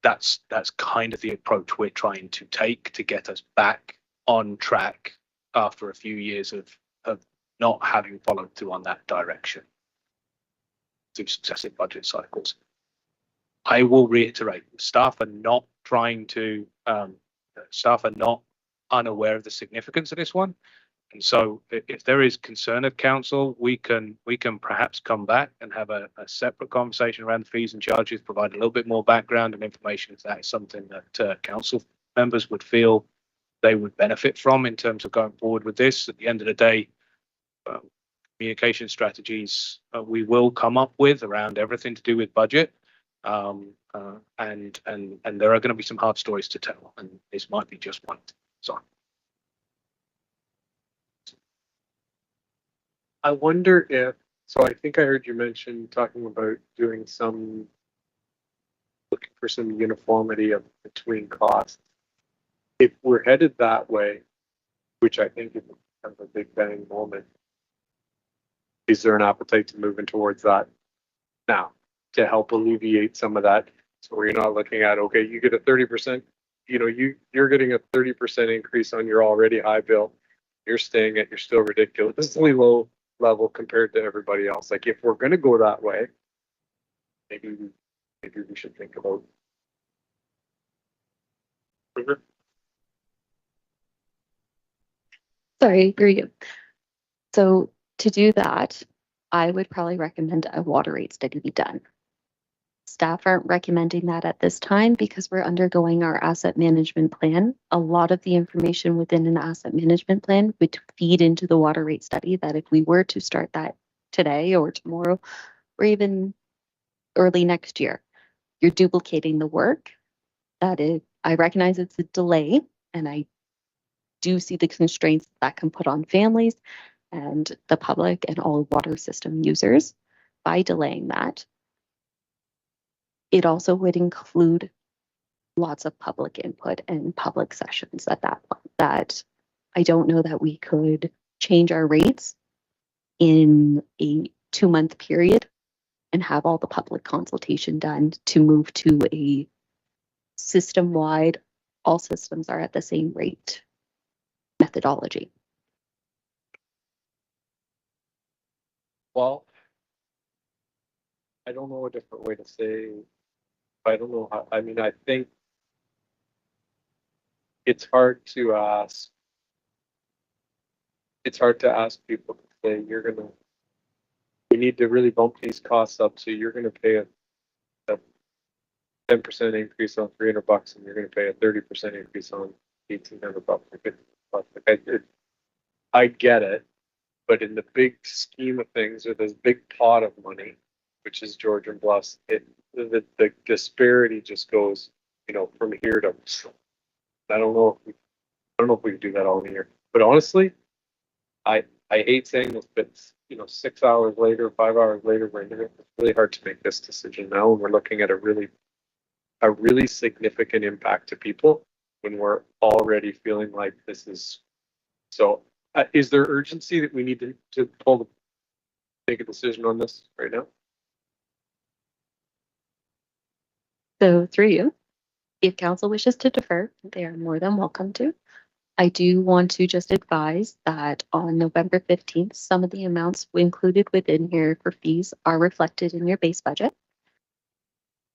that's kind of the approach we're trying to take to get us back on track after a few years of not having followed through on that direction through successive budget cycles. I will reiterate, staff are not unaware of the significance of this one. And so if there is concern of council, we can perhaps come back and have a separate conversation around the fees and charges, provide a little bit more background and information if that is something that council members would feel they would benefit from in terms of going forward with this. At the end of the day, communication strategies we will come up with around everything to do with budget. And there are going to be some hard stories to tell, and this might be just one. So I wonder if, so I think I heard you mention talking about doing some, looking for some uniformity between costs. If we're headed that way, which I think is kind of a big bang moment, is there an appetite to moving towards that now to help alleviate some of that? So you're not looking at, okay, you get a 30%, you're getting a 30% increase on your already high bill. You're staying at, you're still ridiculously low level compared to everybody else. Like if we're going to go that way, maybe we should think about. Sorry, I agree. So to do that, I would probably recommend a water rate study be done. Staff aren't recommending that at this time because we're undergoing our asset management plan. A lot of the information within an asset management plan would feed into the water rate study that if we were to start that today or tomorrow or even early next year, you're duplicating the work. I recognize it's a delay, and I do see the constraints that can put on families and the public and all water system users by delaying that. It also would include lots of public input and public sessions at that point. That I don't know that we could change our rates in a 2-month period and have all the public consultation done to move to a system-wide, all systems are at the same rate methodology. Well, I don't know a different way to say, I don't know how, I mean, I think it's hard to ask. It's hard to ask people to say, we need to really bump these costs up, so you're gonna pay a 10% increase on $300 and you're gonna pay a 30% increase on $1,800 or $50. I get it, but in the big scheme of things, with this big pot of money, which is Georgian Bluffs, the disparity just goes, from here to. I don't know if we can do that all in a year. But honestly, I hate saying this, but 6 hours later, 5 hours later, it's really hard to make this decision now, and we're looking at a really significant impact to people when we're already feeling like this is so. Is there urgency that we need to make a decision on this right now? So through you, if council wishes to defer, they are more than welcome to. I do want to just advise that on November 15th, some of the amounts included within here for fees are reflected in your base budget.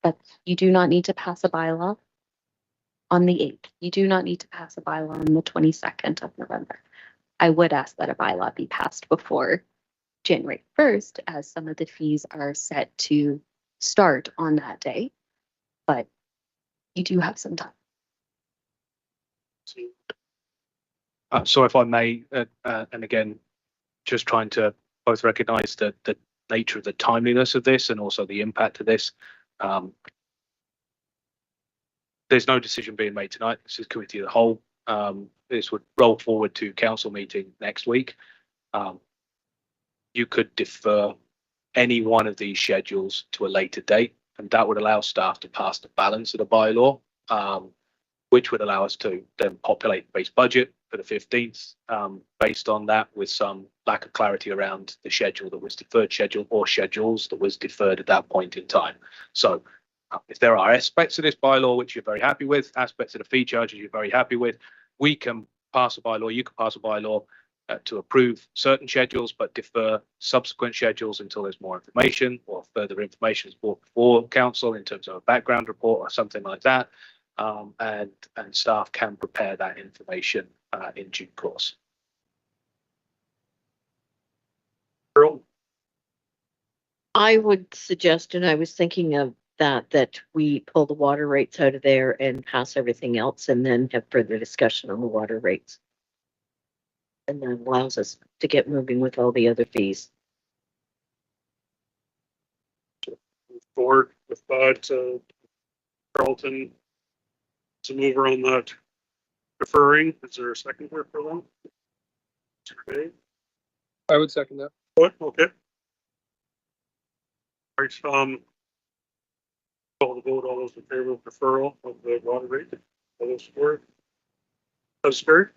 But you do not need to pass a bylaw on the 8th. You do not need to pass a bylaw on the 22nd of November. I would ask that a bylaw be passed before January 1st, as some of the fees are set to start on that day. But you do have some time. So if I may, and again, just trying to both recognise the nature of the timeliness of this and also the impact of this. There's no decision being made tonight. This is committee of the whole. This would roll forward to council meeting next week. You could defer any one of these schedules to a later date, and that would allow staff to pass the balance of the bylaw, which would allow us to then populate the base budget for the 15th, based on that, with some lack of clarity around the schedule that was deferred, schedule or schedules that was deferred at that point in time. So if there are aspects of this bylaw which you're very happy with, aspects of the fee charges you're very happy with, we can pass a bylaw, you can pass a bylaw to approve certain schedules, but defer subsequent schedules until there's more information or further information is brought before council in terms of a background report or something like that. And staff can prepare that information in due course. I would suggest, and I was thinking of that we pull the water rates out of there and pass everything else and then have further discussion on the water rates. And that allows us to get moving with all the other fees. Move forward with that, Carlton, to move on that deferring. Is there a second here for them? Okay. I would second that. What? Okay. All right, call the vote. All those in favor of deferral of the water rate? All those for it? That's carried.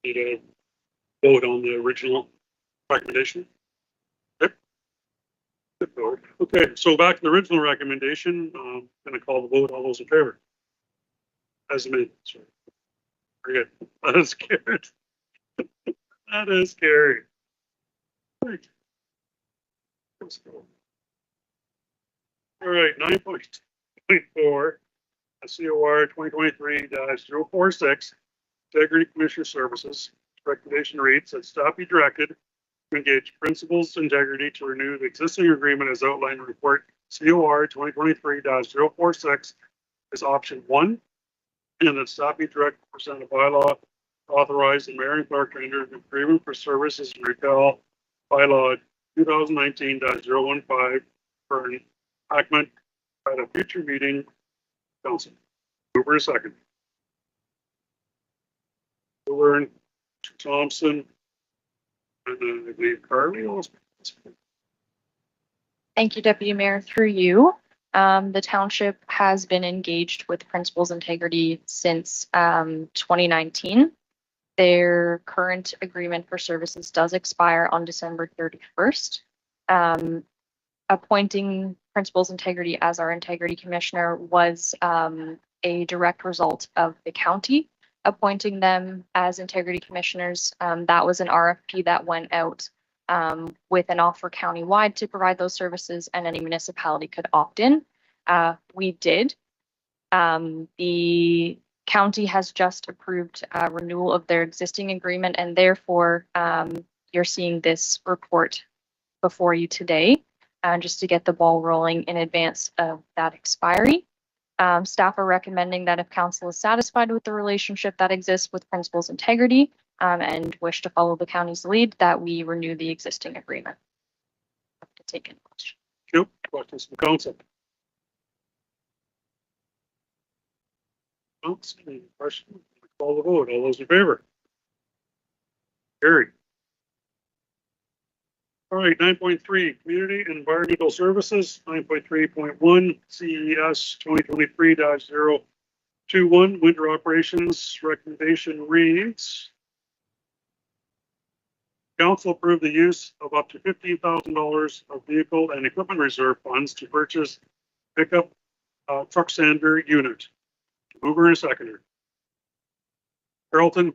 Need a vote on the original recommendation. Yep. Okay, so back to the original recommendation. Gonna call the vote. All those in favor? As amended. Sorry. Very good. That is carried. That is carried. Right. Let's go. All right, 9.4, COR 2023-046. Integrity Commissioner Services. Recommendation reads that staff be directed to engage Principals Integrity to renew the existing agreement as outlined in report COR 2023-046 as option 1, and that staff be directed to present a bylaw to authorize the mayor and clerk to enter an agreement for services and repeal bylaw 2019-015 for an enactment at a future meeting. Council. Over a second. Warren, Thompson, and I believe Carly. Thank you, Deputy Mayor. Through you, the township has been engaged with Principals Integrity since 2019. Their current agreement for services does expire on December 31st. Appointing Principals Integrity as our integrity commissioner was a direct result of the county appointing them as integrity commissioners. That was an RFP that went out with an offer countywide to provide those services, and any municipality could opt in. We did. The county has just approved a renewal of their existing agreement, and therefore you're seeing this report before you today, just to get the ball rolling in advance of that expiry. Staff are recommending that if council is satisfied with the relationship that exists with Principals Integrity and wish to follow the county's lead, that we renew the existing agreement. To take any questions. Yep, questions from council? Any question? Call the vote. All those in favor? Carried. All right, 9.3, Community and Environmental Services, 9.3.1, CES 2023-021, Winter Operations Recommendation reads, Council approved the use of up to $15,000 of vehicle and equipment reserve funds to purchase pickup truck sander unit. Mover and seconder. Carlton.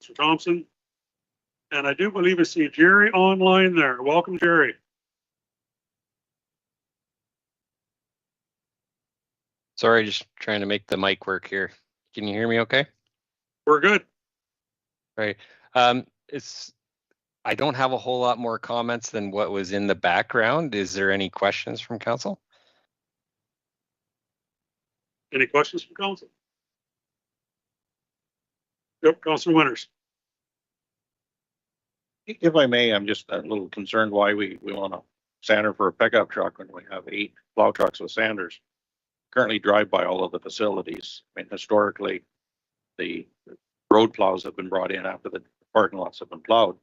Mr. Thompson. And I do believe I see Jerry online there. Welcome, Jerry. Sorry, just trying to make the mic work here. Can you hear me okay? We're good. Right. I don't have a whole lot more comments than what was in the background. Is there any questions from council? Any questions from council? Yep, Councilor Winters. If I may, I'm just a little concerned why we want a sander for a pickup truck when we have 8 plow trucks with sanders. Currently drive by all of the facilities. I mean, historically, the road plows have been brought in after the parking lots have been plowed,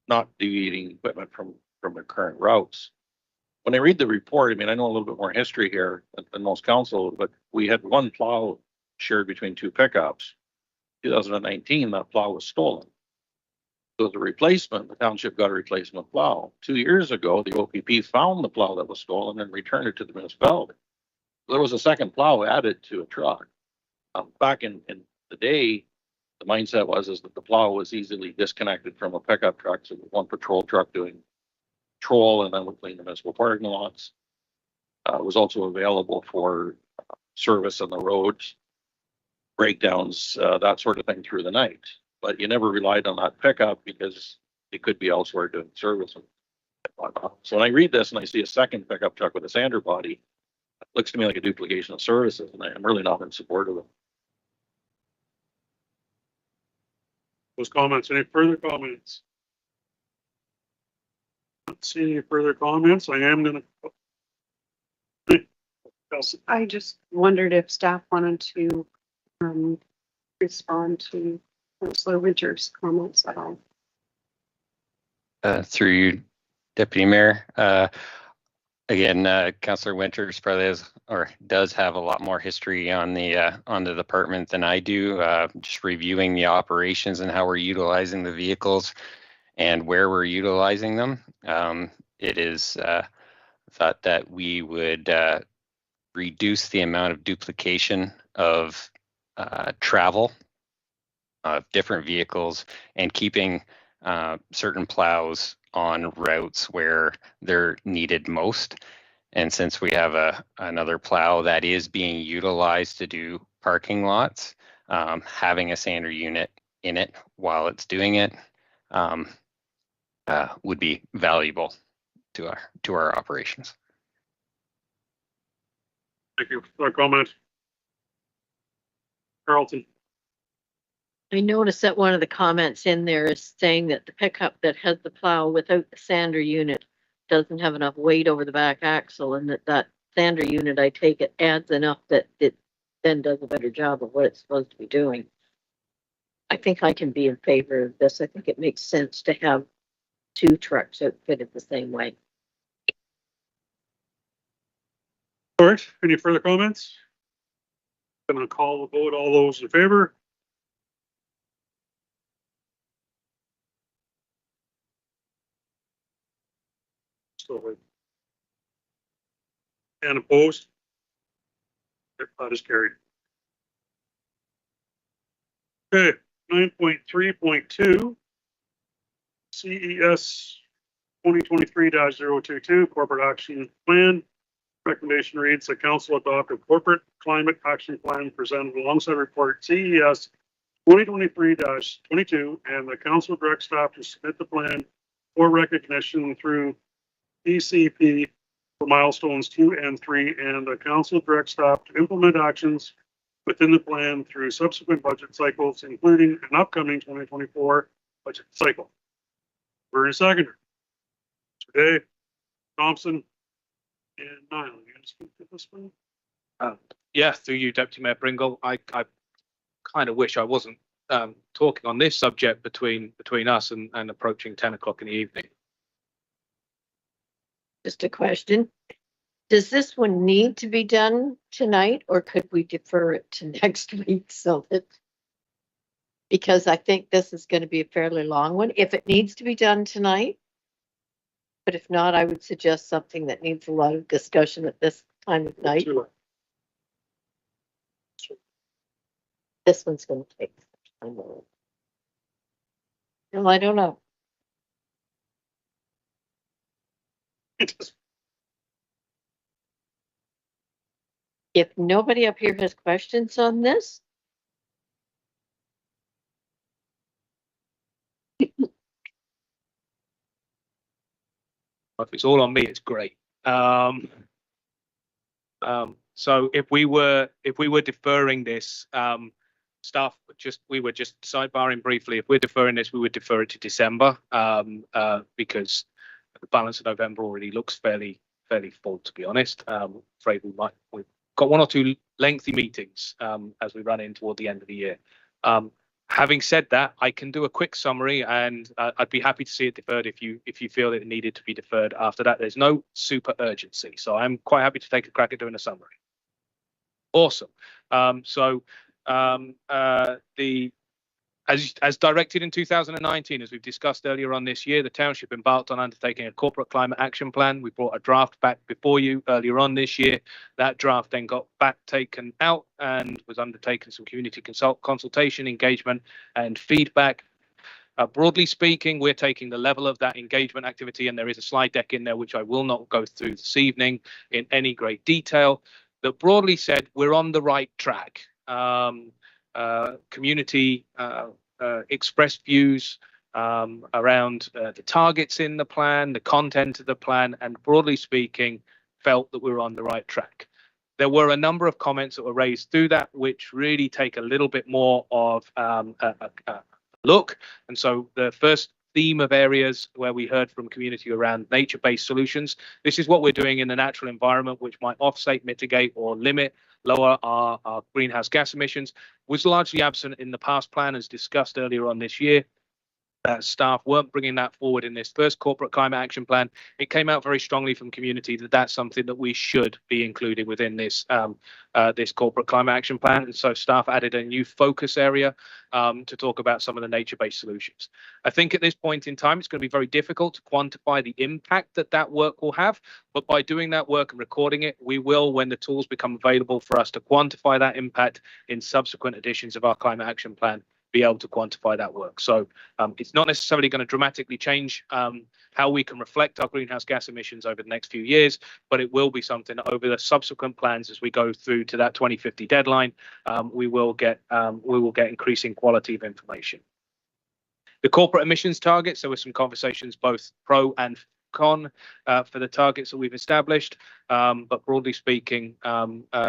not deviating equipment from the current routes. When I read the report, I mean, I know a little bit more history here than most council, but we had 1 plow shared between 2 pickups. 2019, that plow was stolen. So as a replacement, the township got a replacement plow. 2 years ago, the OPP found the plow that was stolen and returned it to the municipality. There was a second plow added to a truck. Back in the day, the mindset was that the plow was easily disconnected from a pickup truck. So 1 patrol truck doing patrol and then would clean the municipal parking lots. It was also available for service on the roads, breakdowns, that sort of thing through the night. But you never relied on that pickup because it could be elsewhere doing service. So when I read this and I see a second pickup truck with a sander body, it looks to me like a duplication of services, and I'm really not in support of it. Those comments. Any further comments? Not seeing any further comments. I am going to. I just wondered if staff wanted to respond to Councilor Winters' comments at all. Through you, Deputy Mayor. Again, Councilor Winters probably has or does have a lot more history on the department than I do. Just reviewing the operations and how we're utilizing the vehicles and where we're utilizing them. It is thought that we would reduce the amount of duplication of travel of different vehicles and keeping certain plows on routes where they're needed most. And since we have another plow that is being utilized to do parking lots, having a sander unit in it while it's doing it would be valuable to our operations. Thank you for that comment. Carlton. I noticed that one of the comments in there is saying that the pickup that has the plow without the sander unit doesn't have enough weight over the back axle, and that sander unit, I take it, adds enough that it then does a better job of what it's supposed to be doing. I think I can be in favor of this. I think it makes sense to have 2 trucks outfitted the same way. All right, any further comments? I'm going to call the vote. All those in favor? So. And opposed? That is carried. Okay, 9.3.2. CES 2023-022 Corporate Action Plan. Recommendation reads the council adopt a corporate climate action plan presented alongside report CES 2023-22 and the council directs staff to submit the plan for recognition through ECP for milestones 2 and 3, and the council directs staff to implement actions within the plan through subsequent budget cycles, including an upcoming 2024 budget cycle. We're in a seconder. Today, Thompson and Niall, you gonna speak to this one? Yeah, through you, Deputy Mayor Pringle. I kind of wish I wasn't talking on this subject between us and approaching 10 o'clock in the evening. Just a question. Does this one need to be done tonight, or could we defer it to next week so that? Because I think this is going to be a fairly long one. If it needs to be done tonight, but if not, I would suggest something that needs a lot of discussion at this time of night. This one's going to take some time. Well, I don't know. If nobody up here has questions on this, If it's all on me, it's great. So if we were deferring this, staff we were just sidebarring briefly. If we're deferring this, we would defer it to December, because the balance of November already looks fairly full, to be honest. Afraid we've got one or two lengthy meetings as we run in toward the end of the year. Having said that, I can do a quick summary, and I'd be happy to see it deferred if you feel that it needed to be deferred after that. There's no super urgency, so I'm quite happy to take a crack at doing a summary. Awesome. As directed in 2019, as we've discussed earlier on this year, the township embarked on undertaking a corporate climate action plan. We brought a draft back before you earlier on this year. That draft then got taken out and was undertaken some community consultation, engagement, and feedback. Broadly speaking, we're taking the level of that engagement activity, and there is a slide deck in there which I will not go through this evening in any great detail. That broadly said, we're on the right track. Community expressed views around the targets in the plan, the content of the plan, and broadly speaking, felt that we were on the right track. There were a number of comments that were raised through that, which really take a little bit more of a look. And so the first theme of areas where we heard from community around nature-based solutions. This is what we're doing in the natural environment, which might offset, mitigate, or lower our greenhouse gas emissions, was largely absent in the past plan, as discussed earlier on this year. Staff weren't bringing that forward in this first corporate climate action plan. It came out very strongly from community that that's something that we should be included within this this corporate climate action plan. And so staff added a new focus area to talk about some of the nature-based solutions. I think at this point in time, it's going to be very difficult to quantify the impact that work will have. But by doing that work and recording it, we will, when the tools become available for us to quantify that impact in subsequent editions of our climate action plan, be able to quantify that work. So it's not necessarily going to dramatically change how we can reflect our greenhouse gas emissions over the next few years, but it will be something over the subsequent plans as we go through to that 2050 deadline. We will get increasing quality of information. The corporate emissions targets, there were some conversations both pro and con for the targets that we've established, but broadly speaking,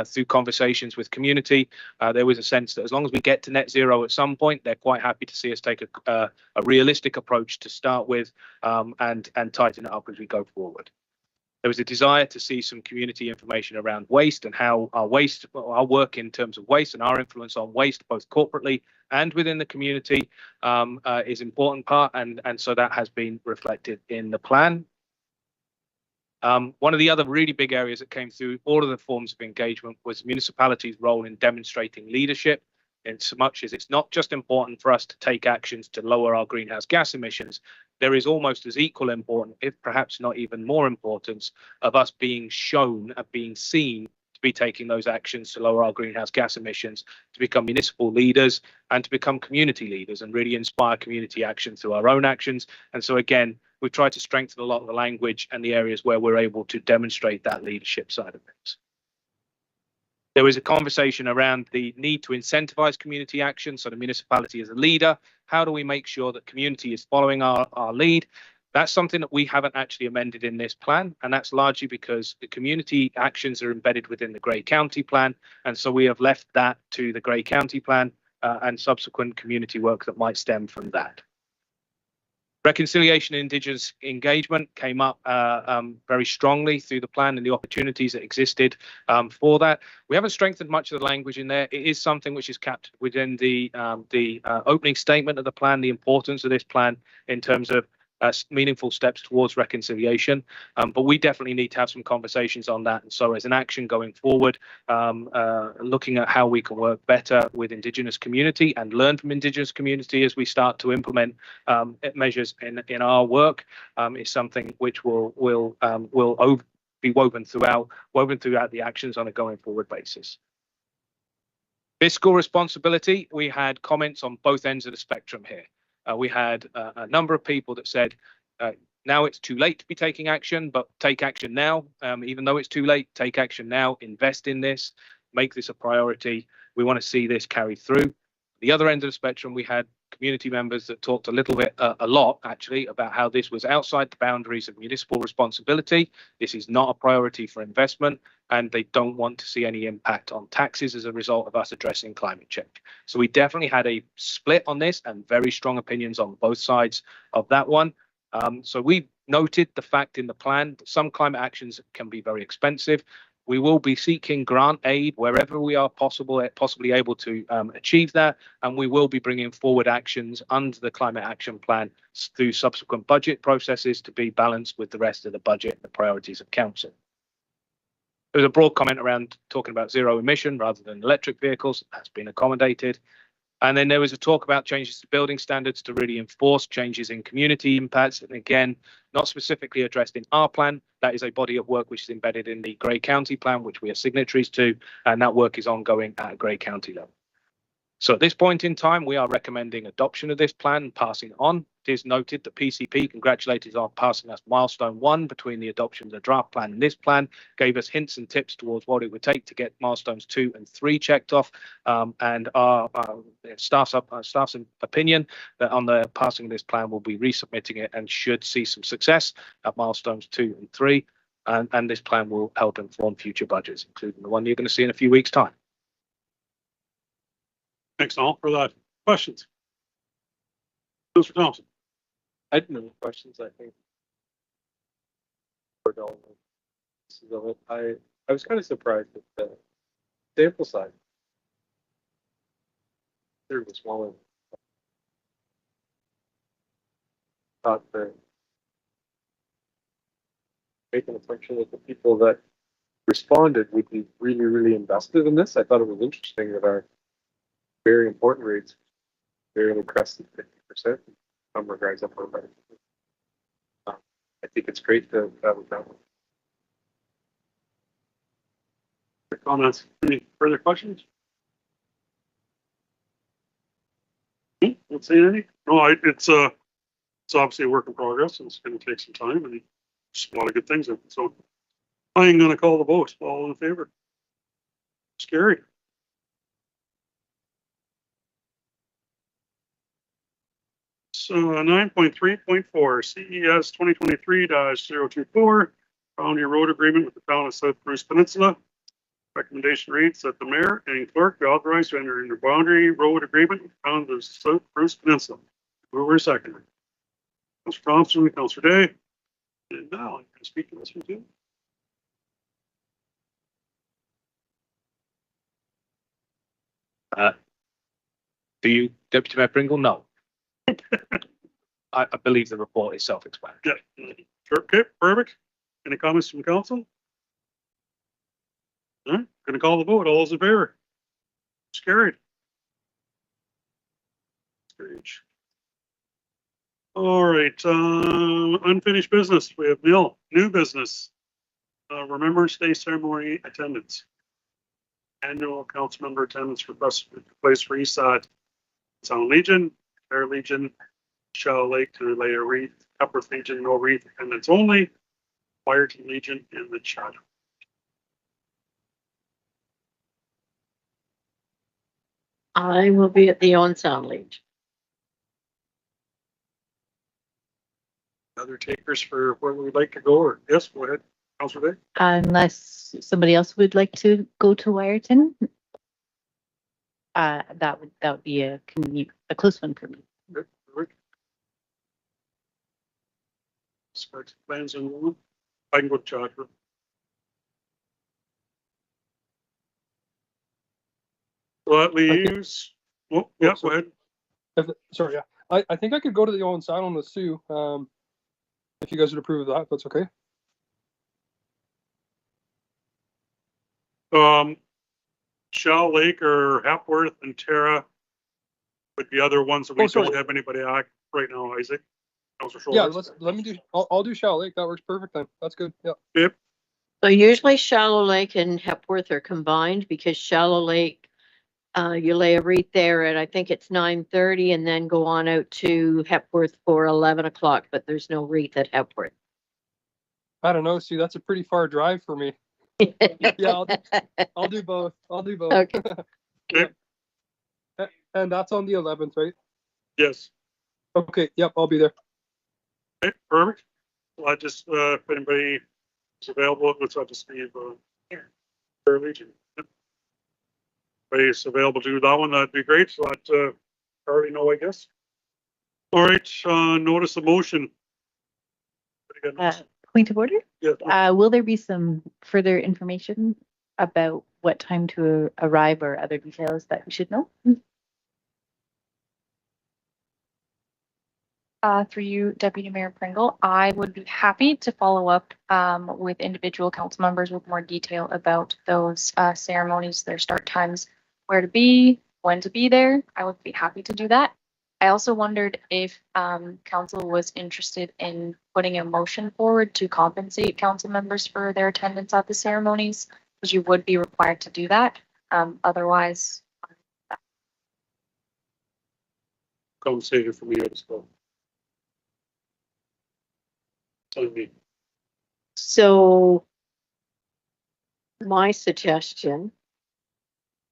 through conversations with community, there was a sense that as long as we get to net zero at some point, they're quite happy to see us take a realistic approach to start with, and tighten it up as we go forward. There was a desire to see some community information around waste and how our work in terms of waste and our influence on waste, both corporately and within the community, is an important part, and so that has been reflected in the plan. One of the other really big areas that came through all of the forms of engagement was municipalities' role in demonstrating leadership. in so much as it's not just important for us to take actions to lower our greenhouse gas emissions, there is almost as equal important, if perhaps not even more importance, of us being shown and being seen to be taking those actions to lower our greenhouse gas emissions, to become municipal leaders and to become community leaders and really inspire community action through our own actions. And so again, we've tried to strengthen a lot of the language and the areas where we're able to demonstrate that leadership side of things. There was a conversation around the need to incentivize community action. So the municipality as a leader, how do we make sure that community is following our lead? That's something that we haven't actually amended in this plan. And that's largely because the community actions are embedded within the Grey County plan. And so we have left that to the Grey County plan and subsequent community work that might stem from that. Reconciliation and Indigenous engagement came up very strongly through the plan and the opportunities that existed for that. We haven't strengthened much of the language in there. It is something which is kept within the opening statement of the plan, the importance of this plan in terms of meaningful steps towards reconciliation. But we definitely need to have some conversations on that. And so as an action going forward, looking at how we can work better with Indigenous community and learn from Indigenous community as we start to implement measures in our work is something which will be woven throughout the actions on a going forward basis. Fiscal responsibility, we had comments on both ends of the spectrum here. We had a number of people that said, now it's too late to be taking action, but take action now. Even though it's too late, take action now, invest in this, make this a priority. We want to see this carried through. The other end of the spectrum, we had community members that talked a lot actually, about how this was outside the boundaries of municipal responsibility. This is not a priority for investment, and they don't want to see any impact on taxes as a result of us addressing climate change. So we definitely had a split on this and very strong opinions on both sides of that one. So we noted the fact in the plan that some climate actions can be very expensive. We will be seeking grant aid wherever we are possibly able to achieve that, and we will be bringing forward actions under the Climate Action Plan through subsequent budget processes to be balanced with the rest of the budget and the priorities of council. There was a broad comment around talking about zero emission rather than electric vehicles. That's been accommodated. And then there was a talk about changes to building standards to really enforce changes in community impacts. And again, not specifically addressed in our plan. That is a body of work which is embedded in the Grey County plan, which we are signatories to, and that work is ongoing at a Grey County level. So at this point in time, we are recommending adoption of this plan and passing it on. It is noted that PCP congratulated on passing us milestone 1 between the adoption of the draft plan and this plan, gave us hints and tips towards what it would take to get milestones 2 and 3 checked off, and our staff's opinion that on the passing of this plan, we'll be resubmitting it and should see some success at milestones 2 and 3, and this plan will help inform future budgets, including the one you're going to see in a few weeks' time. Thanks all for that. Questions? Mr. Thompson. I had no questions, I think. I was kind of surprised at the sample size. It was smaller. Thought that making a function that the people that responded would be really, really invested in this. I thought it was interesting that our very important rates barely crested 50%. Some regards up on that. I think it's great to have it done. Comments? Any further questions? Don't say anything. No, it's obviously a work in progress, and it's going to take some time, and there's a lot of good things in it. So I'm going to call the vote. All in favor? Scary. So 9.3.4 CES 2023-024 boundary road agreement with the town of South Bruce Peninsula. Recommendation reads that the mayor and clerk be authorized to enter into boundary road agreement with the town of South Bruce Peninsula. Mover second. Councillor Thompson, Councillor Day. And now I'm going to speak to this one too. Do you, Deputy Mayor Pringle? No. I believe the report is self-explanatory. Yeah. Sure. Okay. Perfect. Any comments from council? All right. Going to call the vote. All those in favor? It's carried. Strange. All right, unfinished business. We have new business. Remembrance Day ceremony attendance. Annual council member attendance request to place for ESOT. Sound Legion, Air Legion, Shell Lake to lay a wreath, Epworth Legion, no wreath attendance only. Wyerton Legion and the Chad. I will be at the Owen Sound Legion. Other takers for where we'd like to go, or yes, go ahead, Councilor Day. Unless somebody else would like to go to Wyerton. That would be a close one for me. Good, good. Start plans on one. I can go to Chad. So that leaves, oh, yeah, go ahead. Sorry, yeah. I think I could go to the Owen Sound with Sue. If you guys would approve of that, if that's okay. Shell Lake or Hepworth and Tara would be other ones that we don't have anybody at right now, Isaac. Yeah, let me do, I'll do Shell Lake. That works perfect then. That's good. Yeah. Yep. So usually Shallow Lake and Hepworth are combined because Shallow Lake, you lay a wreath there at, I think it's 9:30 and then go on out to Hepworth for 11 o'clock, but there's no wreath at Hepworth. I don't know. See, that's a pretty far drive for me. Yeah, I'll do both. I'll do both. Okay. Okay. And that's on the 11th, right? Yes. Okay. Yep. I'll be there. Okay, perfect. Well, I just, if anybody is available, let's have to Steve, Air Legion. Yep. If anybody's available to do that one, that'd be great. So that, already know, I guess. All right, notice of motion. Point of order? Yeah. Will there be some further information about what time to arrive or other details that we should know? Through you, Deputy Mayor Pringle, I would be happy to follow up with individual council members with more detail about those ceremonies, their start times, where to be, when to be there. I would be happy to do that. I also wondered if council was interested in putting a motion forward to compensate council members for their attendance at the ceremonies, because you would be required to do that. Otherwise. Compensated for me as well. So my suggestion,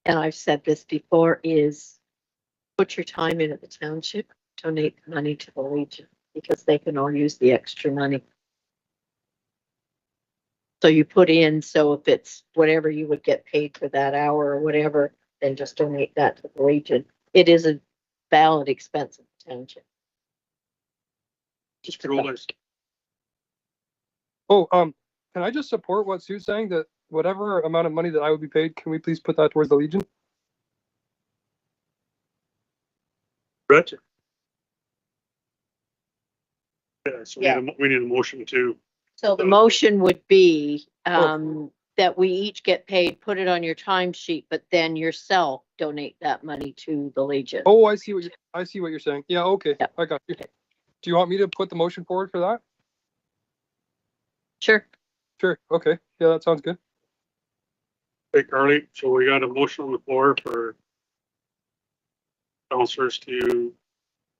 and I've said this before, is put your time in at the township, donate the money to the Legion, because they can all use the extra money. So you put in, so if it's whatever you would get paid for that hour or whatever, then just donate that to the Legion. It is a valid expense of the township. Just Oh, can I just support what Sue's saying, that whatever amount of money that I would be paid, can we please put that towards the Legion? Gotcha. Yeah, so we need a motion to. So the motion would be that we each get paid, put it on your timesheet, but then yourself donate that money to the Legion. Oh, I see what you're saying. Yeah, okay. Yep. I got you. Okay. Do you want me to put the motion forward for that? Sure. Sure. Okay. Yeah, that sounds good. Hey, Carly, so we got a motion on the floor for councilors to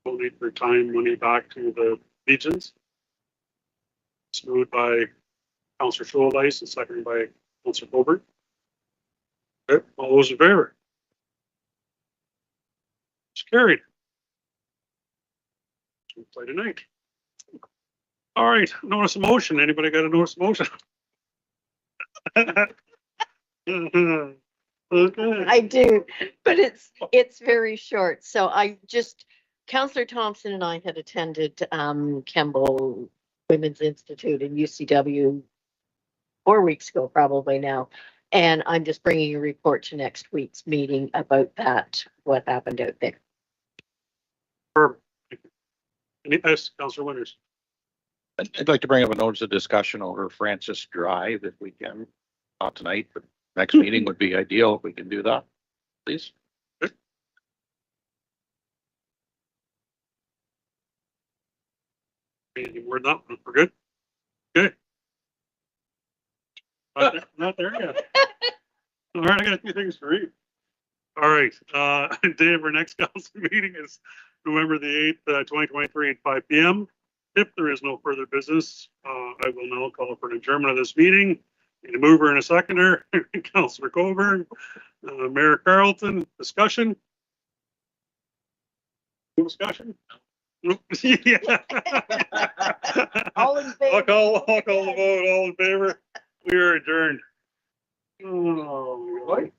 donate their time, money back to the Legions. It's moved by Councilor Schuldice and seconded by Councilor Colbert. Okay, all those in favor? It's carried. We'll play tonight. All right, notice of motion. Anybody got a notice of motion? Okay. I do, but it's very short. So Councillor Thompson and I had attended Kemble Women's Institute in UCW 4 weeks ago, probably now. And I'm just bringing a report to next week's meeting about that, what happened out there. Perfect. Yes, Councillor Winters. I'd like to bring up a notice of discussion over Francis Drive if we can. Not tonight, but next meeting would be ideal if we can do that, please. Any more than that? We're good? Okay. Not there yet. All right, I got a few things to read. All right, day of our next council meeting is November the 8th, 2023 at 5 p.m. If there is no further business, I will now call for an adjournment of this meeting. Need a mover and a seconder. Councilor Coburn, Mayor Carlton, discussion? Discussion? Yeah. All in favor? I'll call the vote. All in favor? We are adjourned. Oh,